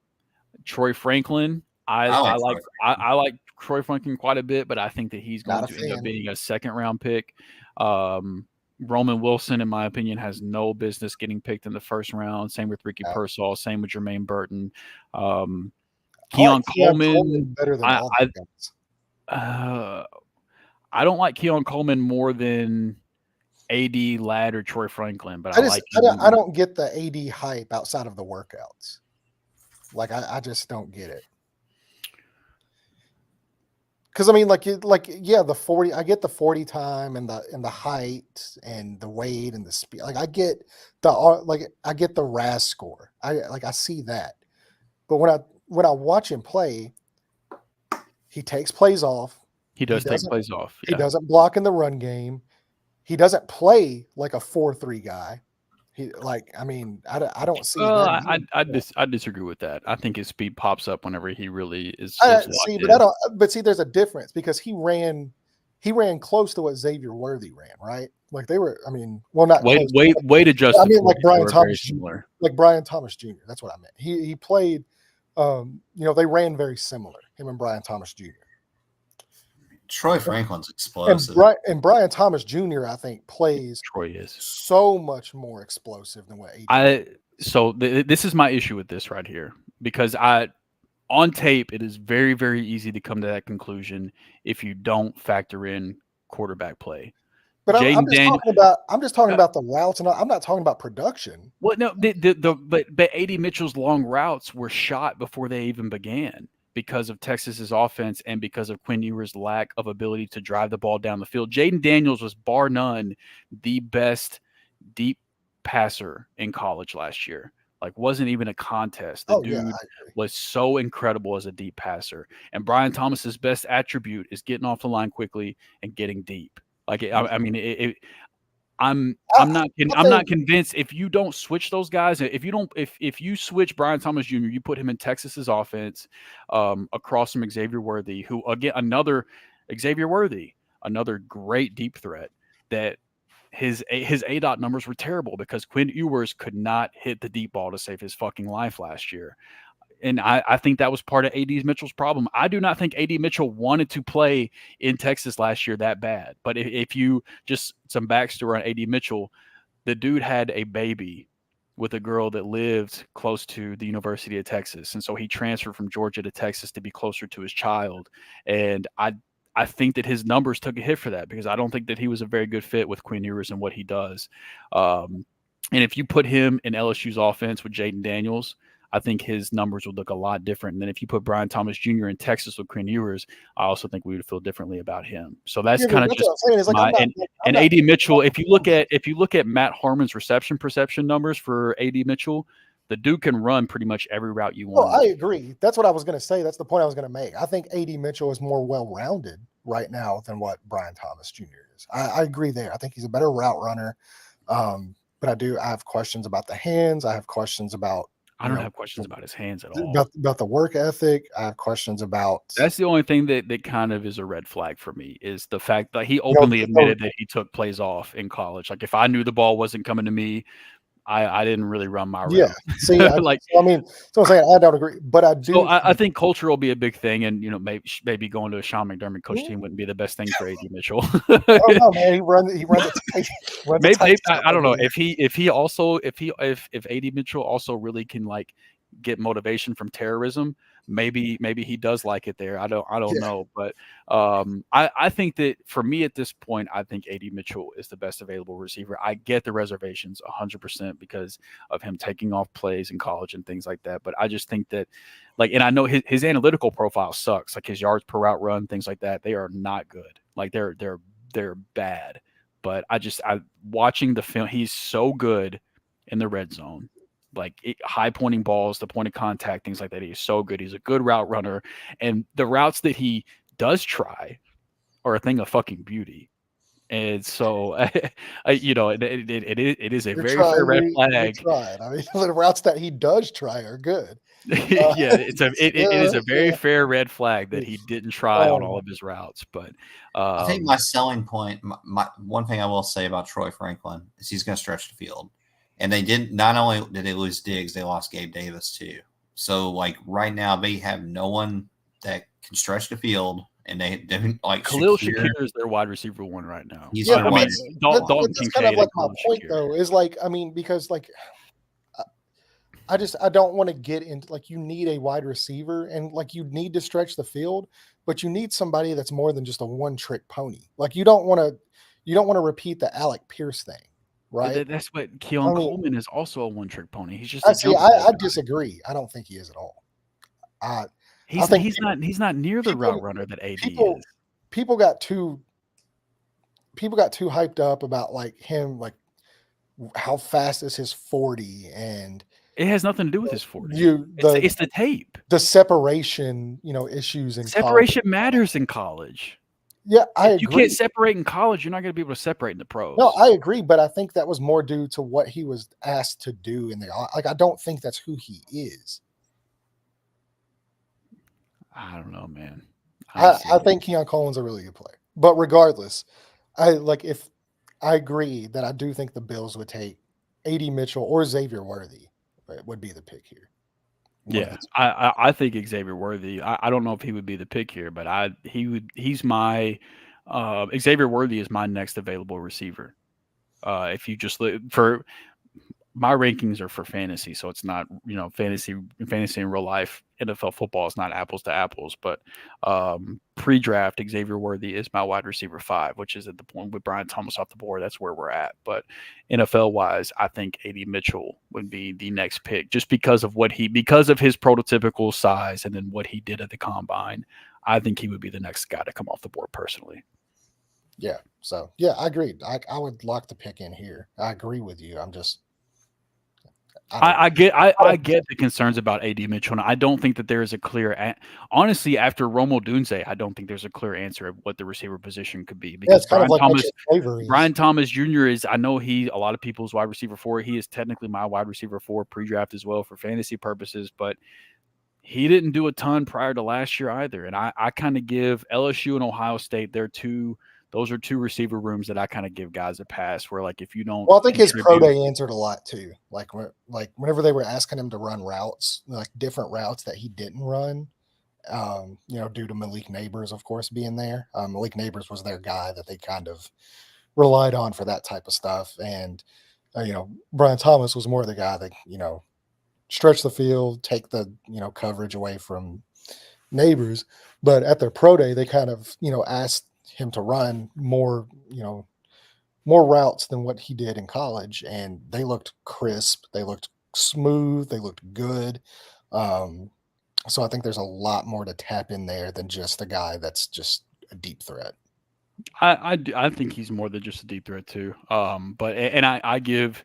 Troy Franklin. I like Troy Franklin quite a bit, but I think that he's going to end up being a second-round pick. Roman Wilson, in my opinion, has no business getting picked in the first round. Same with Ricky Pearsall. Same with Jermaine Burton. Keon Coleman better than I don't like Keon Coleman more than AD, Ladd, or Troy Franklin, but I don't get the AD hype outside of the workouts. Like I just don't get it. Because I mean, the 40. I get the 40 time and the height and the weight and the speed. Like I get the RAS score. I see that, but when I watch him play, he takes plays off. He take plays off. Yeah. He doesn't block in the run game. He doesn't play like a 4-3 guy. I don't see that. I disagree with that. I think his speed pops up whenever he really is. There's a difference because he ran close to what Xavier Worthy ran, right? Like they were. I mean, well, not way to just. I mean, like Brian Thomas Jr. Like Brian Thomas Jr. That's what I meant. He played. They ran very similar. Him and Brian Thomas Jr. Troy Franklin's explosive. And Brian Thomas Jr. I think plays. Troy is so much more explosive than what AD. This is my issue with this right here because on tape it is very, very easy to come to that conclusion if you don't factor in quarterback play. But I'm just talking about the routes, and I'm not talking about production. Well, no, but AD Mitchell's long routes were shot before they even began because of Texas's offense and because of Quinn Ewers' lack of ability to drive the ball down the field. Jaden Daniels was bar none the best deep passer in college last year. Like wasn't even a contest. The dude was so incredible as a deep passer. And Brian Thomas's best attribute is getting off the line quickly and getting deep. Like, I mean, I'm not convinced if you don't switch those guys. If you switch Brian Thomas Jr., you put him in Texas's offense across from Xavier Worthy, who again another Xavier Worthy, another great deep threat that his A dot numbers were terrible because Quinn Ewers could not hit the deep ball to save his fucking life last year. And I think that was part of A.D. Mitchell's problem. I do not think A.D. Mitchell wanted to play in Texas last year that bad. But if you just some backstory on A.D. Mitchell, the dude had a baby with a girl that lived close to the University of Texas. And so he transferred from Georgia to Texas to be closer to his child. And I think that his numbers took a hit for that because I don't think that he was a very good fit with Quinn Ewers and what he does. And if you put him in LSU's offense with Jaden Daniels, I think his numbers would look a lot different. And then if you put Brian Thomas Jr. in Texas with Quinn Ewers, I also think we would feel differently about him. So that's kind of just my and AD Mitchell. If you look at Matt Harmon's reception perception numbers for AD Mitchell, the dude can run pretty much every route you want. Well, I agree. That's what I was going to say. That's the point I was going to make. I think AD Mitchell is more well-rounded right now than what Brian Thomas Jr. is. I agree there. I think he's a better route runner. But I have questions about the hands. I have questions about I don't have questions about his hands at all. About the work ethic. I have questions about. That's the only thing that kind of is a red flag for me is the fact that he openly admitted that he took plays off in college. Like if I knew the ball wasn't coming to me, I didn't really run my route. Yeah. See, so I'm saying I don't agree, but I do. So I think culture will be a big thing, and maybe going to a Sean McDermott coach team wouldn't be the best thing for AD Mitchell. I don't know, man. He runs maybe I don't know if AD Mitchell also really can like get motivation from terrorism. Maybe he does like it there. I don't know, but I think that for me at this point, I think AD Mitchell is the best available receiver. I get the reservations 100% because of him taking off plays in college and things like that. But I just think that and I know his analytical profile sucks, like his yards per route run, things like that. They are not good. Like they're bad. But I watching the film, he's so good in the red zone. High pointing balls, the point of contact, things like that. He's so good. He's a good route runner. And the routes that he does try are a thing of fucking beauty. And so, it is a very fair red flag. I mean, the routes that he does try are good. It is a very fair red flag that he didn't try on all of his routes. But I think my selling point, my one thing I will say about Troy Franklin is he's going to stretch the field. And they didn't. Not only did they lose Diggs, they lost Gabe Davis too. So right now they have no one that can stretch the field, and they Khalil Shakir is their wide receiver one right now. He's that's kind of like my point though. Is because I don't want to get into you need a wide receiver and you need to stretch the field, but you need somebody that's more than just a one-trick pony. You don't want to repeat the Alec Pierce thing. Right. That's what Keon Coleman is also a one-trick pony. He's just I disagree. I don't think he is at all. He's not near the route runner that AD is. People got too hyped up about him, how fast is his 40, and it has nothing to do with his 40. It's the tape. The separation, issues in separation matters in college. Yeah, I agree. You can't separate in college. You're not going to be able to separate in the pros. No, I agree, but I think that was more due to what he was asked to do in the I don't think that's who he is. I don't know, man. I think Keon Coleman's a really good player, but regardless, I agree that I do think the Bills would take AD Mitchell or Xavier Worthy. Would be the pick here. Yeah, I think Xavier Worthy. I don't know if he would be the pick here, but he's my Xavier Worthy is my next available receiver. If you just look for my rankings are for fantasy, so it's not fantasy in real life. NFL football is not apples to apples, but pre-draft Xavier Worthy is my wide receiver 5, which is at the point with Brian Thomas off the board. That's where we're at. But NFL wise, I think AD Mitchell would be the next pick just because of his prototypical size and then what he did at the combine. I think he would be the next guy to come off the board personally. Yeah. So yeah, I agreed. I would lock the pick in here. I agree with you. I get the concerns about AD Mitchell, and I don't think that there is a clear. Honestly, after Romo Dunze, I don't think there's a clear answer of what the receiver position could be because it's kind of like what your flavor is. Brian Thomas Jr. is. I know he a lot of people's wide receiver 4. He is technically my wide receiver 4 pre-draft as well for fantasy purposes, but he didn't do a ton prior to last year either. And I kind of give LSU and Ohio State those are two receiver rooms that I kind of give guys a pass where like if you don't Well, I think his pro day answered a lot too. Like whenever they were asking him to run routes, like different routes that he didn't run, due to Malik Neighbors, of course, being there. Malik Neighbors was their guy that they kind of relied on for that type of stuff. And Brian Thomas was more the guy that, stretch the field, take the, coverage away from Neighbors. But at their pro day, they kind of, asked him to run more routes than what he did in college. And they looked crisp. They looked smooth. They looked good. So I think there's a lot more to tap in there than just a guy that's just a deep threat. I think he's more than just a deep threat too. But I give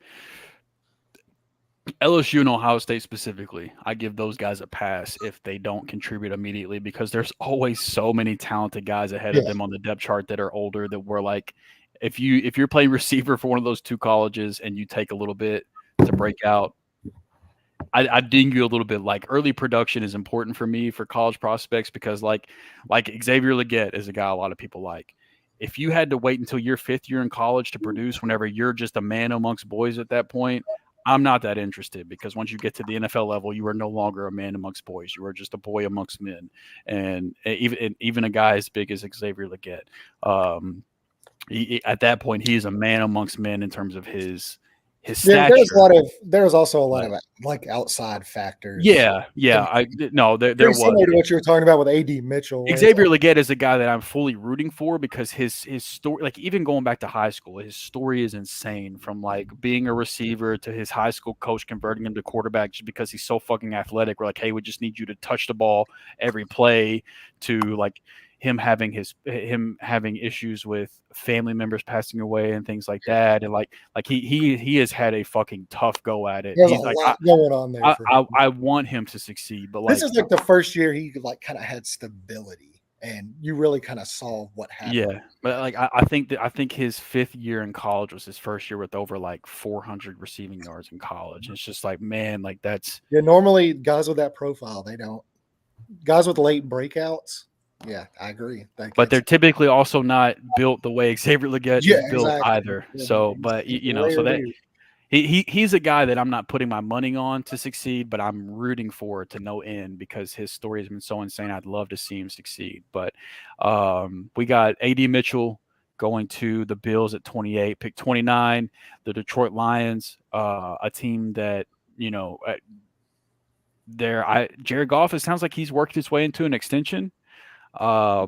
LSU and Ohio State specifically, I give those guys a pass if they don't contribute immediately because there's always so many talented guys ahead of them on the depth chart that are older that we're like, if you're playing receiver for one of those two colleges and you take a little bit to break out, I ding you a little bit. Like early production is important for me for college prospects because like Xavier Legette is a guy a lot of people like. If you had to wait until your 5th year in college to produce whenever you're just a man amongst boys at that point, I'm not that interested because once you get to the NFL level, you are no longer a man amongst boys. You are just a boy amongst men. And even a guy as big as Xavier Legette, at that point, he is a man amongst men in terms of his stature. There's also a lot of like outside factors. Yeah. There was similar to what you were talking about with AD Mitchell. Xavier Legette is a guy that I'm fully rooting for because his story, like even going back to high school, his story is insane. From like being a receiver to his high school coach converting him to quarterback just because he's so fucking athletic. We're like, hey, we just need you to touch the ball every play. To like him having issues with family members passing away and things like that, and like he has had a fucking tough go at it. There's a lot going on there. I want him to succeed, but this is like the first year he like kind of had stability, and you really kind of saw what happened. Yeah, but like I think his 5th year in college was his first year with over like 400 receiving yards in college. It's just like, man, like that's normally guys with that profile, they don't. Guys with late breakouts. Yeah, I agree. But they're typically also not built the way Xavier Legette is built either. Yeah, so, but so that he's a guy that I'm not putting my money on to succeed, but I'm rooting for to no end because his story has been so insane. I'd love to see him succeed. But we got AD Mitchell going to the Bills at 28, pick 29. The Detroit Lions, a team that Jared Goff. It sounds like he's worked his way into an extension. I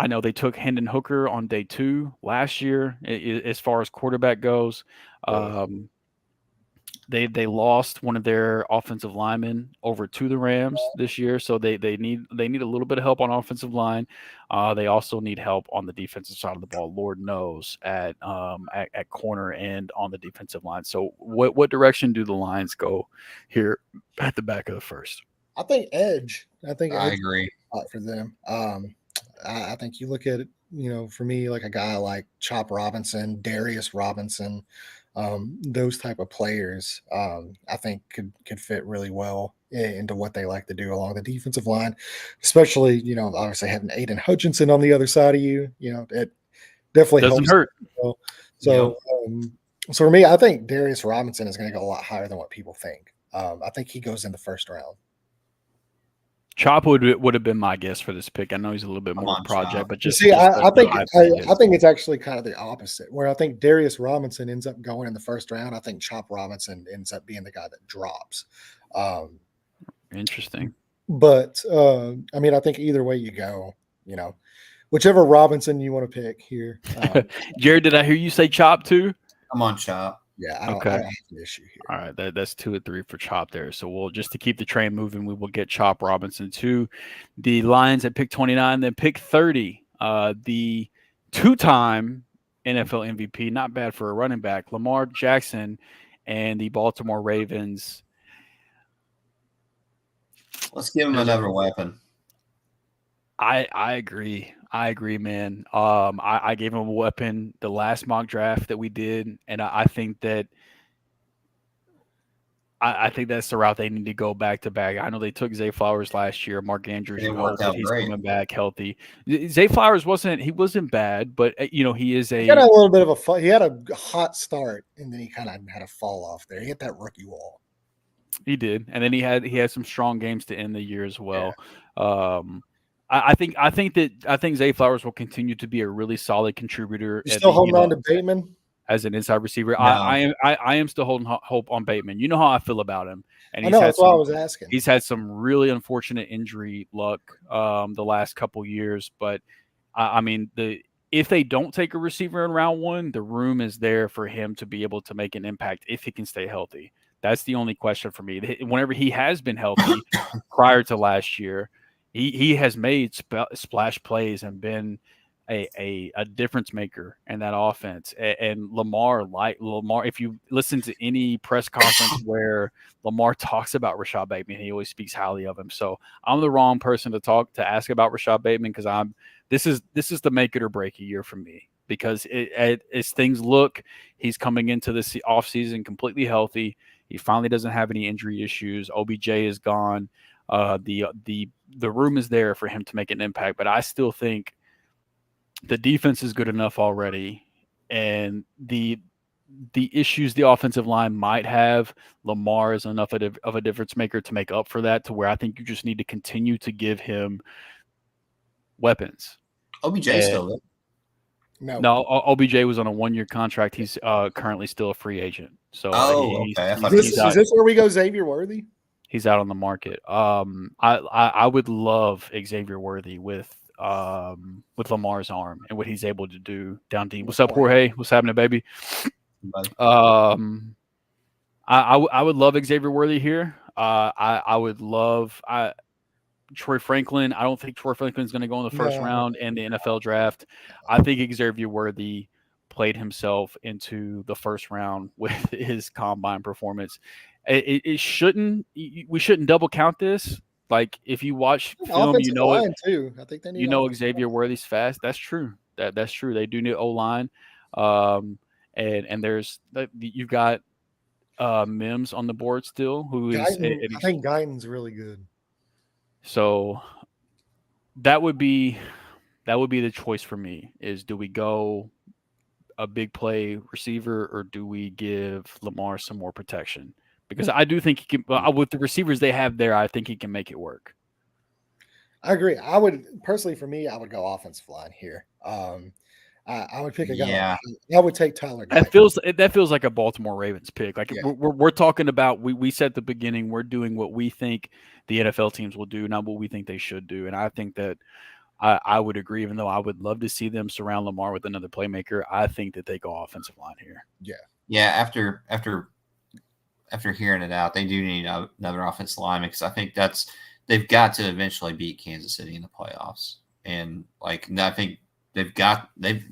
know they took Hendon Hooker on day 2 last year. As far as quarterback goes, they lost one of their offensive linemen over to the Rams this year, so they need a little bit of help on offensive line. They also need help on the defensive side of the ball. Lord knows at corner and on the defensive line. So what direction do the Lions go here at the back of the first? I think edge. I agree. For them. I think you look at it, for me, like a guy like Chop Robinson, Darius Robinson, those type of players, I think could fit really well into what they like to do along the defensive line, especially, obviously having Aiden Hutchinson on the other side of you, it definitely doesn't helps. Hurt. So for me, I think Darius Robinson is going to go a lot higher than what people think. I think he goes in the first round. Chop would have been my guess for this pick. I know he's a little bit more of a project, but just I think it's actually kind of the opposite. Where I think Darius Robinson ends up going in the first round, I think Chop Robinson ends up being the guy that drops. Interesting. But I think either way you go, whichever Robinson you want to pick here. Jared, did I hear you say Chop too? I'm on Chop. Yeah, I don't have an issue here. All right, that's 2 or 3 for Chop there. So we'll just to keep the train moving, we will get Chop Robinson to the Lions at pick 29, then pick 30. The 2-time NFL MVP, not bad for a running back, Lamar Jackson, and the Baltimore Ravens. Let's give him another weapon. I agree. I agree, man. I gave him a weapon the last mock draft that we did, and I think that I think that's the route they need to go back to back. I know they took Zay Flowers last year. Mark Andrews, It you hope worked that out he's great. coming back healthy. Zay Flowers wasn't bad, but he is He got a a little bit of he had a hot start, and then he kind of had a fall off there. He hit that rookie wall. he did, and then he had some strong games to end the year as well. I think Zay Flowers will continue to be a really solid contributor. You still holding on to Bateman? As an inside receiver. No. I am still holding hope on Bateman. You know how I feel about him, and I know that's why I was asking. He's had some really unfortunate injury luck the last couple years, but I mean if they don't take a receiver in round one, the room is there for him to be able to make an impact if he can stay healthy. That's the only question for me. Whenever he has been healthy prior to last year, he has made splash plays and been a difference maker in that offense. And Lamar, if you listen to any press conference where Lamar talks about Rashad Bateman, he always speaks highly of him. So I'm the wrong person to ask about Rashad Bateman, because this is the make it or break a year for me, because as things look, he's coming into this offseason completely healthy. He finally doesn't have any injury issues. OBJ is gone. The room is there for him to make an impact, but I still think the defense is good enough already, and the issues the offensive line might have, Lamar is enough of a difference maker to make up for that, to where I think you just need to continue to give him weapons. OBJ still there. No, OBJ was on a 1-year contract. He's currently still a free agent. So okay. Is this where we go Xavier Worthy? He's out on the market. I would love Xavier Worthy with Lamar's arm and what he's able to do down deep. What's up, Jorge? What's happening, baby? I would love Xavier Worthy here. I would love Troy Franklin. I don't think Troy Franklin is going to go in the first round in the NFL draft. I think Xavier Worthy played himself into the first round with his combine performance. We shouldn't double count this. Like, if you watch film, you know it too. I think they need Xavier Worthy's fast. That's true. That's true. They do need O-line. And you've got Mims on the board still, who is I think Guyton's really good. So that would be the choice for me, is do we go a big play receiver, or do we give Lamar some more protection? Because I do think he can, with the receivers they have there, I think he can make it work. I agree. I would personally, for me, I would go offensive line here. I would pick a guy. Yeah. I would take Tyler Guyton. That feels like a Baltimore Ravens pick. Like, yeah. we're talking about, we said at the beginning, we're doing what we think the NFL teams will do, not what we think they should do. And I think that I would agree, even though I would love to see them surround Lamar with another playmaker. I think that they go offensive line here. Yeah. Yeah. After hearing it out, they do need another offensive lineman, because I think they've got to eventually beat Kansas City in the playoffs. And I think they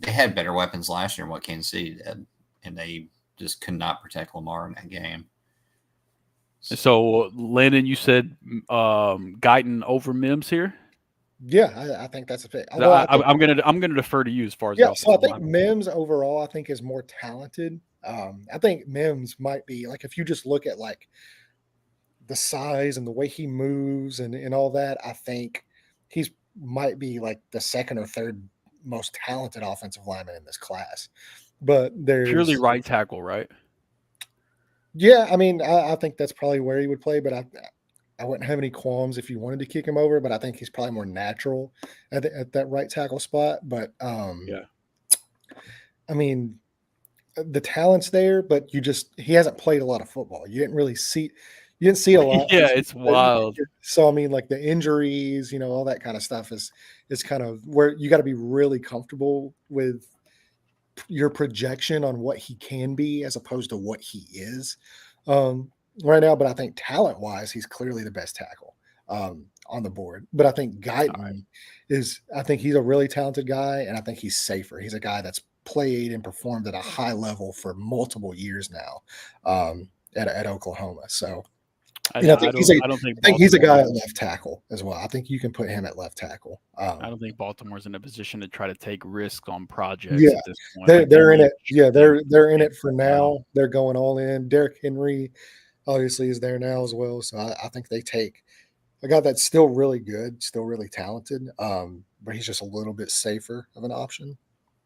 had better weapons last year than what Kansas City did, and they just could not protect Lamar in that game. So Landon, you said Guyton over Mims here? Yeah, I think that's a pick. I'm gonna defer to you as far as so I think Mims overall, I think, is more talented. I think Mims might be, like, if you just look at like the size and the way he moves and all that, I think he's might be like the second or third most talented offensive lineman in this class. But there's purely right tackle, right? Yeah, I mean, I think that's probably where he would play, but I wouldn't have any qualms if you wanted to kick him over, but I think he's probably more natural at that right tackle spot. But yeah, I mean, the talent's there, but he hasn't played a lot of football. You didn't see a lot. Yeah, it's wild. So I mean, like, the injuries, all that kind of stuff is kind of where you got to be really comfortable with your projection on what he can be as opposed to what he is right now. But I think talent wise, he's clearly the best tackle on the board. But I think Guyton I think he's a really talented guy, and I think he's safer. He's a guy that's played and performed at a high level for multiple years now at Oklahoma. So, I I think don't I think he's a guy at Baltimore. left tackle as well. I think you can put him at left tackle. I don't think Baltimore's in a position to try to take risks on projects Yeah, at this point. Like they're in really it. Yeah, shooting they're in it for now. now. They're going all in. Derrick Henry obviously is there now as well. So I think they take a guy that's still really good, still really talented, but he's just a little bit safer of an option.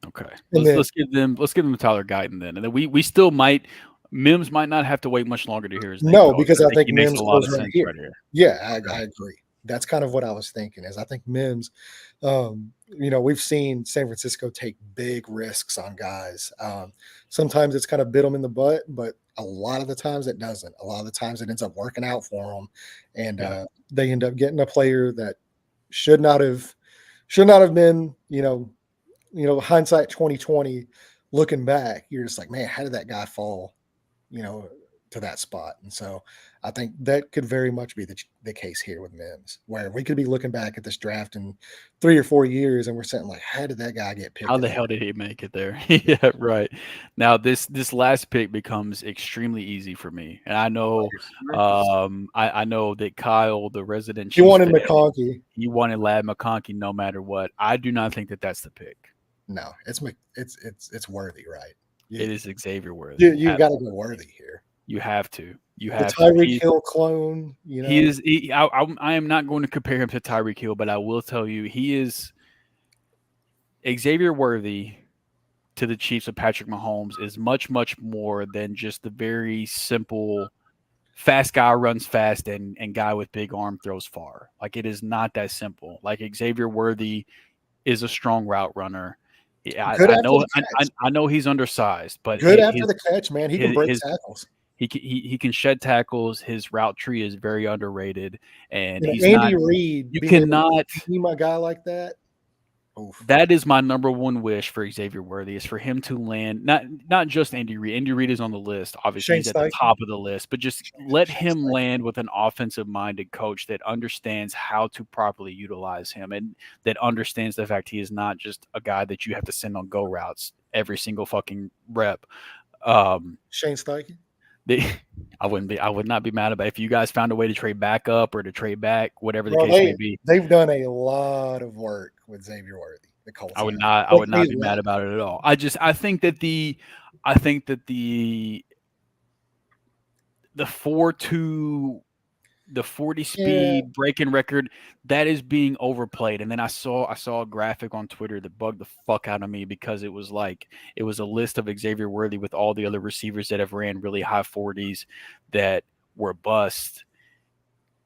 Okay, And then let's give them Tyler Guyton then, and then we still might Mims might not have to wait much longer to hear his name no, called. because I think think he makes Mims a lot goes of right sense here. right here. Yeah, I Right. agree. That's kind of what I was thinking. Is I think Mims, we've seen San Francisco take big risks on guys. Sometimes it's kind of bit them in the butt, but a lot of the times it doesn't. A lot of the times it ends up working out for them, and Yeah. they end up getting a player that should not have been. Hindsight 2020. Looking back, you're just like, man, how did that guy fall? You know, to that spot. And so I think that could very much be the case here with Mims, where we could be looking back at this draft in 3 or 4 years and we're saying, like, how did that guy get picked? How the hell did he make it there? Yeah, right. Now this last pick becomes extremely easy for me, and I know I know that Kyle, the resident He Chiefs wanted fan, McConkey. he wanted Lad McConkey no matter what. I do not think that that's the pick. No, it's Worthy, right? It is Xavier Worthy. You've got to go Worthy here. You have to. You The have to. Tyreek Hill clone. I am not going to compare him to Tyreek Hill, but I will tell you he is Xavier Worthy to the Chiefs of Patrick Mahomes is much, much more than just the very simple fast guy runs fast and guy with big arm throws far. Like, it is not that simple. Like, Xavier Worthy is a strong route runner. I know he's undersized, but good after the catch, man. He can break tackles. He can shed tackles. His route tree is very underrated, and he's Andy Reid. You cannot team a guy like that. Oof. That is my number one wish for Xavier Worthy, is for him to land not just Andy Reid. Andy Reid is on the list. Obviously, he's at the top of the list, but just let him land with an offensive-minded coach that understands how to properly utilize him and that understands the fact he is not just a guy that you have to send on go routes every single fucking rep. Shane Steichen. I would not be mad about it if you guys found a way to trade back up or to trade back, whatever the case may be. They've done a lot of work with Xavier Worthy. The Colts. I would not be mad about it at all. I think that the 4.2, the 40 speed breaking record, that is being overplayed. And then I saw a graphic on Twitter that bugged the fuck out of me because it was a list of Xavier Worthy with all the other receivers that have ran really high 40s that were bust.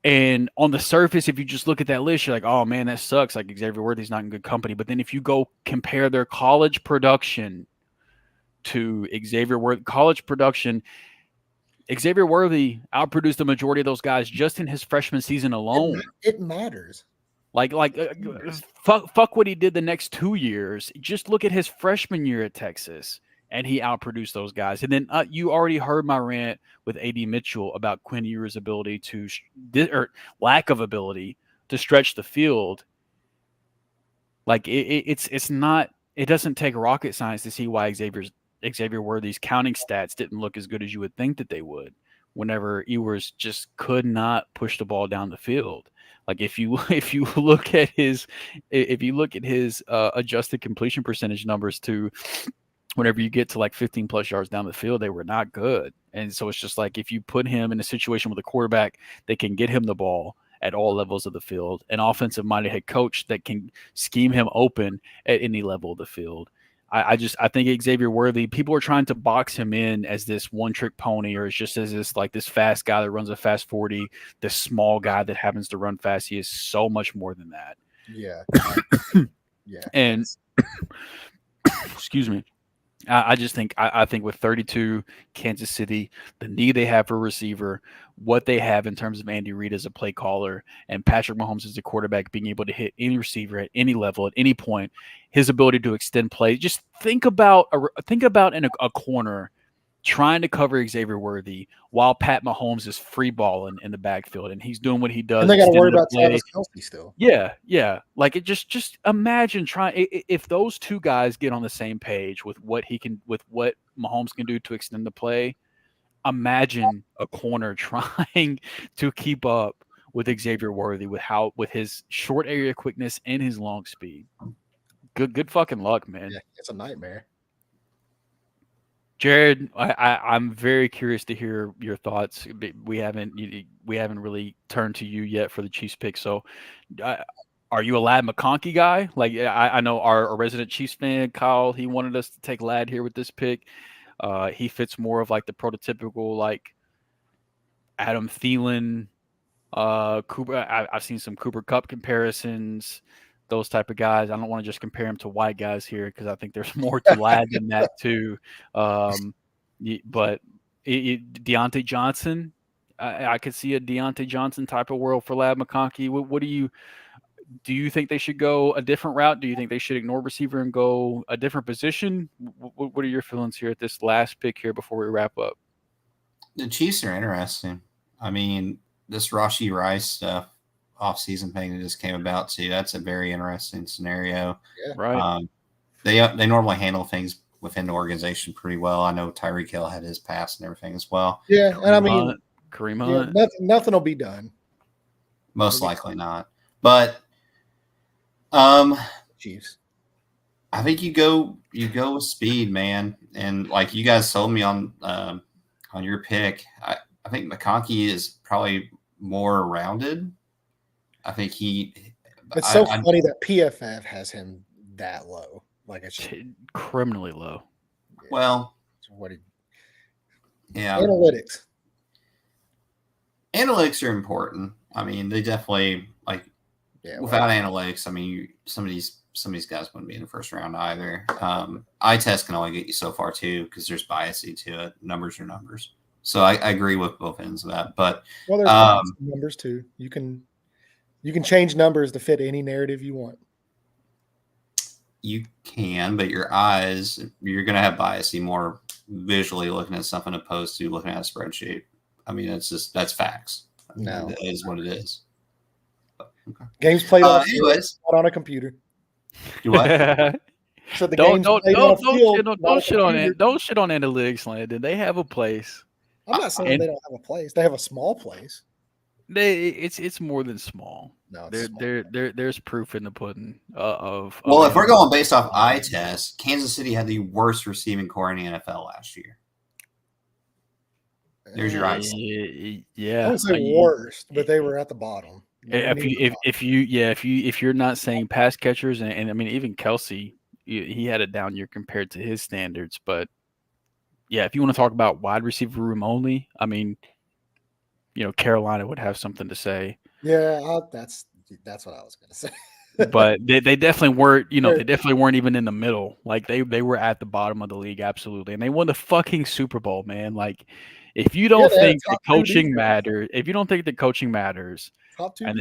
And on the surface, if you just look at that list, you're like, oh man, that sucks. Like, Xavier Worthy's not in good company. But then if you go compare their college production to Xavier Worthy, Xavier Worthy outproduced the majority of those guys just in his freshman season alone. It matters. Fuck what he did the next 2 years. Just look at his freshman year at Texas, and he outproduced those guys. And then you already heard my rant with AD Mitchell about Quinn Ewers' ability or lack of ability to stretch the field. Like, it's not. It doesn't take rocket science to see why Xavier Worthy's counting stats didn't look as good as you would think that they would whenever Ewers just could not push the ball down the field. Like, if you look at his adjusted completion percentage numbers to whenever you get to like 15 plus yards down the field, they were not good. And so it's just like, if you put him in a situation with a quarterback that can get him the ball at all levels of the field, an offensive-minded head coach that can scheme him open at any level of the field, I think Xavier Worthy, people are trying to box him in as this one-trick pony, or it's just as this fast guy that runs a fast 40, this small guy that happens to run fast. He is so much more than that. Yeah. Yeah. And excuse me. I think with 32, Kansas City, the need they have for a receiver, what they have in terms of Andy Reid as a play caller, and Patrick Mahomes as a quarterback being able to hit any receiver at any level at any point, his ability to extend play. Just think about a corner trying to cover Xavier Worthy while Pat Mahomes is free balling in the backfield, and he's doing what he does. And they got to worry extending the about play. Travis Kelce still. Yeah. Like it just imagine trying if those two guys get on the same page with what Mahomes can do to extend the play. Imagine a corner trying to keep up with Xavier Worthy with his short area quickness and his long speed. Good fucking luck, man. Yeah, it's a nightmare. Jared, I'm very curious to hear your thoughts. We haven't really turned to you yet for the Chiefs pick. So, are you a Lad McConkey guy? Like, I know our resident Chiefs fan, Kyle, he wanted us to take Lad here with this pick. He fits more of like the prototypical like Adam Thielen, Cooper. I've seen some Cooper Kupp comparisons. Those type of guys. I don't want to just compare him to white guys here because I think there's more to Lad than that too. But Deontay Johnson, I could see a Deontay Johnson type of world for Lad McConkey. What do you think they should go a different route? Do you think they should ignore receiver and go a different position? What are your feelings here at this last pick here before we wrap up? The Chiefs are interesting. I mean, this Rashee Rice stuff, off-season thing that just came about too. That's a very interesting scenario. Yeah. Right. They normally handle things within the organization pretty well. I know Tyreek Hill had his pass and everything as well. Yeah, and I mean, Kareem Hunt. nothing will be done. Most likely not. But Chiefs. I think you go with speed, man. And like you guys told me on your pick, I think McConkey is probably more rounded. I think It's so funny that PFF has him that low. Like it's criminally low. Yeah. Well, analytics. Analytics are important. I mean, they definitely without analytics. I mean, some of these guys wouldn't be in the first round either. Eye test can only get you so far too because there's bias to it. Numbers are numbers. So I agree with both ends of that. But there's numbers too. You can change numbers to fit any narrative you want. You can, but your eyes, you're going to have bias more visually looking at something opposed to looking at a spreadsheet. I mean, that's facts. No. It is what it is. Okay. Games played on anyways. Not on a computer. Do what? So the don't shit on analytics, Landon. They have a place. I'm not saying they don't have a place. They have a small place. It's more than small. No, there's proof in the pudding of. Well, if we're going based off eye test, Kansas City had the worst receiving core in the NFL last year. There's your eyes. Yeah, I wouldn't say worst, but they were at the bottom. If you're not saying pass catchers and I mean even Kelce, he had a down year compared to his standards, but yeah, if you want to talk about wide receiver room only, I mean, Carolina would have something to say. Yeah, that's what I was going to say. But they definitely weren't, they definitely weren't even in the middle. Like they were at the bottom of the league, absolutely. And they won the fucking Super Bowl, man. Like if you don't think the coaching matters, top two and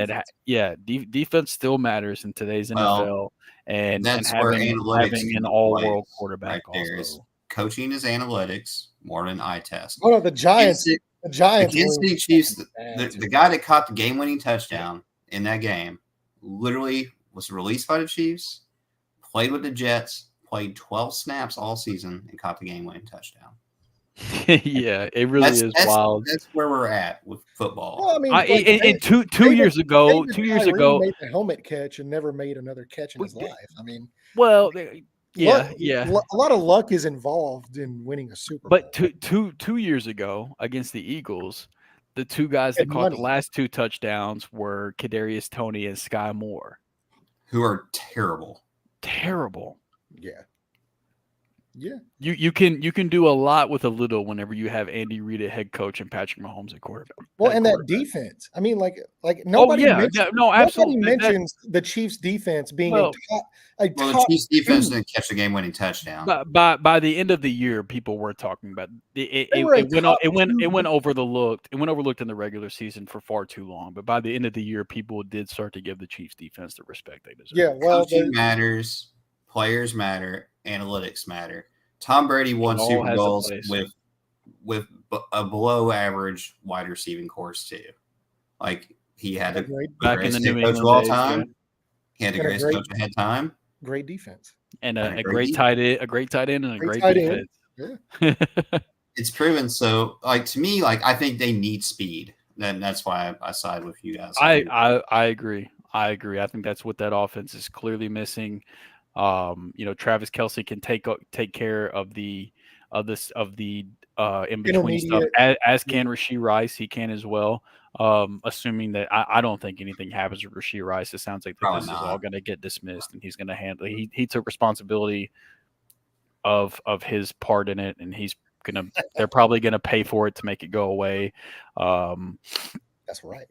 defense still matters in today's NFL, and that's having an all-world quarterback right there also. Coaching is analytics more than eye test. Oh no, the Giants. The Kansas City Chiefs, the guy that caught the game-winning touchdown in that game, literally was released by the Chiefs, played with the Jets, played 12 snaps all season, and caught the game-winning touchdown. Yeah, it really is wild. That's where we're at with football. Well, I mean, two years ago, made the helmet catch and never made another catch in his life. I mean, well, a lot of luck is involved in winning a Super Bowl. But two years ago against the Eagles, the two guys that caught the last two touchdowns were Kadarius Toney and Sky Moore, who are terrible. Yeah. Yeah. You can do a lot with a little whenever you have Andy Reid at head coach and Patrick Mahomes at quarterback. Well, and that defense. I mean, like nobody mentions the Chiefs defense being the Chiefs defense didn't catch the game-winning touchdown. By the end of the year, people were talking about it. It went overlooked. It went overlooked in the regular season for far too long. But by the end of the year, people did start to give the Chiefs defense the respect they deserve. Yeah, well, coaching matters, players matter, analytics matter. Tom Brady won Super Bowls with with a below average wide receiving course too. Like he had the back in the greatest New coach of England all days, time. yeah. He had the greatest coach ahead of time. Great defense. And And a great tight end, and a great defense. Yeah. It's proven. So, like to me, like I think they need speed. Then that's why I side with you guys. I agree. I think that's what that offense is clearly missing. Travis Kelce can take care of the in between stuff, as can Rashee Rice. He can as well. Assuming that I don't think anything happens with Rashee Rice. It sounds like this is all going to get dismissed, and he's going to handle. He took responsibility of his part in it, and they're probably gonna pay for it to make it go away. That's right.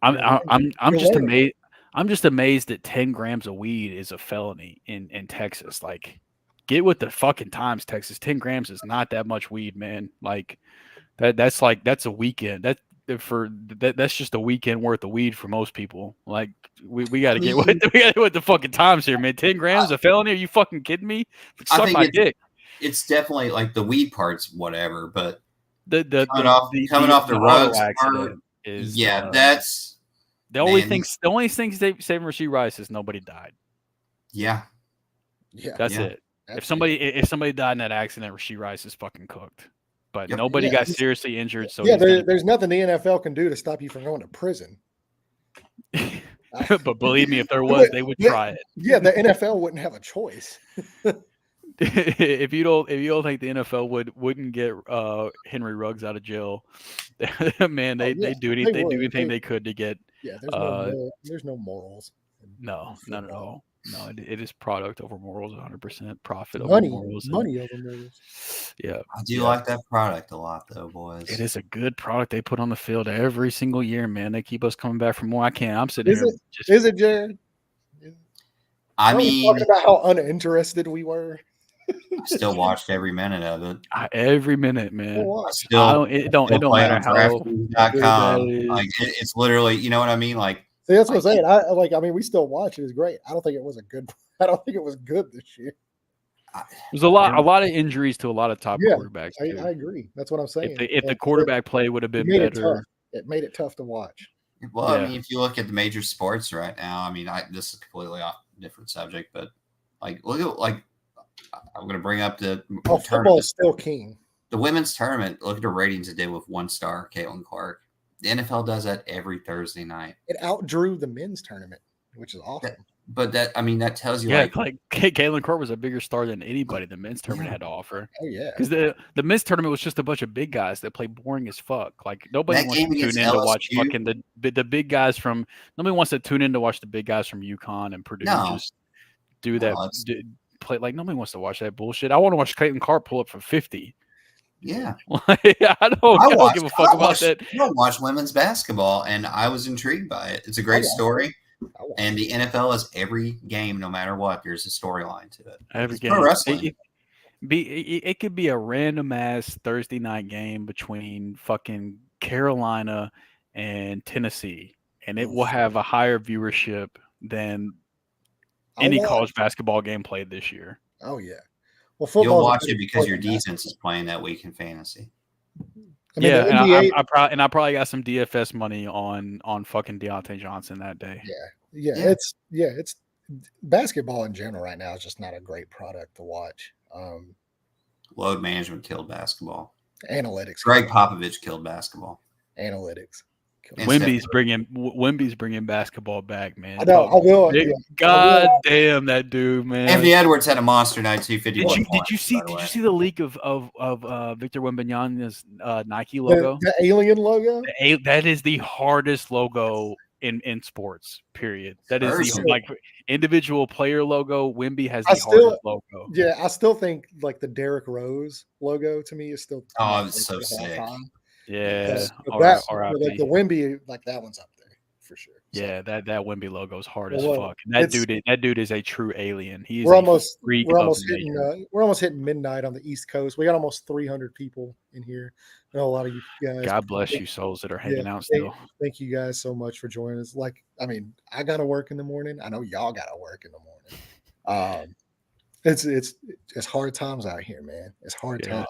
I'm just amazed. I'm just amazed that 10 grams of weed is a felony in Texas. Like, get with the fucking times, Texas. 10 grams is not that much weed, man. Like that's a weekend. That's just a weekend worth of weed for most people. Like we got to get with the fucking times here, man. 10 grams a felony? Are you fucking kidding me? Suck my dick. It's definitely like the weed part's whatever, but coming off the rugs accident is that's the only things saving Rashee Rice is nobody died. Yeah. That's it. If somebody died in that accident, Rashee Rice is fucking cooked. But nobody got seriously injured. So there's nothing the NFL can do to stop you from going to prison. But believe me, if there was, they would try it. Yeah, the NFL wouldn't have a choice. If you don't think the NFL wouldn't get Henry Ruggs out of jail, man, they do anything they could to get. Yeah, there's no morals. No, not at all. No, it is product over morals, 100%. Profit over morals. Money over morals. Yeah, I do like that product a lot, though, boys. It is a good product they put on the field every single year, man. They keep us coming back for more. I'm sitting here. Is it, Jared? I mean, talking about how uninterested we were. I still watched every minute of it. Every minute, man. It don't matter how like it's literally, you know what I mean? Like, see, that's what I'm saying. I mean, we still watch it. It's great. I don't think it was good this year. There's a lot of injuries to a lot of top quarterbacks. I agree. That's what I'm saying. If the quarterback play would have been better, it made it tough to watch. Well, I mean, if you look at the major sports right now, I mean, this is completely off different subject, but like look at I'm going to bring up the football is still king. The women's tournament. Look at the ratings it did with 1 star Caitlin Clark. The NFL does that every Thursday night. It outdrew the men's tournament, which is awesome. But that tells you like Caitlin Clark was a bigger star than anybody the men's tournament had to offer. Oh yeah, because the men's tournament was just a bunch of big guys that play boring as fuck. Like nobody wants to tune in to watch fucking the big guys from. Nobody wants to tune in to watch the big guys from UConn and Purdue just do that. Play like nobody wants to watch that bullshit. I want to watch Caitlin Clark pull up for 50. Yeah, I don't give a fuck about that. I don't watch women's basketball, and I was intrigued by it. It's a great story, and the NFL is every game, no matter what. There's a storyline to it. Every game, wrestling. It could be a random ass Thursday night game between fucking Carolina and Tennessee, and it will have a higher viewership than any college basketball game played this year. Oh yeah. Well, you'll watch it because your defense is playing that week in fantasy. I mean, and I probably got some DFS money on fucking Deontay Johnson that day. Yeah. It's basketball in general right now is just not a great product to watch. Load management killed basketball. Analytics. Greg Popovich killed basketball. Analytics. Wemby's bringing basketball back, man. I know. I will. God damn that dude, man. Anthony Edwards had a monster night, 251. Did you see the leak of Victor Wembanyama's Nike logo? The alien logo. That is the hardest logo in sports. Period. That is the individual player logo. Wemby has the hardest logo. Yeah, I still think like the Derrick Rose logo to me is still. Oh, it's so sick. Yeah, the Wemby, like that one's up there for sure. So. Yeah, that Wemby logo is hard as fuck. And that dude is a true alien. We're almost hitting midnight on the East Coast. We got almost 300 people in here. I know a lot of you guys. God bless you souls that are hanging out still. Thank you guys so much for joining us. I got to work in the morning. I know y'all got to work in the morning. It's hard times out here, man. It's hard times.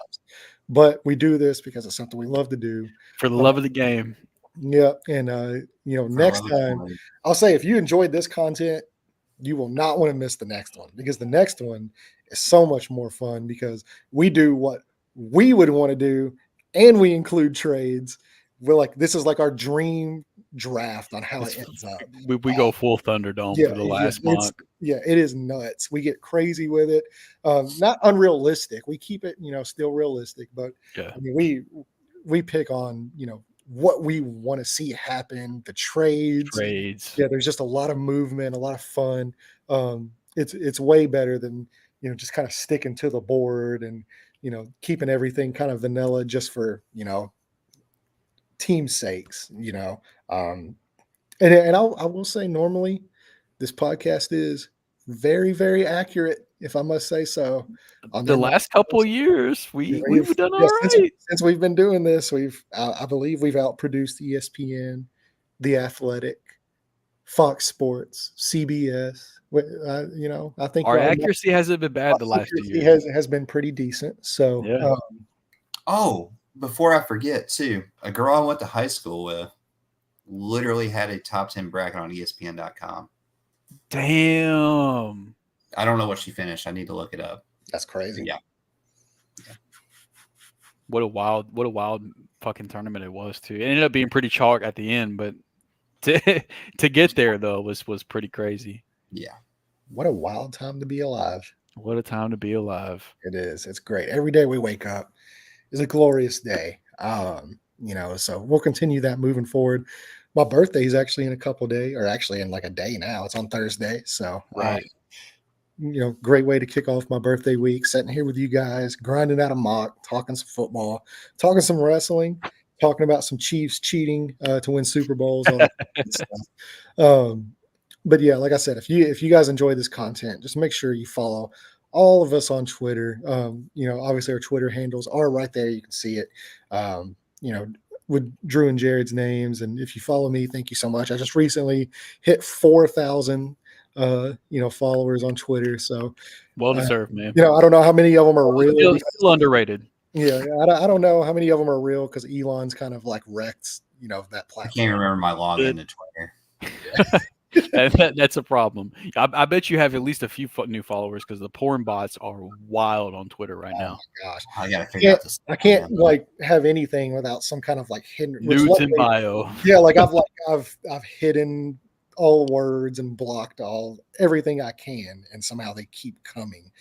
but we do this because it's something we love to do. For the love of the game. Yeah, and next time I'll say if you enjoyed this content, you will not want to miss the next one, because the next one is so much more fun, because we do what we would want to do, and we include trades. We're like, this is like our dream draft on how it ends up. We go full Thunderdome for the last month. It is nuts. We get crazy with it. Not unrealistic. We keep it, still realistic, but Yeah. I mean, we pick on, what we want to see happen, the trades. Yeah, there's just a lot of movement, a lot of fun. It's way better than, just kind of sticking to the board and, keeping everything kind of vanilla just for, team's sakes, and I will say, normally this podcast is very, very accurate, if I must say so. The last couple of years, we've done all right. Since we've been doing this, I believe we've outproduced ESPN, The Athletic, Fox Sports, CBS. I think our accuracy hasn't been bad the last 2 years. Has been pretty decent. So, yeah. Before I forget, too, a girl I went to high school with literally had a top 10 bracket on ESPN.com. Damn. I don't know what she finished. I need to look it up. That's crazy. Yeah. What a wild fucking tournament it was, too. It ended up being pretty chalk at the end, but to get there, though, was pretty crazy. Yeah. What a wild time to be alive. What a time to be alive. It is. It's great. Every day we wake up is a glorious day. So we'll continue that moving forward. My birthday is actually in a couple of days, or actually in like a day now. It's on Thursday. So, right. Great way to kick off my birthday week, sitting here with you guys, grinding out a mock, talking some football, talking some wrestling, talking about some Chiefs cheating to win Super Bowls. All that stuff. But yeah, like I said, if you guys enjoy this content, just make sure you follow all of us on Twitter. Obviously our Twitter handles are right there. You can see it, with Drew and Jared's names. And if you follow me, thank you so much. I just recently hit 4,000, followers on Twitter. So well deserved, man. I don't know how many of them are real. Still underrated. Yeah. I don't know how many of them are real, because Elon's kind of like wrecked, that platform. I can't remember my login to Twitter. That's a problem. I bet you have at least a few new followers, because the porn bots are wild on Twitter right now. Oh my gosh, I gotta figure out this. I can't have anything without some kind of hidden nudes in bio. Yeah, I've hidden all words and blocked everything I can, and somehow they keep coming.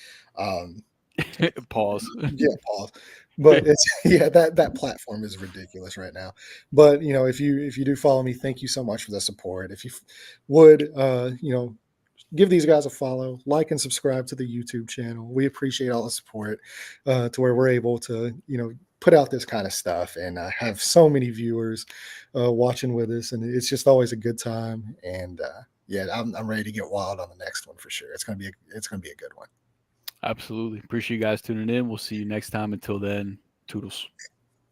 Pause. Yeah, pause. But it's that platform is ridiculous right now. But if you do follow me, thank you so much for the support. If you would give these guys a follow, like and subscribe to the YouTube channel. We appreciate all the support to where we're able to put out this kind of stuff and have so many viewers watching with us, and it's just always a good time. And I'm ready to get wild on the next one for sure. It's gonna be a good one. Absolutely. Appreciate you guys tuning in. We'll see you next time. Until then, toodles.